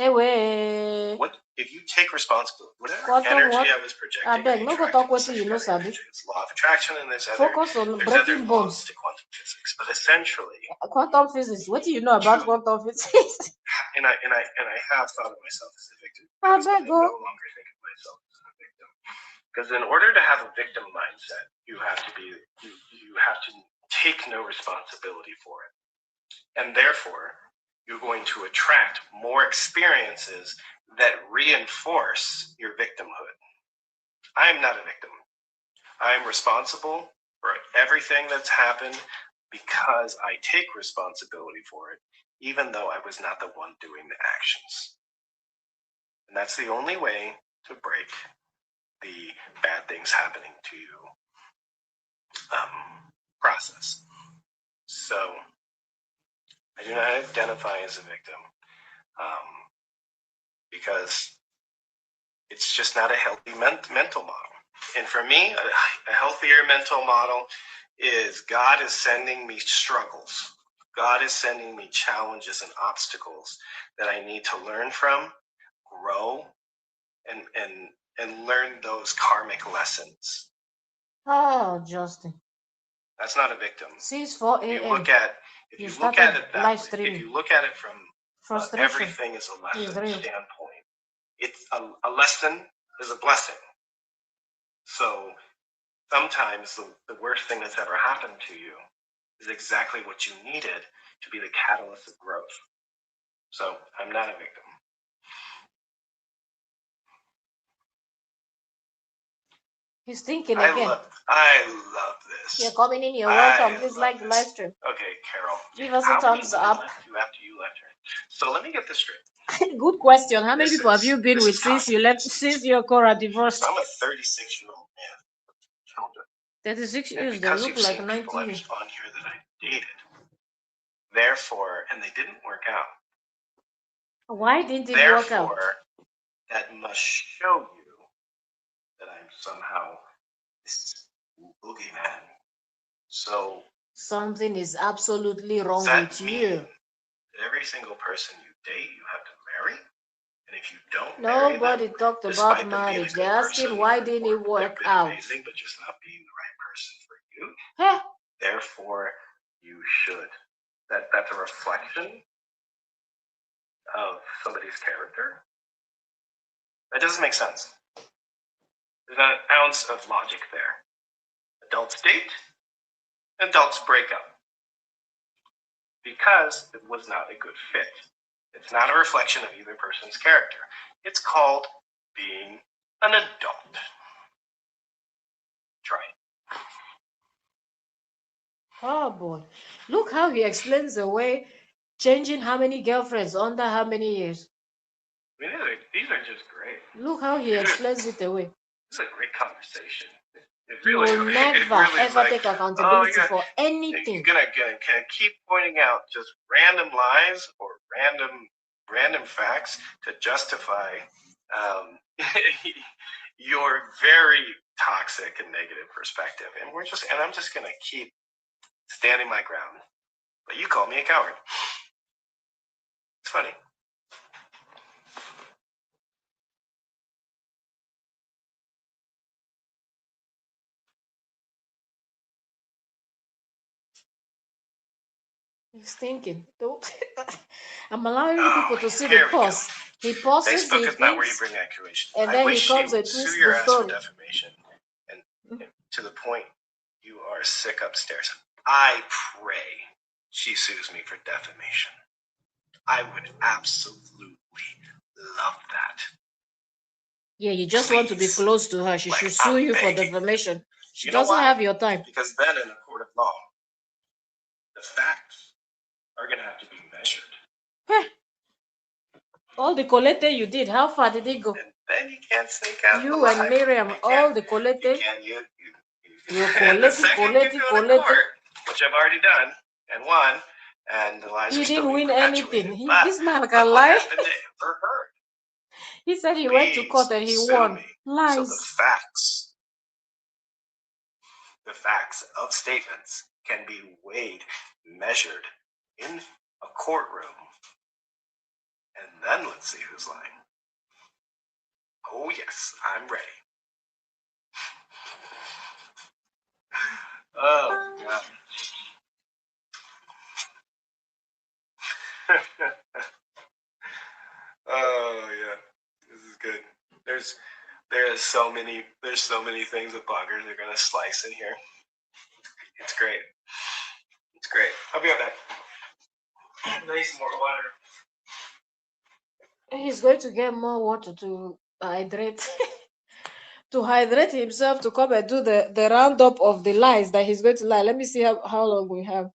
Speaker 2: what if you take responsibility? Whatever energy I was projecting,
Speaker 3: beg, no go talk what you know, Sabi.
Speaker 2: it's law of attraction, and there's
Speaker 3: Focus on
Speaker 2: there's other
Speaker 3: breaking
Speaker 2: laws
Speaker 3: bones.
Speaker 2: to quantum physics. But essentially,
Speaker 3: Quantum physics. What do you know about quantum physics?
Speaker 2: and I have thought of myself as a victim.
Speaker 3: I
Speaker 2: because I
Speaker 3: beg,
Speaker 2: no longer think of myself as a victim. Because in order to have a victim mindset, you have to take no responsibility for it. And therefore, you're going to attract more experiences that reinforce your victimhood. I am not a victim. I am responsible for everything that's happened because I take responsibility for it, even though I was not the one doing the actions. And that's the only way to break the bad things happening to you process. So I do not identify as a victim because it's just not a healthy mental model. And for me, a healthier mental model is God is sending me struggles. God is sending me challenges and obstacles that I need to learn from, grow, and learn those karmic lessons.
Speaker 3: Oh, Justin.
Speaker 2: That's not a victim.
Speaker 3: 6:04 a.m.
Speaker 2: If you look at it that way, if you look at it from everything is a lesson standpoint, it's a lesson is a blessing. So sometimes the worst thing that's ever happened to you is exactly what you needed to be the catalyst of growth. So I'm not a victim.
Speaker 3: He's thinking again.
Speaker 2: I love this.
Speaker 3: You're coming in, you're welcome. Please like the live stream.
Speaker 2: Okay, Carol.
Speaker 3: Give us a thumbs up.
Speaker 2: After you left her. So let me get this straight.
Speaker 3: Good question. How many people have you been with since your KORRA divorced?
Speaker 2: I'm a 36-year-old man.
Speaker 3: 36 years, they look like 90 years.
Speaker 2: On here that I dated. Therefore, and they didn't work out.
Speaker 3: Why didn't it work out?
Speaker 2: Therefore, that must show you that I'm somehow this boogeyman. So
Speaker 3: something is absolutely wrong with you.
Speaker 2: Every single person you date, you have to marry. And if you don't,
Speaker 3: nobody talked about marriage. They're asking why didn't it work out?
Speaker 2: Amazing, but just not being the right person for you.
Speaker 3: Huh?
Speaker 2: Therefore, you should. That's a reflection of somebody's character. That doesn't make sense. There's not an ounce of logic there. Adults date, adults break up. Because it was not a good fit. It's not a reflection of either person's character. It's called being an adult. Try it.
Speaker 3: Oh boy. Look how he explains the way changing how many girlfriends under how many years.
Speaker 2: I mean, these are just great.
Speaker 3: Look how he explains it away.
Speaker 2: It's a great conversation.
Speaker 3: You will never ever take accountability for anything.
Speaker 2: You're gonna keep pointing out just random lies or random facts to justify your very toxic and negative perspective, and I'm just gonna keep standing my ground. But you call me a coward. It's funny.
Speaker 3: He's thinking. I'm allowing people to see the pause. He pauses,
Speaker 2: Facebook
Speaker 3: he
Speaker 2: is not where you bring accusation.
Speaker 3: And then he comes and twists the story.
Speaker 2: Defamation, and to the point, you are sick upstairs. I pray she sues me for defamation. I would absolutely love that.
Speaker 3: Yeah, you just want to be close to her. She should sue you for defamation. She doesn't have your time.
Speaker 2: Because then in a court of law, the facts are going to have to be measured.
Speaker 3: Huh. All the collected you did, how far did it go?
Speaker 2: And then you can't sneak out.
Speaker 3: You and Miriam, all the collected. You collected,
Speaker 2: which I've already done and won. And the lies
Speaker 3: he didn't win anything. This man
Speaker 2: can
Speaker 3: lie.
Speaker 2: For her.
Speaker 3: He said he went to court and he won. Lies.
Speaker 2: So the facts of statements can be weighed, measured in a courtroom, and then let's see who's lying. Oh yes, I'm ready. Oh God. Oh yeah, this is good. There's so many things that bloggers are gonna slice in here. It's great. It's great. I'll be right back. I need some more water.
Speaker 1: He's going to get more water to hydrate. To hydrate himself, to come and do the roundup of the lies that he's going to lie. Let me see how long we have.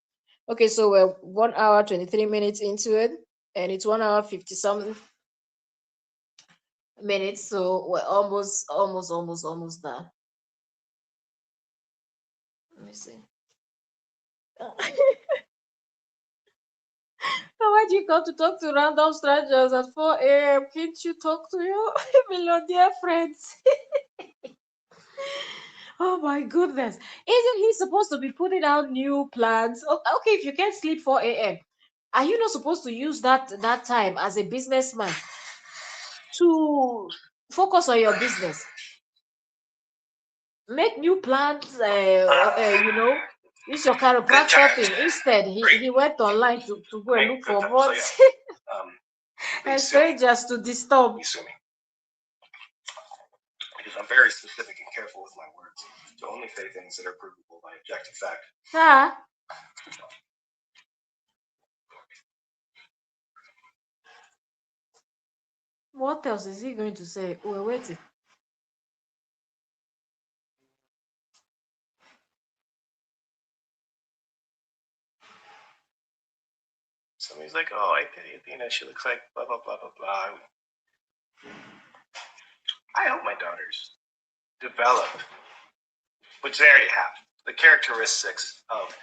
Speaker 1: Okay, so we're 1 hour 23 minutes into it, and it's 1 hour 50 something minutes, so we're almost done. Let me see. Why'd you come to talk to random strangers at 4 a.m.? Can't you talk to your millionaire friends? Oh my goodness. Isn't he supposed to be putting out new plans? Okay, if you can't sleep 4 a.m., are you not supposed to use that time as a businessman to focus on your business? Make new plans, use your chiropractor thing. Instead, he went online to go and look for bots and strangers to disturb.
Speaker 2: Because I'm very specific and careful with my words to only say things that are provable by objective fact.
Speaker 1: Ah. What else is he going to say? We're waiting.
Speaker 2: Somebody's like, oh, I pity Athena. She looks like blah, blah, blah, blah, blah. I hope my daughters develop, which they already have, the characteristics of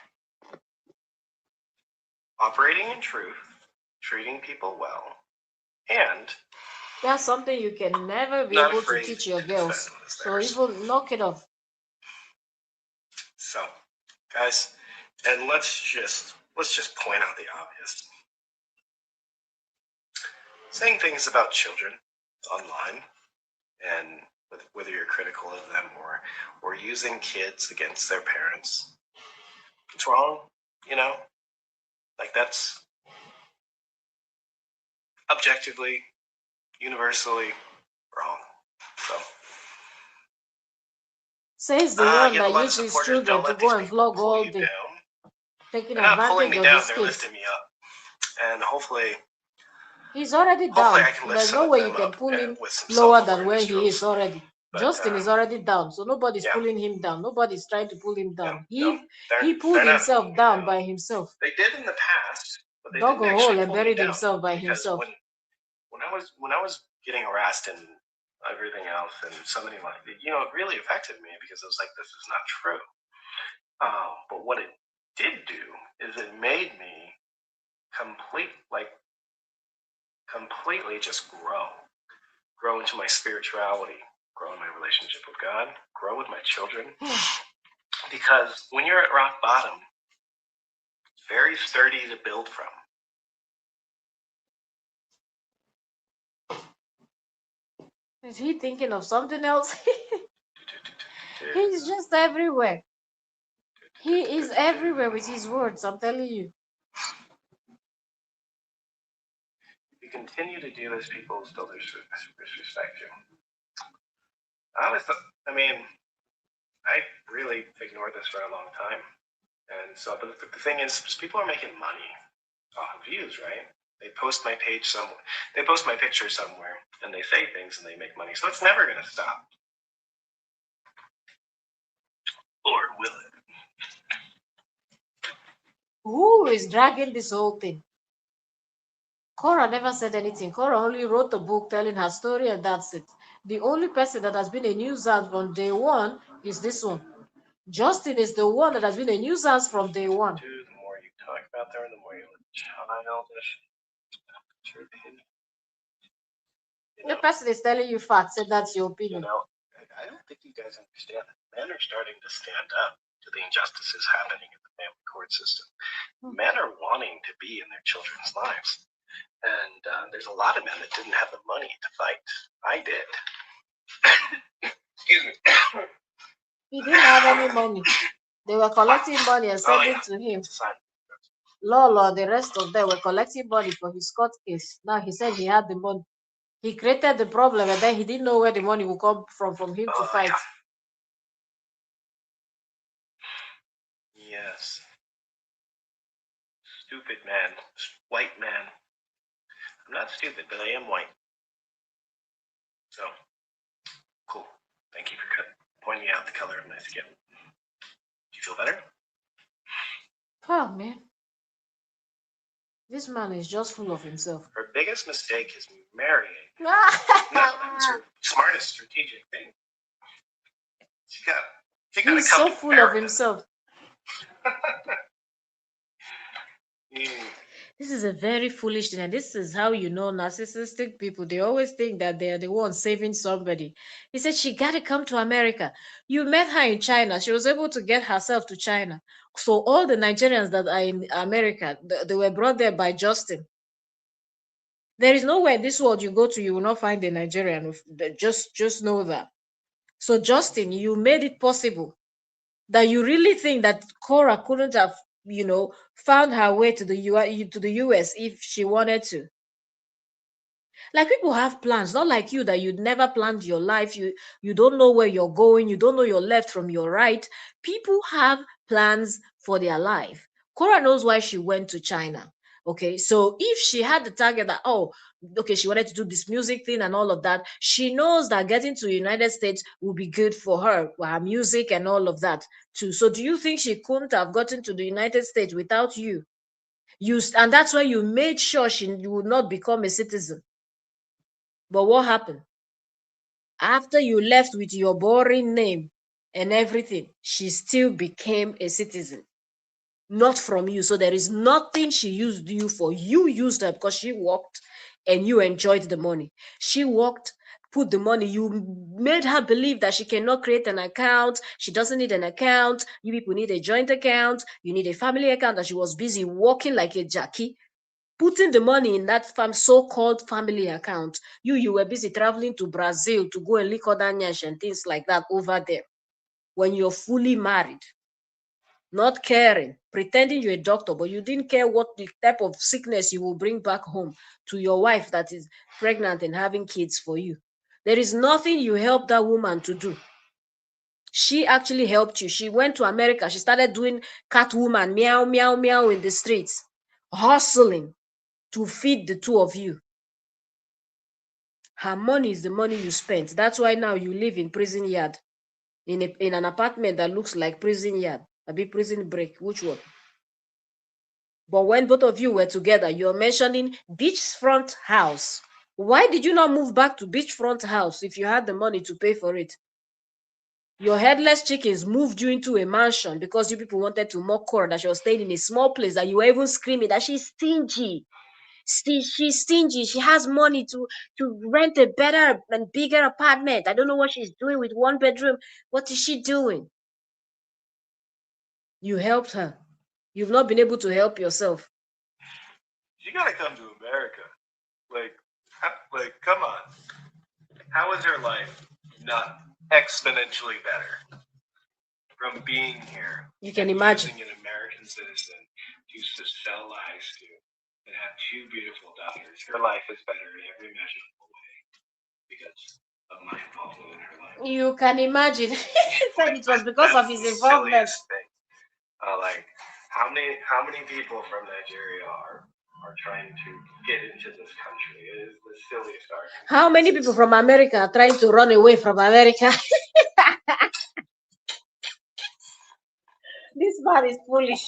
Speaker 2: operating in truth, treating people well, and
Speaker 1: that's something you can never be able to teach your girls. So even knock it off.
Speaker 2: So, guys, and let's just point out the obvious. Saying things about children online, and whether you're critical of them or using kids against their parents, it's wrong, like that's objectively, universally wrong. So
Speaker 1: says the one that uses children to go and vlog all day, taking advantage of these kids.
Speaker 2: Lifting me up, and hopefully
Speaker 1: he's already down. There's no way you can pull him lower than where he is already. Justin is already down, so nobody's pulling him down. Nobody's trying to pull him down. He pulled himself down by himself.
Speaker 2: They did in the past, but they
Speaker 1: dug a hole and buried himself by himself.
Speaker 2: When I was getting harassed and everything else, and somebody like it really affected me because it was like, this is not true. But what it did do is it made me completely just grow into my spirituality, grow in my relationship with God, grow with my children. Because when you're at rock bottom, it's very sturdy to build from.
Speaker 1: Is he thinking of something else? He's just everywhere. He is everywhere with his words, I'm telling you.
Speaker 2: If you continue to do this, people will still disrespect you. I really ignored this for a long time. And so, but the thing is, people are making money off of views, right? They post my page somewhere. They post my picture somewhere, and they say things, and they make money. So it's never going to stop. Or will it?
Speaker 1: Who is dragging this whole thing? KORRA never said anything. KORRA only wrote a book telling her story, and that's it. The only person that has been a nuisance from day one is this one. Justin is the one that has been a nuisance from day one.
Speaker 2: The more you talk about them, the more you childish.
Speaker 1: The person is telling you facts, and that's your opinion.
Speaker 2: I don't think you guys understand that men are starting to stand up to the injustices happening in the family court system. Men are wanting to be in their children's lives. And there's a lot of men that didn't have the money to fight. I did. Excuse me.
Speaker 1: He didn't have any money. They were collecting money and sending to him. Lolo, the rest of them were collecting money for his court case. Now he said he had the money. He created the problem and then he didn't know where the money would come from him to fight.
Speaker 2: Yes. Stupid man. White man. I'm not stupid, but I am white. So, cool. Thank you for pointing out the color of my skin. Do you feel better?
Speaker 1: Oh, man. This man is just full of himself.
Speaker 2: Her biggest mistake is marrying. No, that was her smartest strategic thing.
Speaker 1: He's so full of himself. This is a very foolish thing, and this is how you know narcissistic people. They always think that they're the ones saving somebody. He said she got to come to America. You met her in China. She was able to get herself to China. So all the Nigerians that are in America, they were brought there by Justin. There is nowhere in this world you go to, you will not find a Nigerian. Just know that. So Justin, you made it possible. That you really think that KORRA couldn't have, found her way to the US if she wanted to. Like, people have plans, not like you, that you'd never planned your life. You don't know where you're going. You don't know your left from your right. People have plans for their life. KORRA knows why she went to China. Okay, so if she had the target that, she wanted to do this music thing and all of that, she knows that getting to the United States will be good for her music and all of that too. So do you think she couldn't have gotten to the United States without you? And that's why you made sure you would not become a citizen. But what happened? After you left with your boring name and everything, she still became a citizen. Not from you. So there is nothing she used you for. You used her because she worked and you enjoyed the money. She worked, put the money. You made her believe that she cannot create an account. She doesn't need an account. You people need a joint account. You need a family account. And she was busy working like a Jackie, putting the money in that so-called family account. You were busy traveling to Brazil to go and lick other nyash and things like that over there when you're fully married. Not caring, pretending you're a doctor, but you didn't care what the type of sickness you will bring back home to your wife that is pregnant and having kids for you. There is nothing you helped that woman to do. She actually helped you. She went to America. She started doing Catwoman, meow, meow, meow in the streets, hustling to feed the two of you. Her money is the money you spent. That's why now you live in prison yard, in an apartment that looks like prison yard. A big prison break. Which one? But when both of you were together, you're mentioning beachfront house. Why did you not move back to beachfront house if you had the money to pay for it? Your headless chickens moved you into a mansion because you people wanted to mock her that she was staying in a small place, that you were even screaming that she's stingy. She's stingy. She has money to rent a better and bigger apartment. I don't know what she's doing with one bedroom. What is she doing? You helped her. You've not been able to help yourself.
Speaker 2: You gotta come to America. Come on. How is her life not exponentially better from being here?
Speaker 1: You can imagine.
Speaker 2: Being an American citizen to sell lives to and have two beautiful daughters. Her life is better in every measurable way because of my involvement in her life.
Speaker 1: You can imagine. He said it was because of his involvement.
Speaker 2: How many people from Nigeria are trying to get into this country? It is the silliest argument.
Speaker 1: How many people from America are trying to run away from America? This man is foolish.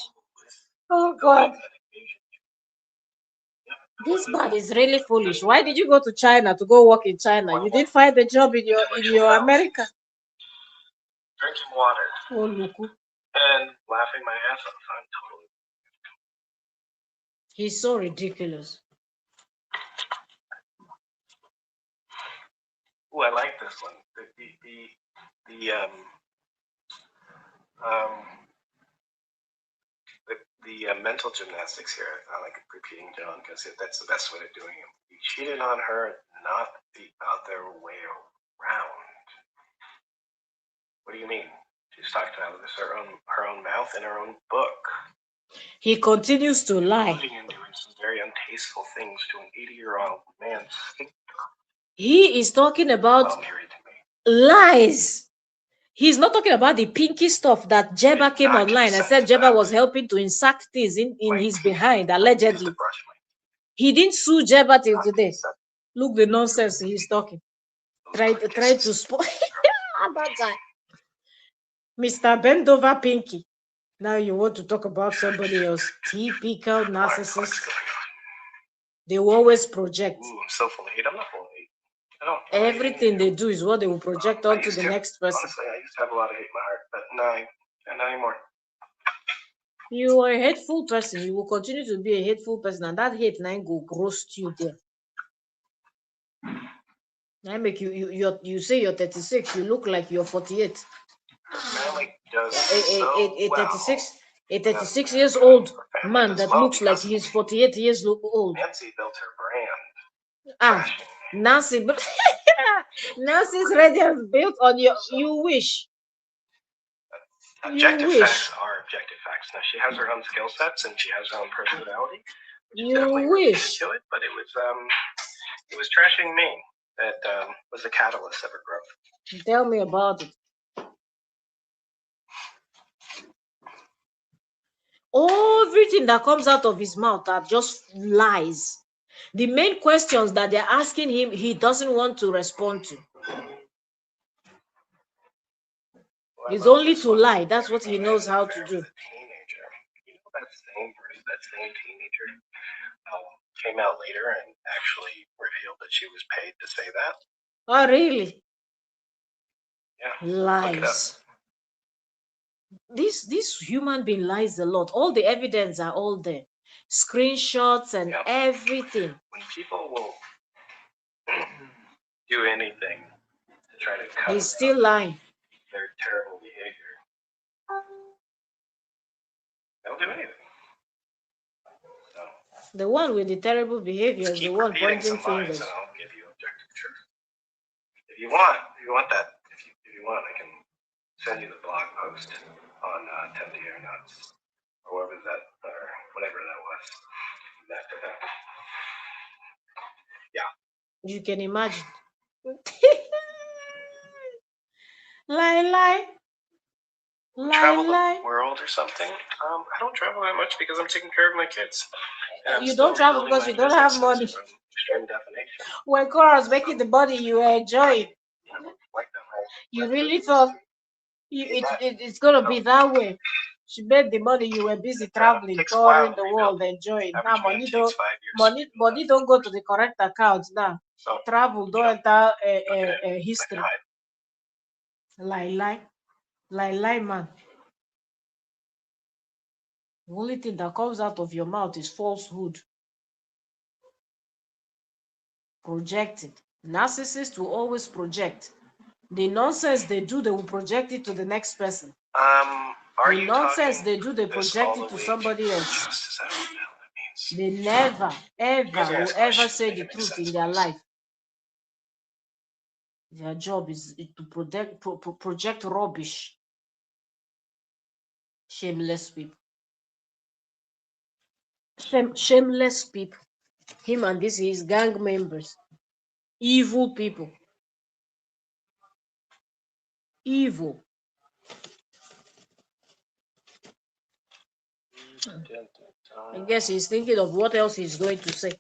Speaker 1: Oh God. This man is really foolish. Why did you go to China to go work in China? You didn't find a job in your America.
Speaker 2: Drinking water.
Speaker 1: Oh, look.
Speaker 2: And laughing my ass off. I'm totally.
Speaker 1: He's so ridiculous.
Speaker 2: Oh, I like this one. the mental gymnastics here. I like repeating John because that's the best way of doing it. You cheated on her, not the other way around. What do you mean? She's talking out of her own mouth in her own book.
Speaker 3: He continues to lie.
Speaker 2: Including and doing some very untasteful things to an 80-year-old man.
Speaker 3: He is talking about
Speaker 2: Well married to me.
Speaker 3: lies. He's not talking about the pinky stuff that Jeba came online and said Jeba was helping to insert things in his behind, allegedly. He didn't sue Jeba till today. Look the nonsense he's talking. Try to spoil that guy. Mr. Bendover Pinky. Now you want to talk about somebody else. Typical narcissist. They will always project.
Speaker 2: Ooh, I'm so full of hate. I'm not full of hate. I don't.
Speaker 3: Everything they do is what they will project onto the next person.
Speaker 2: Honestly, I used to have a lot of hate in my heart, but not anymore.
Speaker 3: You are a hateful person. You will continue to be a hateful person, and that hate now go roast you there. I make you say you're 36. You look like you're 48. A 36 years old man that looks like he's 48 years old.
Speaker 2: Nancy built her brand.
Speaker 3: Nancy, but Nancy's radiance built on you wish.
Speaker 2: Objective facts are objective facts. Now she has her own skill sets and she has her own personality.
Speaker 3: You wish.
Speaker 2: To it, but it was trashing me that was the catalyst of her growth.
Speaker 3: Tell me about it. Everything that comes out of his mouth are just lies. The main questions that they're asking him, he doesn't want to respond to. It's only to lie. That's what he knows how to do.
Speaker 2: Teenager. You know that same teenager came out later and actually revealed that she was paid to say that.
Speaker 3: Oh, really?
Speaker 2: Yeah.
Speaker 3: Lies. This human being lies a lot. All the evidence are all there. Screenshots and everything.
Speaker 2: When people will do anything to try to cover
Speaker 3: he's still lying.
Speaker 2: Their terrible behavior. They'll do anything. So,
Speaker 3: the one with the terrible behavior is the one pointing fingers.
Speaker 2: And I'll give you objective truth. If you want that, if you want, I can send you the blog post on Tempty or Nuts, or whatever that was. Yeah.
Speaker 3: You can imagine. lie.
Speaker 2: Travel the world or something. I don't travel that much because I'm taking care of my kids.
Speaker 3: You don't travel because you don't have money. When KORRA was making the body, you were enjoying. You really thought it's gonna be that way. She made the money. You were busy traveling, touring the world, enjoying. Now money don't go to the correct account. Now travel don't enter history. Lie, man. The only thing that comes out of your mouth is falsehood. Projected. Narcissists will always project. The nonsense they do, they will project it to the next person. The nonsense they do, they project it to somebody else. They never, ever will ever say the truth in their life. Their job is to project rubbish. Shameless people. Shameless people. Him and his gang members. Evil people. Evil. I guess he's thinking of what else he's going to say.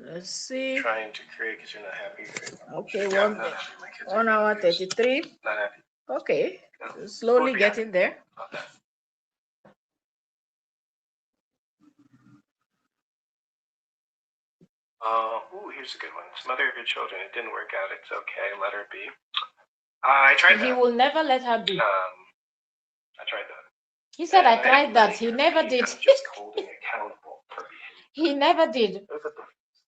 Speaker 3: Let's see.
Speaker 2: Trying to create because you're not happy.
Speaker 3: Okay, 1 hour 33.
Speaker 2: Not happy.
Speaker 3: Okay, slowly getting there.
Speaker 2: Okay. Here's a good one. It's mother of your children. It didn't work out. It's okay. Let her be. I tried that.
Speaker 3: He will never let her be.
Speaker 2: I tried that.
Speaker 3: He said, I tried that. He never did.
Speaker 2: Just holding accountable for behavior.
Speaker 3: He never did.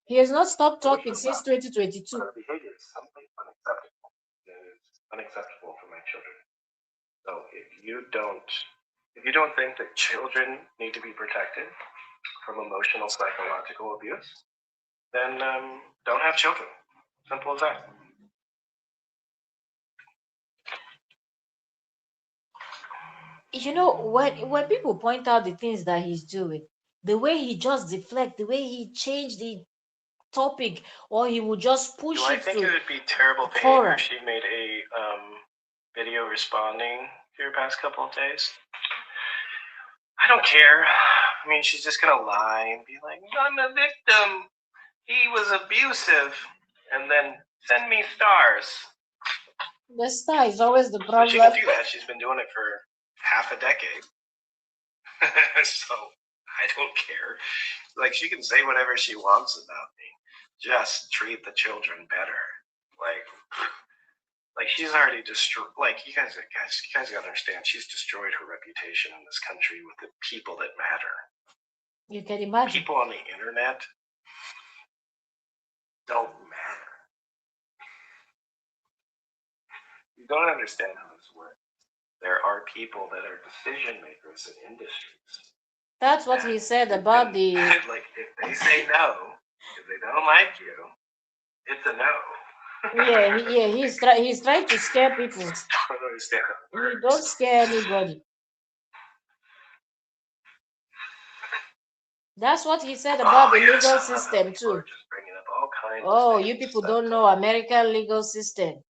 Speaker 3: He has not stopped talking since 2022.
Speaker 2: Her behavior is simply unacceptable. It is unacceptable for my children. So if you don't think that children need to be protected from emotional, psychological abuse, then don't have children. Simple as that.
Speaker 3: You know, when people point out the things that he's doing, the way he just deflect, the way he changed the topic, or he would just push
Speaker 2: Do I
Speaker 3: it
Speaker 2: think
Speaker 3: to
Speaker 2: it would be terrible behavior if she made a video responding to your past couple of days? I don't care. I mean, she's just gonna lie and be like, "I'm a victim. He was abusive," and then send me stars.
Speaker 3: The star is always the
Speaker 2: So
Speaker 3: problem.
Speaker 2: she can do that. She's been doing it for half a decade. So I don't care. Like, she can say whatever she wants about me. Just treat the children better. Like she's already destroyed. Like, you guys gotta understand. She's destroyed her reputation in this country with the people that matter.
Speaker 3: You can imagine.
Speaker 2: People on the internet don't matter. You don't understand how this works. There are people that are decision makers in industries.
Speaker 3: That's what he said about the.
Speaker 2: Like, if they say no, if they don't like you, it's a no.
Speaker 3: Yeah. He's trying to scare people.
Speaker 2: I don't understand how it works.
Speaker 3: He don't scare anybody. That's what he said about the legal system too.
Speaker 2: Just bringing up all kinds
Speaker 3: Oh,
Speaker 2: of
Speaker 3: you people don't know American legal system.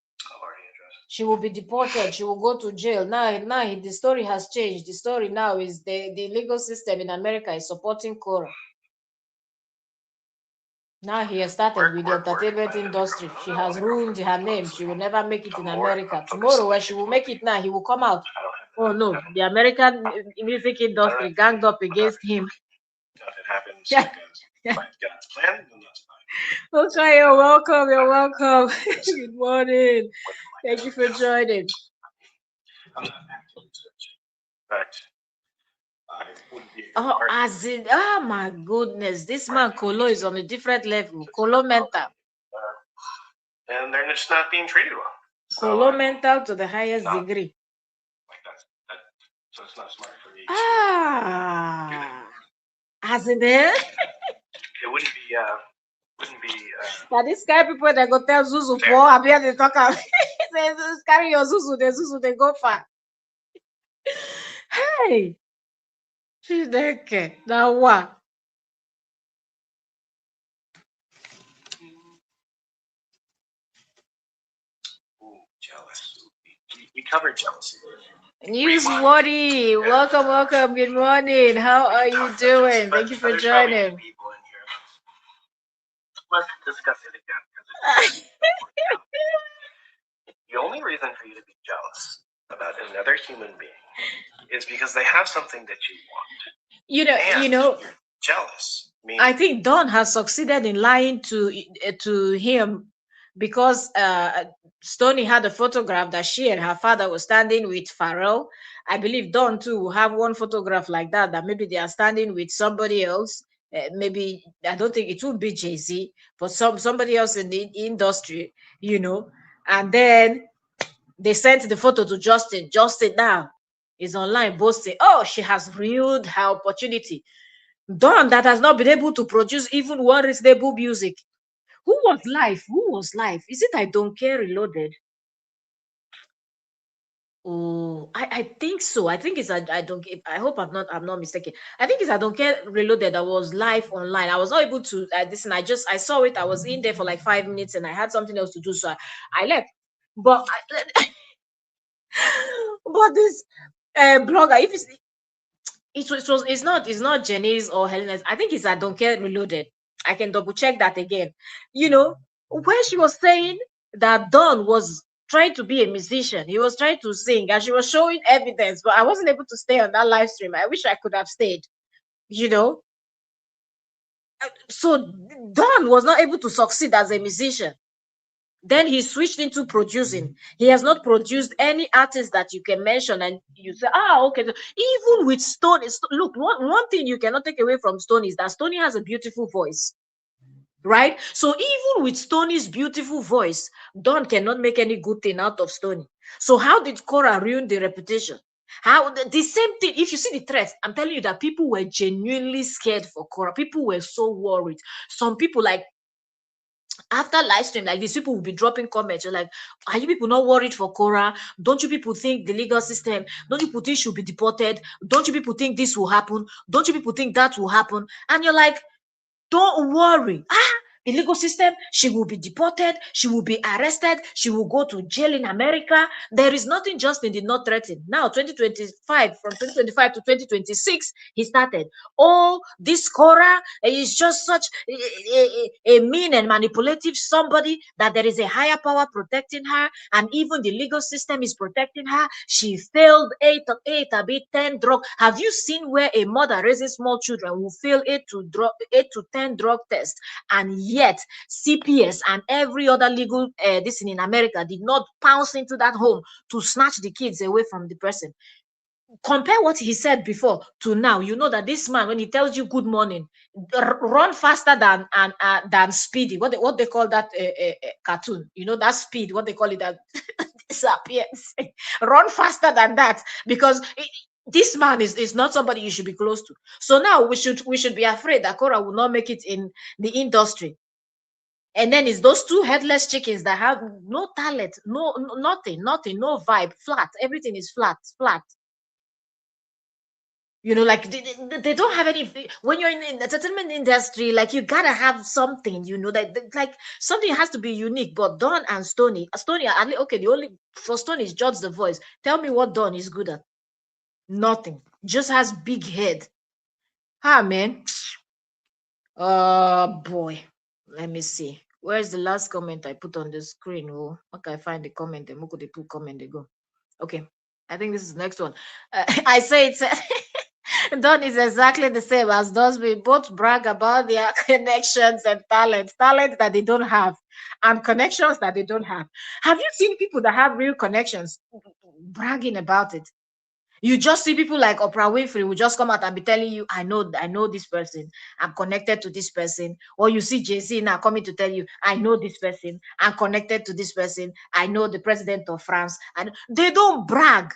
Speaker 3: She will be deported. She will go to jail. Now the story has changed. The story now is the legal system in America is supporting KORRA. Now he has started with the entertainment industry. She has ruined her name. She will never make it in America. Tomorrow, when she will make it now, he will come out. Oh no, the American music industry ganged up against him.
Speaker 2: It happens. Yeah. God's plan, and that's fine.
Speaker 3: Okay, you're welcome. You're welcome. Good morning. Thank you for joining.
Speaker 2: I'm not actively searching, but I wouldn't be.
Speaker 3: Oh, as in, oh my goodness, this man Kolo is on a different level. Kolo mental.
Speaker 2: And they're just not being treated well.
Speaker 3: Kolo mental to the highest degree.
Speaker 2: Like so it's not smart for me.
Speaker 3: As in there.
Speaker 2: It wouldn't be.
Speaker 3: Now this guy people that go tell Zuzu poor, I hear they talk about. Say, carry your Zuzu, they go far. Hey, she's there. Now what?
Speaker 2: Ooh, jealous. We covered jealousy.
Speaker 3: Newsworthy, welcome. Good morning. How are you doing? Thank you for joining.
Speaker 2: Let's discuss it again. The only reason for you to be jealous about another human being is because they have something that you want.
Speaker 3: You know.
Speaker 2: You're jealous.
Speaker 3: I think Dawn has succeeded in lying to him because Stoney had a photograph that she and her father were standing with Pharrell. I believe Dawn too will have one photograph like that maybe they are standing with somebody else. Maybe I don't think it would be Jay-Z, but somebody else in the industry, and then they sent the photo to Justin. Justin now is online boasting, oh, she has ruined her opportunity. Dawn that has not been able to produce even one reasonable music. Who was live? Is it I Don't Care Reloaded? Oh, I think so. I think it's I don't. I hope I'm not mistaken. I think it's I Don't Care Reloaded that was live online. I was not able to listen. I saw it. I was in there for like 5 minutes and I had something else to do, so I left. But but this blogger, if it's not Jenny's or Helena's. I think it's I Don't Care Reloaded. I can double check that again. When she was saying that Dawn was trying to be a musician, he was trying to sing, and she was showing evidence, but I wasn't able to stay on that live stream. I wish I could have stayed. So Dawn was not able to succeed as a musician. Then he switched into producing. He has not produced any artist that you can mention and you say, okay. Even with Stone, look, one thing you cannot take away from Stone is that Stoney has a beautiful voice, right? So even with Stoney's beautiful voice, Dawn cannot make any good thing out of Stoney. So how did KORRA ruin the reputation? How the same thing? If you see the threats, I'm telling you that people were genuinely scared for KORRA. People were so worried. Some people, like, after live stream like this, people will be dropping comments. You're like, are you people not worried for KORRA? Don't you people think the legal system? Don't you people think she'll be deported? Don't you people think this will happen? Don't you people think that will happen? And you're like, don't worry. The legal system, she will be deported, she will be arrested, she will go to jail in America. There is nothing just in the not threatened. Now, 2025, from 2025 to 2026, he started. Oh, this KORRA is just such a mean and manipulative somebody that there is a higher power protecting her, and even the legal system is protecting her. She failed a bit 10 drug. Have you seen where a mother raising small children will fail 8 to 10 drug tests, and yet CPS and every other legal this in America did not pounce into that home to snatch the kids away from the person? Compare what he said before to now. You know that this man, when he tells you good morning, run faster than Speedy. What they call that cartoon? You know that Speed. What they call it, that disappears. Run faster than that, because this man is not somebody you should be close to. So now we should be afraid that KORRA will not make it in the industry. And then it's those two headless chickens that have no talent, nothing, no vibe, flat. Everything is flat. You know, like they don't have any. When you're in the entertainment industry, like, you gotta have something, you know, like something has to be unique. But Don and Stony are okay. The only for Stony is Judge the Voice. Tell me what Don is good at. Nothing. Just has big head. Man. Boy. Let me see. Where's the last comment I put on the screen? Oh, okay, I find the comment. The Moko, they put comment, they go. Okay. I think this is the next one. I say it's Don is exactly the same as those. We both brag about their connections and talents that they don't have, and connections that they don't have. Have you seen people that have real connections bragging about it? You just see people like Oprah Winfrey will just come out and be telling you, I know this person, I'm connected to this person. Or you see Jay-Z now coming to tell you, I know this person, I'm connected to this person, I know the president of France. And they don't brag.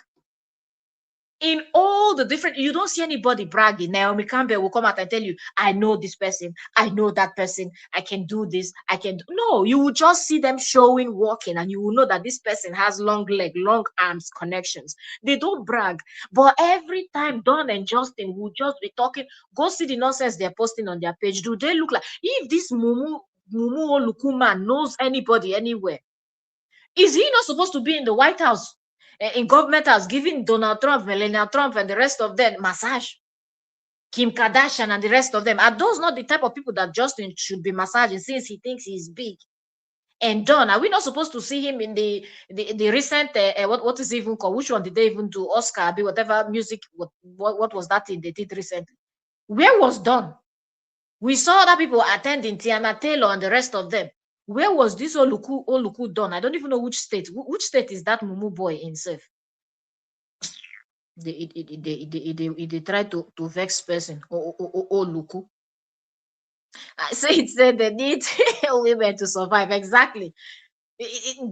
Speaker 3: In all the different, you don't see anybody bragging. Naomi Campbell will come out and tell you, I know this person, I know that person, I can do this, I can do. No, you will just see them showing, walking, and you will know that this person has long leg, long arms, connections. They don't brag. But every time Don and Justin will just be talking, go see the nonsense they're posting on their page. Do they look like, if this Mumu Olukuma knows anybody anywhere, is he not supposed to be in the White House, in government house, giving Donald Trump, Melania Trump, and the rest of them massage? Kim Kardashian and the rest of them. Are those not the type of people that Justin should be massaging, since he thinks he's big? And Don, are we not supposed to see him in the recent what is it even called? Which one did they even do? Oscar, be whatever music. What was that thing they did recently? Where was Don? We saw other people attending, Tiana Taylor and the rest of them. Where was this Oluku done? I don't even know which state. Which state is that Mumu boy himself? They try to vex person. Oluku. I say it said they need women to survive. Exactly.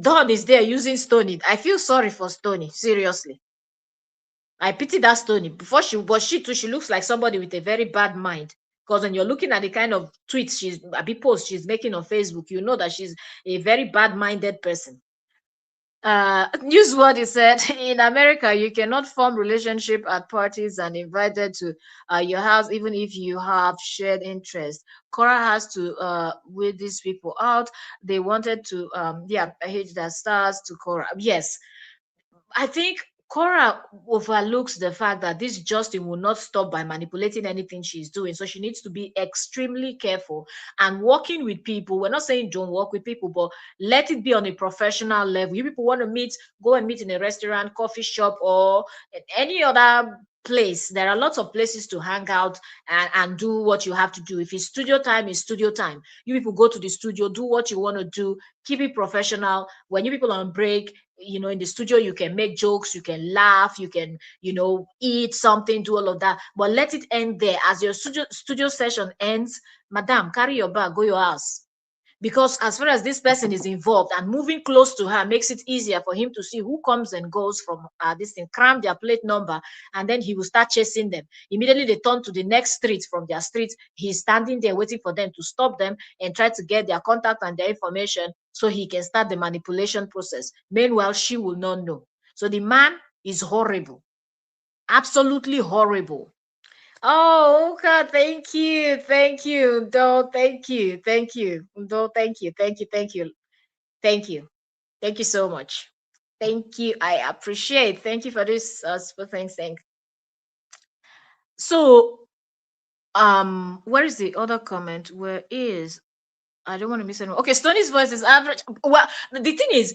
Speaker 3: Don is there using Stony. I feel sorry for Stony. Seriously. I pity that Stony. But she too, she looks like somebody with a very bad mind. Because when you're looking at the kind of tweets posts she's making on Facebook, you know that she's a very bad-minded person. Newsworthy said, in America, you cannot form relationship at parties and invited to your house, even if you have shared interest. KORRA has to weed these people out. They wanted to, hate their stars to KORRA. Yes, I think KORRA overlooks the fact that this Justin will not stop by manipulating anything she's doing. So she needs to be extremely careful and working with people. We're not saying don't work with people, but let it be on a professional level. You people want to meet, go and meet in a restaurant, coffee shop, or any other place. There are lots of places to hang out and do what you have to do. If it's studio time, it's studio time. You people go to the studio, do what you want to do, keep it professional. When you people are on break, you know, in the studio, you can make jokes, you can laugh, you can, you know, eat something, do all of that, but let it end there. As your studio session ends, madam, carry your bag, go your house. because as far as this person is involved and moving close to her makes it easier for him to see who comes and goes from this thing, cram their plate number, and then he will start chasing them. Immediately they turn to the next street. From their street, he's standing there waiting for them to stop them and try to get their contact and their information so he can start the manipulation process. Meanwhile, she will not know. So the man is horrible, absolutely horrible. Oh, okay. Thank you. Thank you. Do, thank you. Thank you. Do, thank you. Thank you. Thank you. Thank you. Thank you so much. Thank you. I appreciate. Thank you for this super thanks. Thanks. So, where is the other comment? Where is, I don't want to miss anyone. Okay, Stoney's voice is average. Well, the thing is,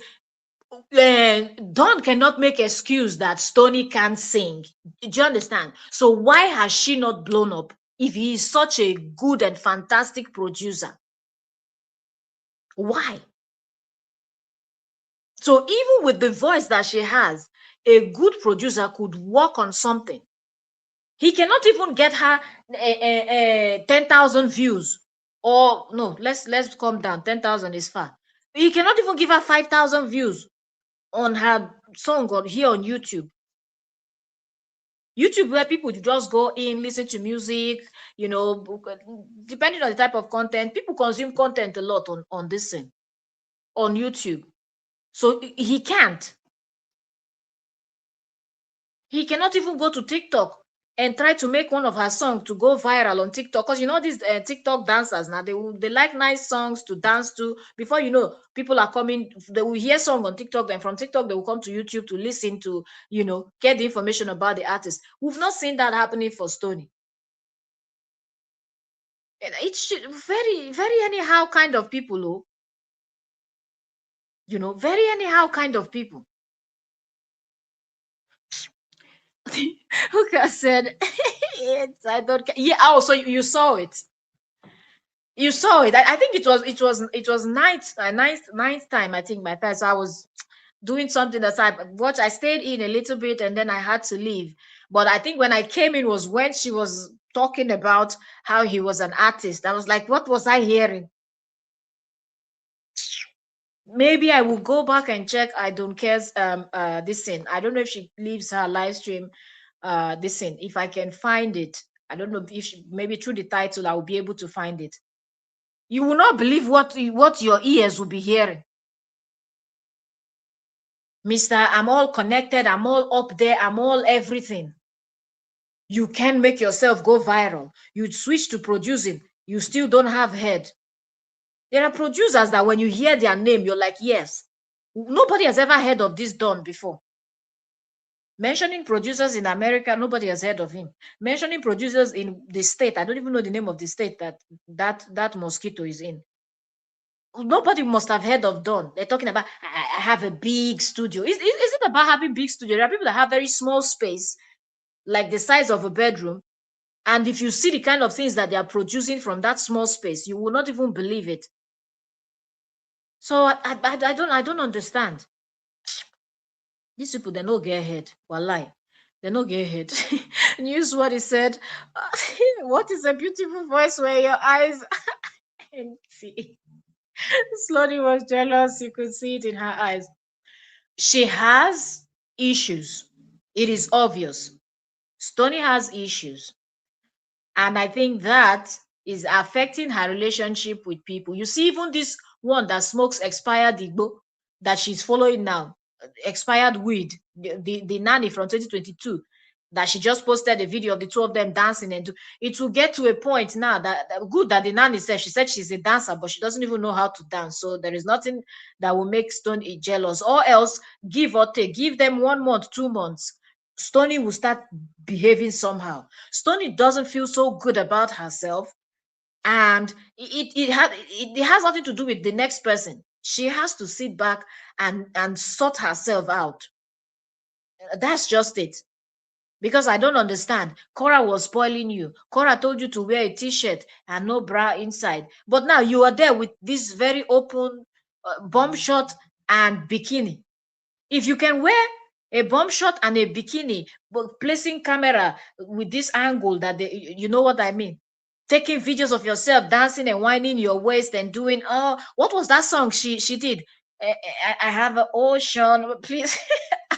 Speaker 3: Dawn cannot make excuse that Stony can't sing. Do you understand? So why has she not blown up if he is such a good and fantastic producer? Why? So even with the voice that she has, a good producer could work on something. He cannot even get her 10,000 views. Or no, let's calm down. 10,000 is far. He cannot even give her 5,000 views on her song or here on YouTube. YouTube, where people just go in, listen to music, you know, depending on the type of content. People consume content a lot on this thing, on YouTube. So he can't. He cannot even go to TikTok and try to make one of her songs to go viral on TikTok. Because you know these TikTok dancers now, they like nice songs to dance to. Before you know, people are coming, they will hear song on TikTok, and from TikTok they will come to YouTube to listen to, you know, get the information about the artist. We've not seen that happening for Stony. It's very, very anyhow kind of people, oh, you know, very anyhow kind of people. Hookah said, it's, I don't care. Yeah, oh, so you saw it. You saw it. I think it was ninth time, I think, my time. So I was doing something that I watched. I stayed in a little bit and then I had to leave. But I think when I came in was when she was talking about how he was an artist. I was like, what was I hearing? Maybe I will go back and check I don't care's this thing. I don't know if she leaves her live stream this thing. If I can find it, I don't know if she, maybe through the title I will be able to find it. You will not believe what your ears will be hearing. Mr. I'm all connected, I'm all up there, I'm all everything. You can make yourself go viral. You switch to producing, you still don't have head. There are producers that when you hear their name, you're like, yes. Nobody has ever heard of this done before. Mentioning producers in America, nobody has heard of him. Mentioning producers in the state, I don't even know the name of the state that mosquito is in. Nobody must have heard of Don. They're talking about, I have a big studio. Is it about having big studio? There are people that have very small space, like the size of a bedroom. And if you see the kind of things that they are producing from that small space, you will not even believe it. So I don't understand. These people, they no get ahead. Wallahi. They no get ahead. News what he said. What is a beautiful voice where your eyes see. Slowly was jealous. You could see it in her eyes. She has issues. It is obvious. Stony has issues. And I think that is affecting her relationship with people. You see, even this one that smokes expired Igbo that she's following now, expired weed, the nanny from 2022, that she just posted a video of the two of them dancing, and it will get to a point now that good that the nanny said, she said she's a dancer, but she doesn't even know how to dance. So there is nothing that will make Stony jealous, or else give or take, give them 1 month, 2 months, Stony will start behaving somehow. Stony doesn't feel so good about herself, and it has nothing to do with the next person. She has to sit back and sort herself out. That's just it. Because I don't understand. KORRA was spoiling you. KORRA told you to wear a t-shirt and no bra inside. But now you are there with this very open bomb shot and bikini. If you can wear a bomb shot and a bikini, but placing camera with this angle that you know what I mean. taking videos of yourself dancing and winding your waist and doing what was that song she did? I have an ocean, please.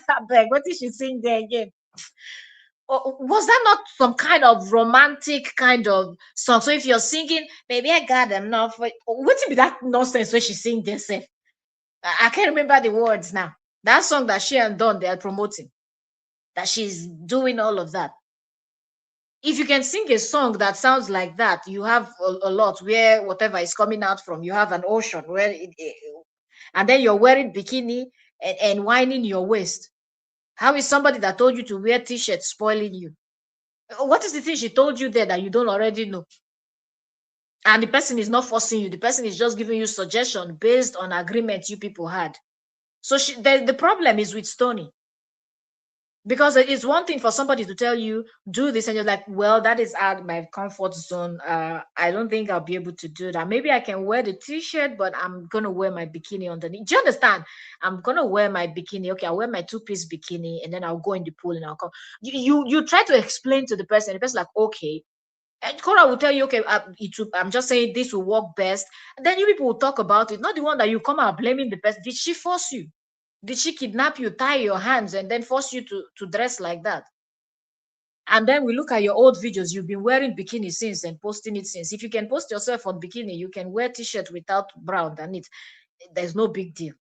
Speaker 3: I beg, what did she sing there again? Was that not some kind of romantic kind of song? So if you're singing, baby, I got enough. What be that nonsense when she sing this? I can't remember the words now. That song that she and Don they are promoting, that she's doing all of that. If you can sing a song that sounds like that, you have a lot where whatever is coming out from, you have an ocean where and then you're wearing bikini and winding your waist. How is somebody that told you to wear t-shirt spoiling you? What is the thing she told you there that you don't already know? And the person is not forcing you. The person is just giving you suggestion based on agreement you people had. So the problem is with Stony. Because it's one thing for somebody to tell you, do this, and you're like, well, that is out of my comfort zone. I don't think I'll be able to do that. Maybe I can wear the t-shirt, but I'm going to wear my bikini underneath. Do you understand? I'm going to wear my bikini. Okay, I'll wear my two-piece bikini, and then I'll go in the pool and I'll come. You try to explain to the person. The person's like, okay. And KORRA will tell you, okay, I'm just saying this will work best. And then you people will talk about it. Not the one that you come out blaming the person. Did she force you? Did she kidnap you, tie your hands, and then force you to dress like that? And then we look at your old videos. You've been wearing bikini since and posting it since. If you can post yourself on bikini, you can wear t-shirt without bra underneath. There's no big deal.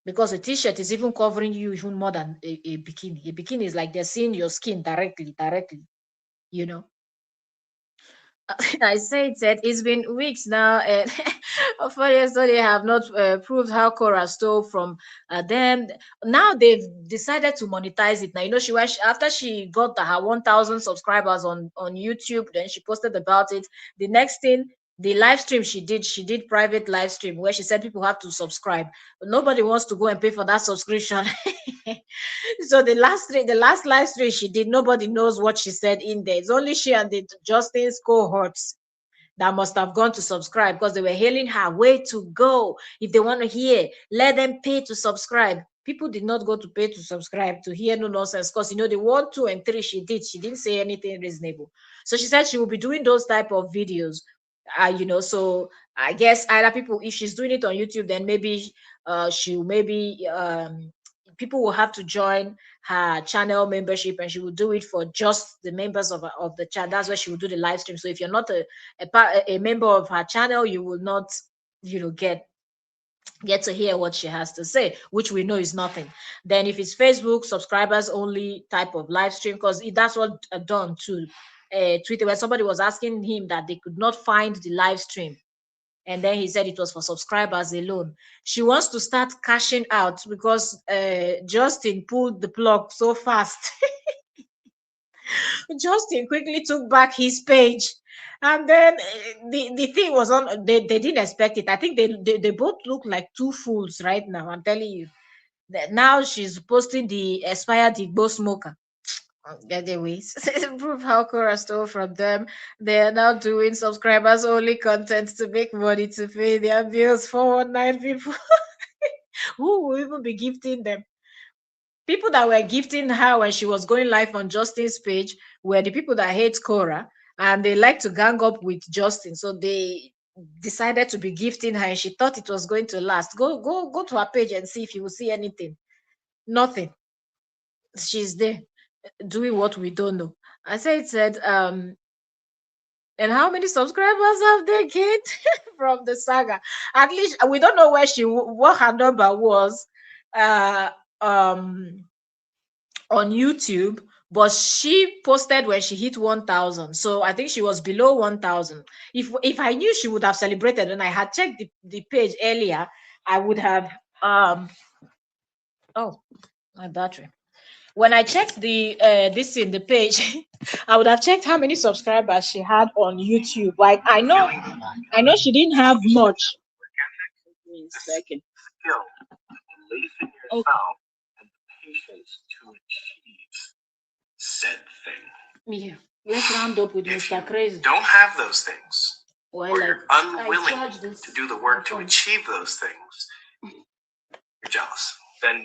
Speaker 3: Because a t-shirt is even covering you even more than a bikini. A bikini is like they're seeing your skin directly, you know. I said that it's been weeks now, and for yesterday they have not proved how KORRA stole from them. Now they've decided to monetize it. Now you know after she got her 1,000 subscribers on YouTube, then she posted about it. The next thing, the live stream she did private live stream where she said people have to subscribe, but nobody wants to go and pay for that subscription. So the last live stream she did, nobody knows what she said in there. It's only she and the Justin's cohorts that must have gone to subscribe because they were hailing her way to go. If they want to hear, let them pay to subscribe. People did not go to pay to subscribe to hear no nonsense because the 1, 2, and 3 she didn't say anything reasonable. So she said she will be doing those type of videos. So I guess either people, if she's doing it on YouTube, then maybe she'll maybe people will have to join her channel membership, and she will do it for just the members of the channel. That's where she will do the live stream. So if you're not a member of her channel, you will not get to hear what she has to say, which we know is nothing. Then if it's Facebook subscribers only type of live stream, because that's what done to Twitter, when somebody was asking him that they could not find the live stream, and then he said it was for subscribers alone. She wants to start cashing out because Justin pulled the plug so fast. Justin quickly took back his page, and then the thing was on. They didn't expect it. I think they both look like two fools right now. I'm telling you. Now she's posting the expired Igbo smoker. Anyways, prove how KORRA stole from them. They are now doing subscribers only content to make money to pay their bills. 419 people. Who will even be gifting them? People that were gifting her when she was going live on Justin's page were the people that hate KORRA, and they like to gang up with Justin. So they decided to be gifting her, and she thought it was going to last. Go to her page and see if you will see anything. Nothing. She's there doing what we don't know. I said, and how many subscribers have they gained from the saga? At least we don't know what her number was on YouTube, but she posted when she hit 1,000. So I think she was below 1,000. If I knew she would have celebrated, and I had checked the page earlier, I would have oh, my battery. When I checked the this in the page, I would have checked how many subscribers she had on YouTube. Like I know she didn't have much. Second.
Speaker 2: Skill, belief in yourself, and the patience to achieve said thing.
Speaker 3: Yeah, let's round up with Mr. Crazy.
Speaker 2: Don't have those things,
Speaker 3: Well,
Speaker 2: or
Speaker 3: like,
Speaker 2: you're unwilling to do the work to achieve those things. You're jealous. Then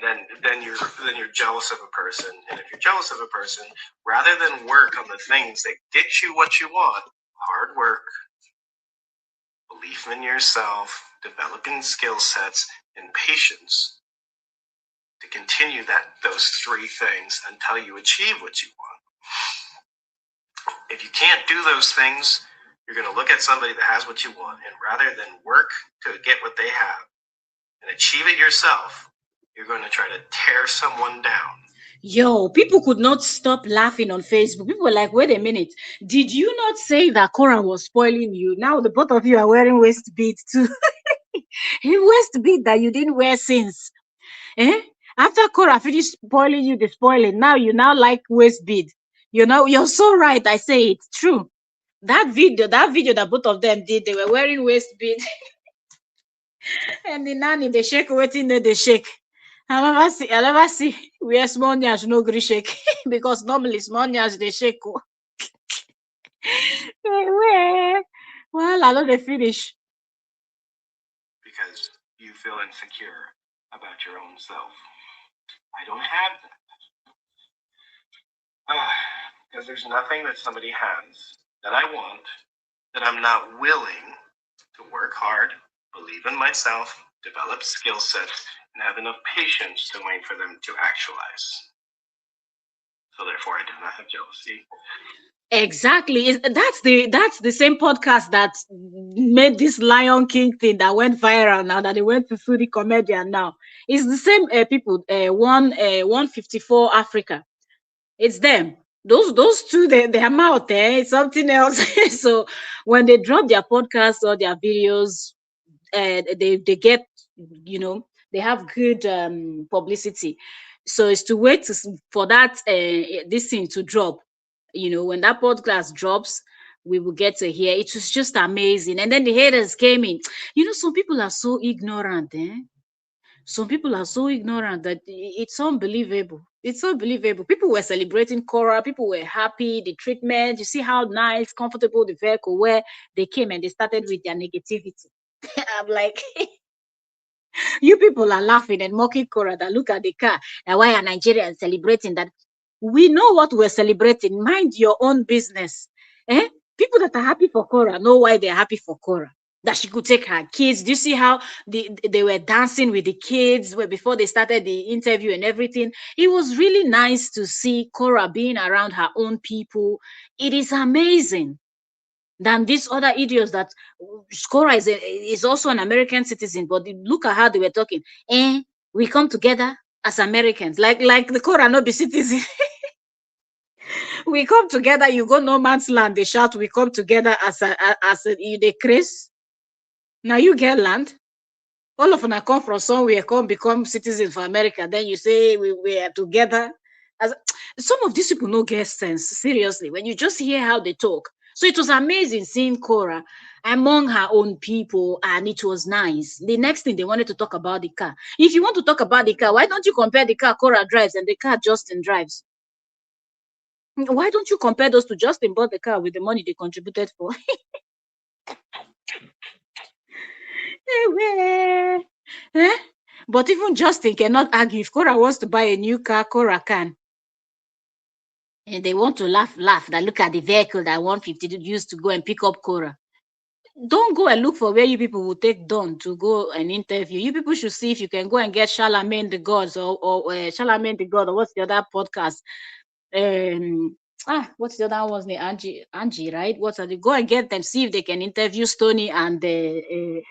Speaker 2: you're jealous of a person, and if you're jealous of a person, rather than work on the things that get you what you want, hard work, belief in yourself, developing skill sets, and patience to continue those three things until you achieve what you want. If you can't do those things, you're going to look at somebody that has what you want, and rather than work to get what they have and achieve it yourself, you're going to try to tear someone down.
Speaker 3: Yo, people could not stop laughing on Facebook. People were like, wait a minute. Did you not say that KORRA was spoiling you? Now the both of you are wearing waist beads too. Waist bead that you didn't wear since. Eh? After KORRA finished spoiling you, the spoiling, now you now like waist bead. You know, you're so right. I say it's true. That video that both of them did, they were wearing waist bead. And the nanny, they shake, waiting there, they shake. I never see where small nyash no gree shake. Because normally small nyash they shake. Well, I know they finish.
Speaker 2: Because you feel insecure about your own self. I don't have that. Because there's nothing that somebody has that I want that I'm not willing to work hard, believe in myself, develop skill sets, and have enough patience to wait for them to actualize. So therefore, I do not have jealousy.
Speaker 3: Exactly. That's the same podcast that made this Lion King thing that went viral now, that they went to sue the comedian now. It's the same people. 154 Africa. It's them. Those two, their mouth there. It's something else. So when they drop their podcasts or their videos, they get, you know, they have good publicity. So it's to wait for that this thing to drop. You know, when that podcast drops, we will get to hear. It was just amazing. And then the haters came in. You know, some people are so ignorant, eh? Some people are so ignorant that it's unbelievable. It's unbelievable. People were celebrating KORRA. People were happy. The treatment. You see how nice, comfortable the vehicle were. They came and they started with their negativity. I'm like, you people are laughing and mocking KORRA. That look at the car. And why are Nigerians celebrating that? We know what we're celebrating. Mind your own business. Eh? People that are happy for KORRA know why they're happy for KORRA. That she could take her kids. Do you see how they were dancing with the kids before they started the interview and everything? It was really nice to see KORRA being around her own people. It is amazing than these other idiots that KORRA is also an American citizen, but look at how they were talking. We come together as Americans, like the KORRA not be citizen. We come together. You go no man's land. They shout, "We come together as you the Chris." Now you get land. All of them come from somewhere, come become citizens for America. Then you say we are together. As some of these people no get sense. Seriously, when you just hear how they talk. So it was amazing seeing KORRA among her own people, and it was nice. The next thing they wanted to talk about the car. If you want to talk about the car, why don't you compare the car KORRA drives and the car Justin drives? Why don't you compare those two? Justin bought the car with the money they contributed for. Eh? But even Justin cannot argue. If KORRA wants to buy a new car, KORRA can. And they want to laugh. That look at the vehicle that 150 used to go and pick up KORRA. Don't go and look for where you people will take Dawn to go and interview. You people should see if you can go and get Charlamagne the Gods or Charlamagne the God, or what's the other podcast? What's the other one's name? Angie, right? Go and get them, see if they can interview Stony and if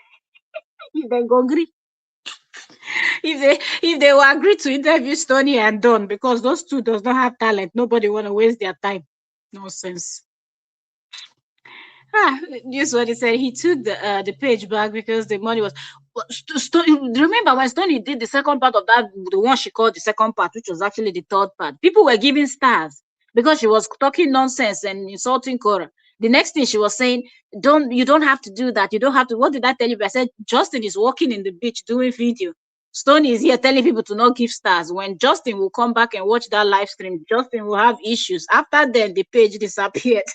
Speaker 3: they go agree. If they will agree to interview Stony and Dawn, because those two does not have talent, nobody want to waste their time. Nonsense. This what he said. He took the page back because the money was. Remember when Stony did the second part of that, the one she called the second part, which was actually the third part. People were giving stars because she was talking nonsense and insulting KORRA. The next thing she was saying, you don't have to do that. You don't have to. What did I tell you? I said Justin is walking in the beach doing video. Stony is here telling people to not give stars. When Justin will come back and watch that live stream, Justin will have issues. After then, the page disappeared.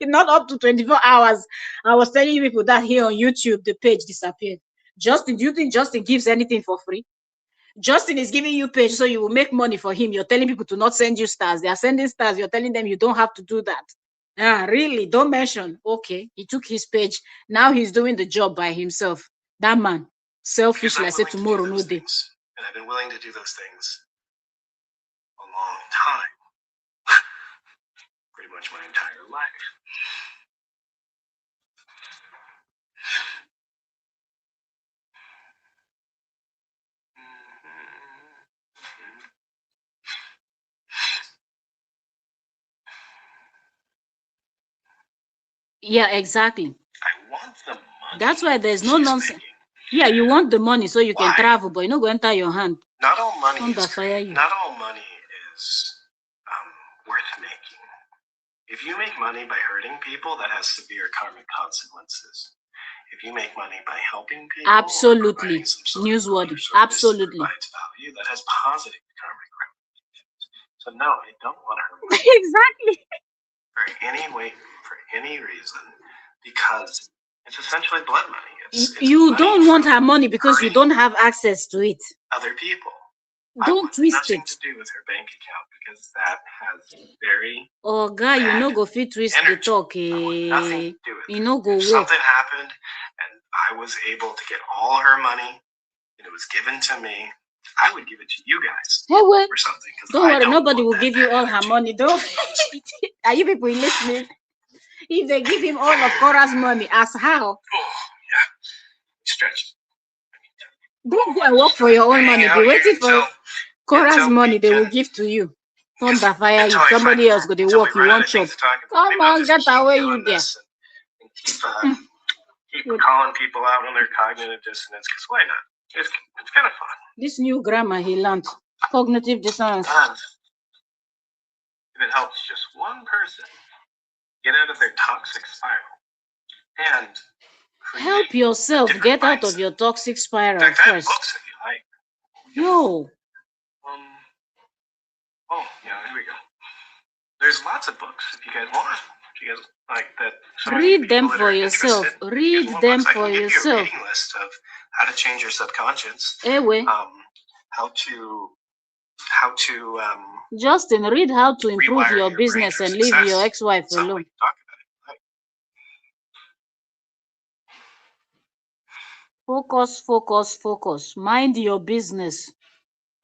Speaker 3: Not up to 24 hours. I was telling you people that here on YouTube, the page disappeared. Justin, do you think Justin gives anything for free? Justin is giving you page so you will make money for him. You're telling people to not send you stars. They are sending stars. You're telling them you don't have to do that. Ah, really? Don't mention. Okay, he took his page. Now he's doing the job by himself. That man, selfish.
Speaker 2: Because I'm
Speaker 3: Like say
Speaker 2: willing to do
Speaker 3: tomorrow, no
Speaker 2: those
Speaker 3: day.
Speaker 2: things. And I've been willing to do those things a long time. Pretty much my entire life.
Speaker 3: Yeah, exactly.
Speaker 2: I want the money.
Speaker 3: That's why there's no
Speaker 2: she's
Speaker 3: nonsense.
Speaker 2: making.
Speaker 3: Yeah, you want the money so you can
Speaker 2: Why?
Speaker 3: travel, but you not go enter your hand.
Speaker 2: Not all money
Speaker 3: Don't
Speaker 2: is
Speaker 3: fire
Speaker 2: great.
Speaker 3: you.
Speaker 2: Not all money is worth making. If you make money by hurting people, that has severe karmic consequences. If you make money by helping people,
Speaker 3: Absolutely.
Speaker 2: or some sort
Speaker 3: Newsworthy.
Speaker 2: of service
Speaker 3: Absolutely.
Speaker 2: that provides value, that has positive karmic ramifications. So no, I don't want to hurt money
Speaker 3: Exactly.
Speaker 2: for any way, for any reason, because it's essentially blood money. It's
Speaker 3: You
Speaker 2: money
Speaker 3: don't want
Speaker 2: from
Speaker 3: her money because you
Speaker 2: hurting
Speaker 3: don't have access to it.
Speaker 2: other people. I
Speaker 3: Don't
Speaker 2: want
Speaker 3: twist
Speaker 2: nothing
Speaker 3: it.
Speaker 2: to do with her bank account because that has very
Speaker 3: Oh, guy, you
Speaker 2: bad
Speaker 3: no go fit twist the
Speaker 2: energy.
Speaker 3: talk.
Speaker 2: I want nothing
Speaker 3: Eh?
Speaker 2: to do with
Speaker 3: You
Speaker 2: it.
Speaker 3: no go
Speaker 2: If
Speaker 3: work.
Speaker 2: something happened and I was able to get all her money and it was given to me, I would give it to you guys
Speaker 3: Hey, wait.
Speaker 2: or something.
Speaker 3: Don't worry, nobody
Speaker 2: want
Speaker 3: will
Speaker 2: that
Speaker 3: give you
Speaker 2: bad
Speaker 3: all her
Speaker 2: energy.
Speaker 3: money. Don't. Are you people listening? If they give him all of Korra's money, as how?
Speaker 2: Oh, yeah. Stretch.
Speaker 3: Don't go and work for your own money.
Speaker 2: Hang out
Speaker 3: Be
Speaker 2: here
Speaker 3: waiting for
Speaker 2: until
Speaker 3: Korra's money
Speaker 2: we
Speaker 3: they will
Speaker 2: can-
Speaker 3: give to you. Thunder fire
Speaker 2: until
Speaker 3: you.
Speaker 2: I
Speaker 3: Somebody
Speaker 2: find-
Speaker 3: else go they
Speaker 2: until we
Speaker 3: work. You
Speaker 2: run out
Speaker 3: want
Speaker 2: of
Speaker 3: chop.
Speaker 2: things to talk about.
Speaker 3: Come
Speaker 2: Maybe I'll
Speaker 3: on,
Speaker 2: just
Speaker 3: get
Speaker 2: keep
Speaker 3: away
Speaker 2: doing
Speaker 3: you there.
Speaker 2: this and keep calling people out on their cognitive dissonance, because why not? It's kind of fun.
Speaker 3: This new grammar he learned. Cognitive dissonance.
Speaker 2: And if it helps just one person get out of their toxic spiral and
Speaker 3: Help yourself get out of your toxic spiral
Speaker 2: fact, I have
Speaker 3: first.
Speaker 2: books if you like.
Speaker 3: Yo.
Speaker 2: Oh, yeah, here we go. There's lots of books if you guys want. If you guys like that.
Speaker 3: Read them for yourself. Read them for
Speaker 2: I can
Speaker 3: yourself.
Speaker 2: give you a reading list of how to change your subconscious.
Speaker 3: Anyway.
Speaker 2: How to
Speaker 3: Justin, read how to improve your business and leave your ex-wife alone. Focus, focus, focus. Mind your business.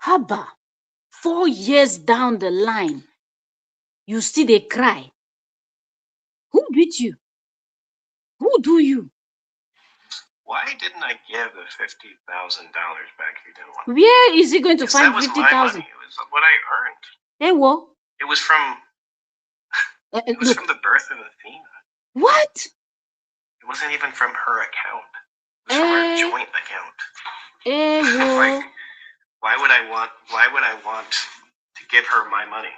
Speaker 3: Haba. 4 years down the line, you still they cry. Who beat you? Who do you?
Speaker 2: Why didn't I give the $50,000 back you didn't want?
Speaker 3: Where is he going to find 50,000?
Speaker 2: It was what I earned.
Speaker 3: Hey, what?
Speaker 2: It was from from the birth of Athena.
Speaker 3: What?
Speaker 2: It wasn't even from her account. It was from our joint account.
Speaker 3: Like,
Speaker 2: why would I want to give her my money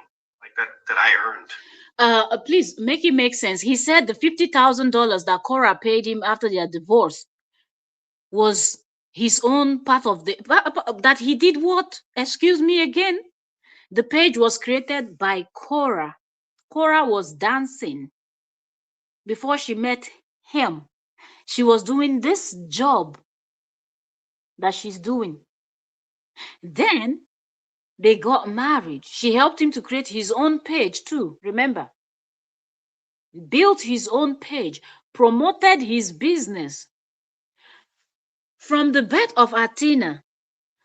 Speaker 2: like that I earned?
Speaker 3: Please make it make sense. He said the $50,000 that KORRA paid him after their divorce was his own part of the that he did what? Excuse me again. The page was created by KORRA. KORRA was dancing before she met him. She was doing this job that she's doing. Then they got married. She helped him to create his own page too. Remember, built his own page, promoted his business from the birth of Athena.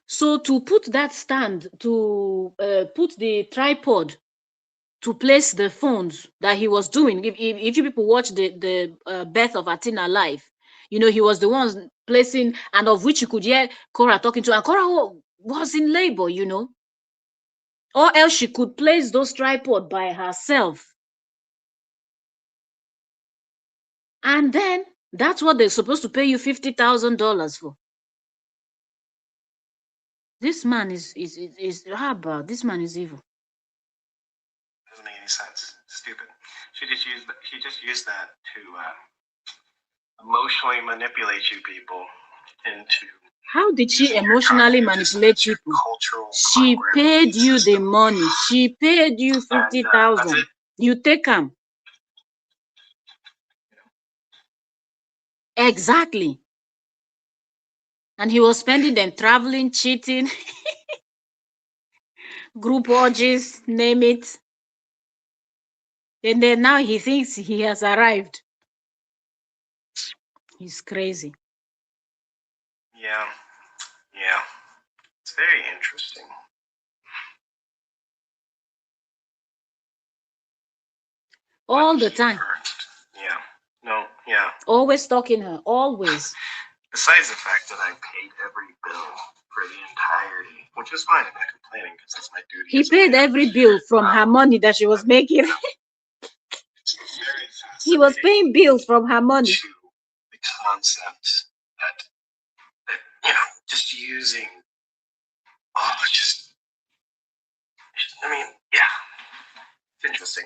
Speaker 3: So to put that stand, to put the tripod to place the phones that he was doing. If you people watch the birth of Athena live, you know he was the ones placing, and of which you could hear KORRA talking to, and KORRA was in labor, you know, or else she could place those tripod by herself. And then that's what they're supposed to pay you $50,000 for. This man is how about this man is evil.
Speaker 2: Doesn't make any sense. Stupid. She just used that to emotionally manipulate you people into.
Speaker 3: How did she emotionally manipulate people? She paid you the money. She paid you 50,000. You take them. Exactly. And he was spending them traveling, cheating, group orgies, name it. And then now he thinks he has arrived. He's crazy.
Speaker 2: Yeah. Yeah. It's very interesting.
Speaker 3: All the time.
Speaker 2: Yeah. No, yeah.
Speaker 3: Always stalking her. Always.
Speaker 2: Besides the fact that I paid every bill for the entirety, which is fine, I'm not complaining because that's my duty.
Speaker 3: He paid every bill from her money that she was making. He was paying bills from her money.
Speaker 2: To the concept that just using, I mean, yeah, it's interesting.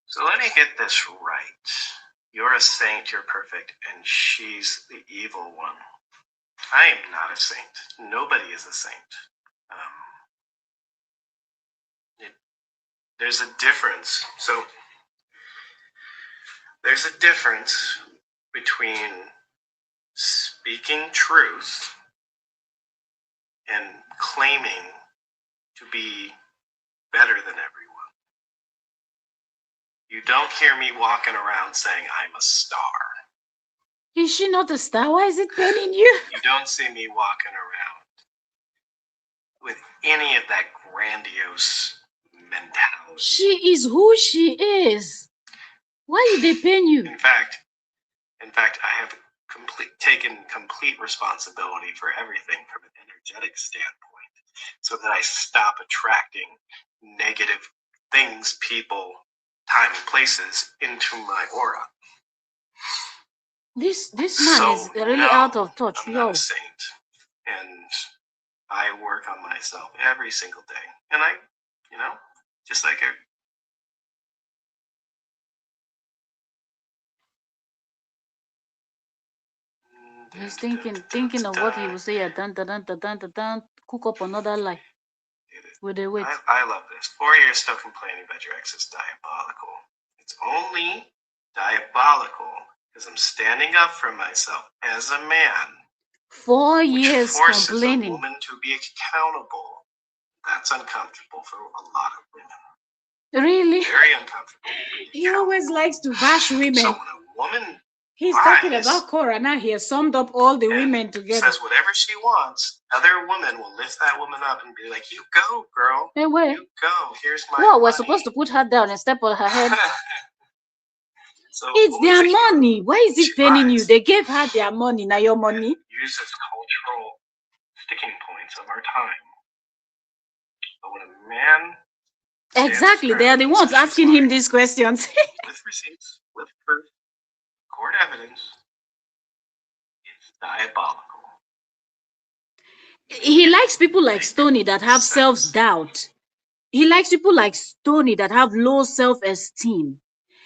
Speaker 2: So let me get this right. You're a saint, you're perfect, and she's the evil one. I am not a saint. Nobody is a saint. There's a difference. So there's a difference between speaking truth and claiming to be better than everyone. You don't hear me walking around saying I'm a star.
Speaker 3: Is she not a star? Why is it paining you?
Speaker 2: You don't see me walking around with any of that grandiose mentality.
Speaker 3: She is who she is. Why did they pain you?
Speaker 2: In fact, I have taken complete responsibility for everything from an energetic standpoint, so that I stop attracting negative things, people, time, and places into my aura.
Speaker 3: This man is really out of touch.
Speaker 2: I'm not a saint, and I work on myself every single day, and I, just like
Speaker 3: He's thinking of what he will say. Cook up another lie. With the wait.
Speaker 2: I love this. 4 years still complaining about your ex is diabolical. It's only diabolical because I'm standing up for myself as a man.
Speaker 3: 4 years
Speaker 2: forces
Speaker 3: complaining.
Speaker 2: A woman to be accountable. That's uncomfortable for a lot of women.
Speaker 3: Really?
Speaker 2: Very uncomfortable.
Speaker 3: He always likes to bash women.
Speaker 2: So when a woman
Speaker 3: He's talking about KORRA now. He has summed up all the women together.
Speaker 2: Says whatever she wants, other women will lift that woman up and be like, "You go, girl.
Speaker 3: Hey, wait.
Speaker 2: You go. Here's my
Speaker 3: What?
Speaker 2: money."
Speaker 3: We're supposed to put her down and step on her head.
Speaker 2: So
Speaker 3: it's their money. Why is it paining you? They gave her their money. Now your money.
Speaker 2: Use as cultural sticking points of our time. But when a man
Speaker 3: exactly, they are the ones asking him these questions.
Speaker 2: with receipts, with proof, court evidence, it's diabolical.
Speaker 3: He likes people like Stoney that have self-doubt. He likes people like Stoney that have low self-esteem.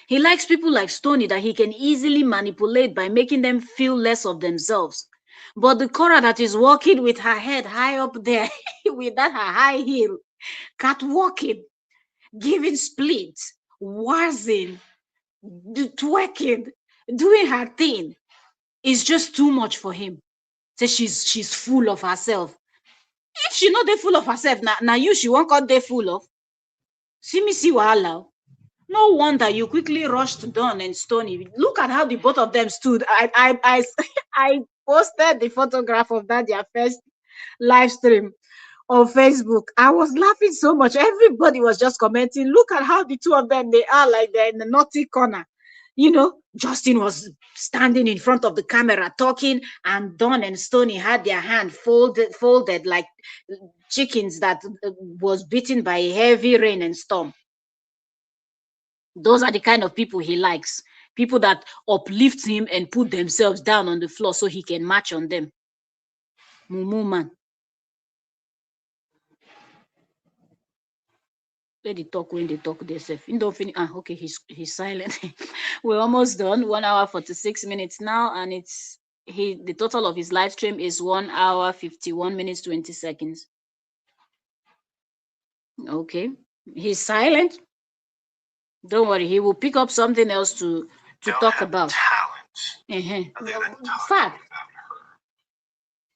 Speaker 3: He likes people like Stoney that he can easily manipulate by making them feel less of themselves. But the KORRA that is walking with her head high up there, with that her high heel, catwalking, giving splits, wazzing, twerking, doing her thing, is just too much for him. Say she's full of herself. If she not dey full of herself, now you she won't got dey full of. See wahala. No wonder you quickly rushed Dawn and Stoney. Look at how the both of them stood. I posted the photograph of that their first live stream on Facebook. I was laughing so much. Everybody was just commenting. Look at how the two of them, they are like they're in the naughty corner. Justin was standing in front of the camera talking, and Dawn and Stoney had their hand folded like chickens that was beaten by a heavy rain and storm. Those are the kind of people he likes. People that uplift him and put themselves down on the floor so he can march on them. Mumu man. Let the talk when they talk themselves. Okay, he's silent. We're almost done. 1 hour 46 minutes now, and the total of his live stream is 1 hour 51 minutes 20 seconds. Okay, he's silent. Don't worry, he will pick up something else to talk about.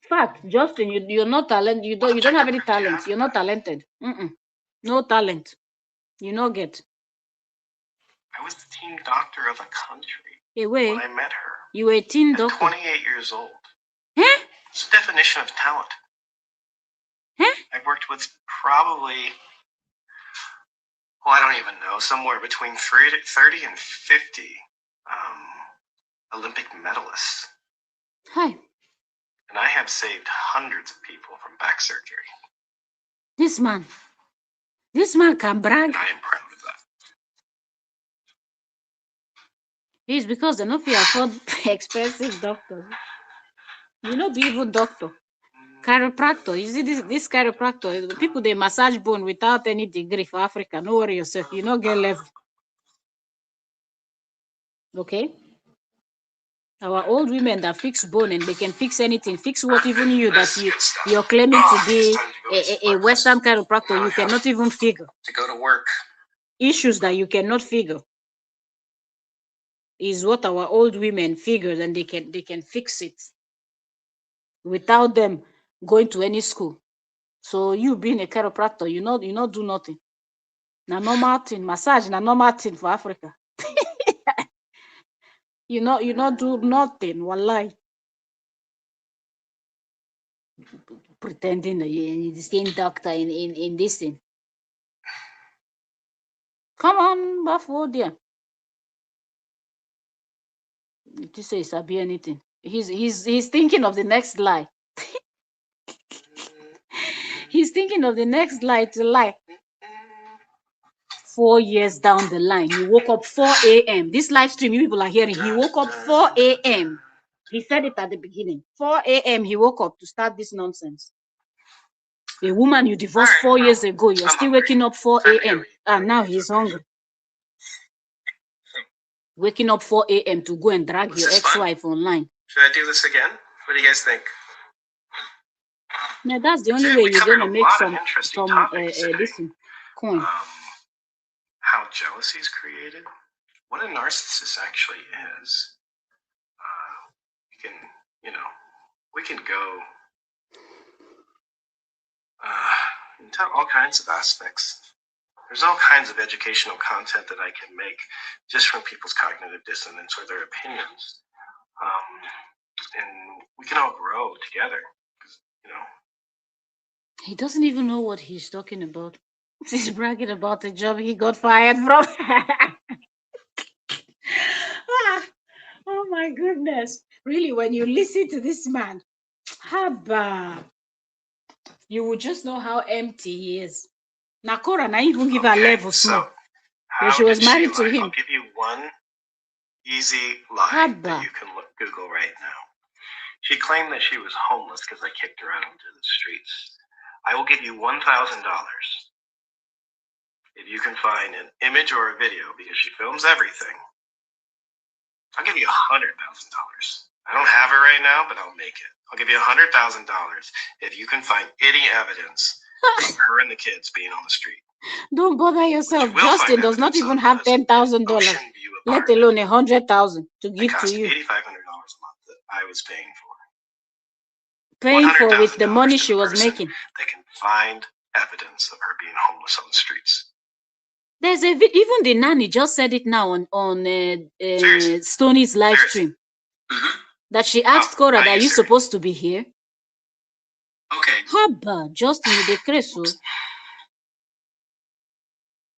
Speaker 3: Fact, Justin, you're not talented. You don't have any talent. You're not talented. No talent. You no get.
Speaker 2: I was the team doctor of a country
Speaker 3: Hey, wait.
Speaker 2: when I met her.
Speaker 3: You were a teen
Speaker 2: At
Speaker 3: doctor.
Speaker 2: 28 years old.
Speaker 3: Huh?
Speaker 2: It's the definition of talent.
Speaker 3: Huh?
Speaker 2: I've worked with probably, well, I don't even know, somewhere between 30 and 50 Olympic medalists.
Speaker 3: Hi.
Speaker 2: And I have saved hundreds of people from back surgery.
Speaker 3: This man can brag.
Speaker 2: And I am proud of that.
Speaker 3: It's because they not afford expensive doctors. You know, be even doctor. Chiropractor. You see this chiropractor, the people they massage bone without any degree for Africa. No worry yourself. You not get level. Okay? Our old women that fix bone and they can fix anything, fix what even you that you're claiming to be a Western chiropractor, you cannot even figure.
Speaker 2: To go to work.
Speaker 3: Issues that you cannot figure is what our old women figured, and they can fix it without them going to any school. So you being a chiropractor, you not do nothing. Na normal thing, massage na normal thing for Africa. you not do nothing, wallahi. Pretending that you're the same doctor in this thing. Come on, Buffalo dear. To say Sabi anything. He's thinking of the next lie. He's thinking of the next lie to lie. 4 years down the line, he woke up 4 a.m. This live stream you people are hearing, he woke up 4 a.m. He said it at the beginning. 4 a.m. he woke up to start this nonsense. A woman you divorced 4 years ago, you're still waking up 4 a.m. And now he's hungry. Waking up 4 a.m. to go and drag your ex-wife online.
Speaker 2: Should I do this again? What do you guys think?
Speaker 3: Yeah, that's the only way you're gonna make some listen, coin.
Speaker 2: How jealousy is created, what a narcissist actually is. We can go into all kinds of aspects. There's all kinds of educational content that I can make just from people's cognitive dissonance or their opinions. And we can all grow together,
Speaker 3: He doesn't even know what he's talking about. He's bragging about the job he got fired from. Oh my goodness. Really, when you listen to this man, haba, you will just know how empty he is. Now, KORRA, I even give her level small. When she was married to him.
Speaker 2: I'll give you one easy lie that you can Google right now. She claimed that she was homeless because I kicked her out into the streets. I will give you $1,000 if you can find an image or a video, because she films everything. I'll give you $100,000. I don't have it right now, but I'll make it. I'll give you $100,000 if you can find any evidence of her and the kids being on the street.
Speaker 3: Don't bother yourself. Justin does not even have $10,000, let alone $100,000 to give to you.
Speaker 2: $8,500 a month that I was paying for.
Speaker 3: Paying for with the money she was making.
Speaker 2: They can find evidence of her being homeless on the streets.
Speaker 3: There's even the nanny just said it now on Stoney's live stream. That she asked KORRA, that you supposed to be here?
Speaker 2: Okay.
Speaker 3: Haba, Justin, the crazy.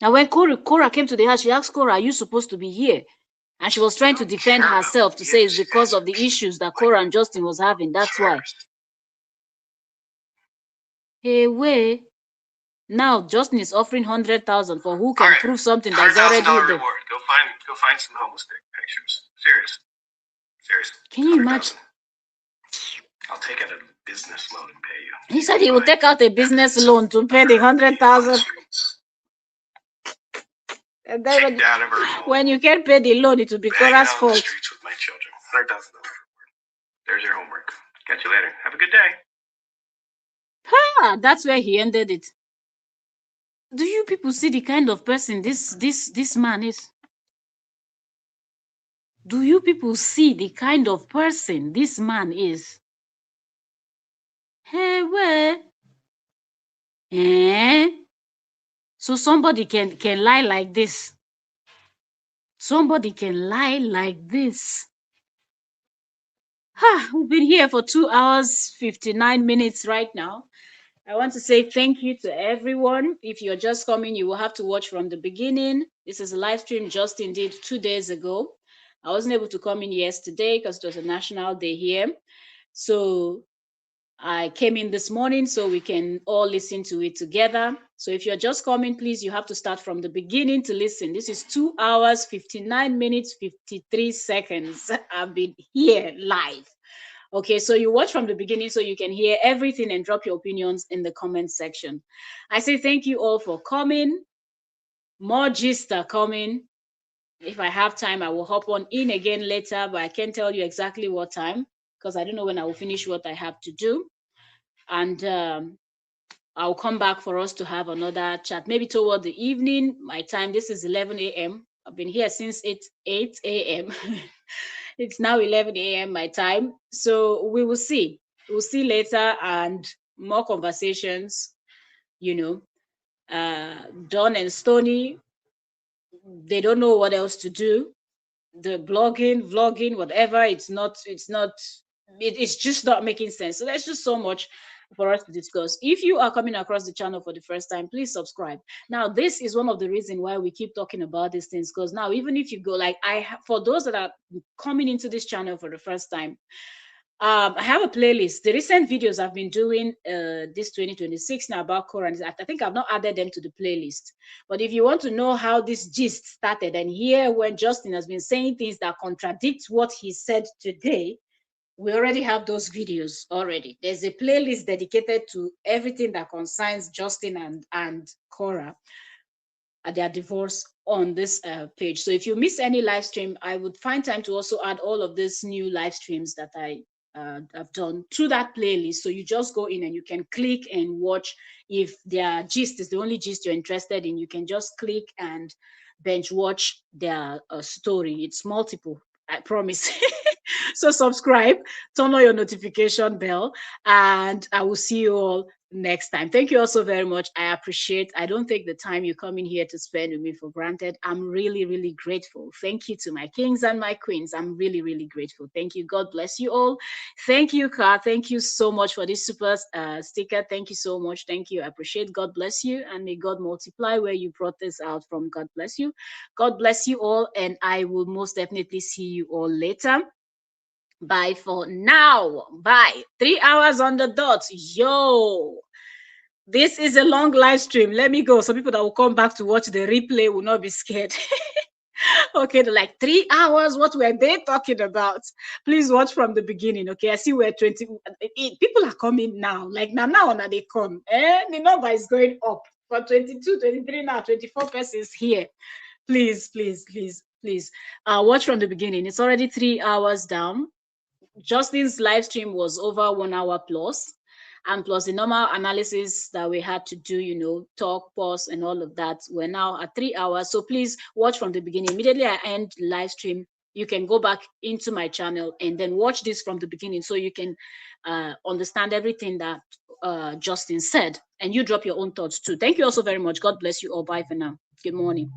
Speaker 3: Now when KORRA came to the house, she asked KORRA, are you supposed to be here? And she was trying to defend herself to say it's because of the issues that KORRA and Justin was having. That's why. Hey, wait. Now Justin is offering 100,000 for who can prove something that's already there.
Speaker 2: Reward. Go find some homeless pictures. Serious.
Speaker 3: Can you imagine?
Speaker 2: I'll take out a business loan and pay you.
Speaker 3: He said he would take out a business loan to pay the 100,000. And then when you can't pay the loan, it will be KORRA's fault.
Speaker 2: Streets with my children. $100,000. There's your homework. Catch you later. Have a good day.
Speaker 3: That's where he ended it. Do you people see the kind of person this man is? Do you people see the kind of person this man is? Hey, where? So somebody can lie like this. Somebody can lie like this. We've been here for 2 hours, 59 minutes right now. I want to say thank you to everyone. If you're just coming, you will have to watch from the beginning. This is a live stream just indeed 2 days ago. I wasn't able to come in yesterday because it was a national day here. So I came in this morning so we can all listen to it together. So if you're just coming, please, you have to start from the beginning to listen. This is 2 hours, 59 minutes, 53 seconds. I've been here live. Okay, so you watch from the beginning so you can hear everything and drop your opinions in the comment section. I say thank you all for coming. More gists are coming. If I have time, I will hop on in again later, but I can't tell you exactly what time because I don't know when I will finish what I have to do. And I'll come back for us to have another chat, maybe toward the evening. My time, this is 11 a.m. I've been here since 8 a.m. It's now 11 a.m. my time. So we will see. We'll see later and more conversations, you know. Don and Stony, they don't know what else to do. The blogging, vlogging, whatever, it's just not making sense. So there's just so much for us to discuss. If you are coming across the channel for the first time, please subscribe. Now, this is one of the reasons why we keep talking about these things, because now, even if you go, like for those that are coming into this channel for the first time, I have a playlist. The recent videos I've been doing this 2026 now about KORRA, I think I've not added them to the playlist. But if you want to know how this gist started, and here when Justin has been saying things that contradict what he said today, we already have those videos already. There's a playlist dedicated to everything that concerns Justin and KORRA at their divorce on this page. So if you miss any live stream, I would find time to also add all of these new live streams that I've done to that playlist. So you just go in and you can click and watch. If their gist is the only gist you're interested in, you can just click and binge watch their story. It's multiple, I promise. So subscribe, turn on your notification bell, and I will see you all next time. Thank you all so very much. I don't take the time you come in here to spend with me for granted. I'm really, really grateful. Thank you to my kings and my queens. I'm really, really grateful. Thank you. God bless you all. Thank you, Kat. Thank you so much for this super sticker. Thank you so much. Thank you. I appreciate. God bless you, and may God multiply where you brought this out from. God bless you. God bless you all, and I will most definitely see you all later. Bye for now. Bye. 3 hours on the dot. Yo. This is a long live stream. Let me go. So people that will come back to watch the replay will not be scared. Okay, they're like 3 hours. What were they talking about? Please watch from the beginning. Okay, I see we're 20. People are coming now. Like now they come. The number is going up from 22, 23 now, 24 persons here. Please, please, please, please. Watch from the beginning. It's already 3 hours down. Justin's live stream was over 1 hour plus, and plus the normal analysis that we had to do, talk, pause, and all of that. We're now at 3 hours. So please watch from the beginning. Immediately I end live stream, you can go back into my channel and then watch this from the beginning so you can understand everything that Justin said, and you drop your own thoughts too. Thank you also very much. God bless you all. Bye for now. Good morning.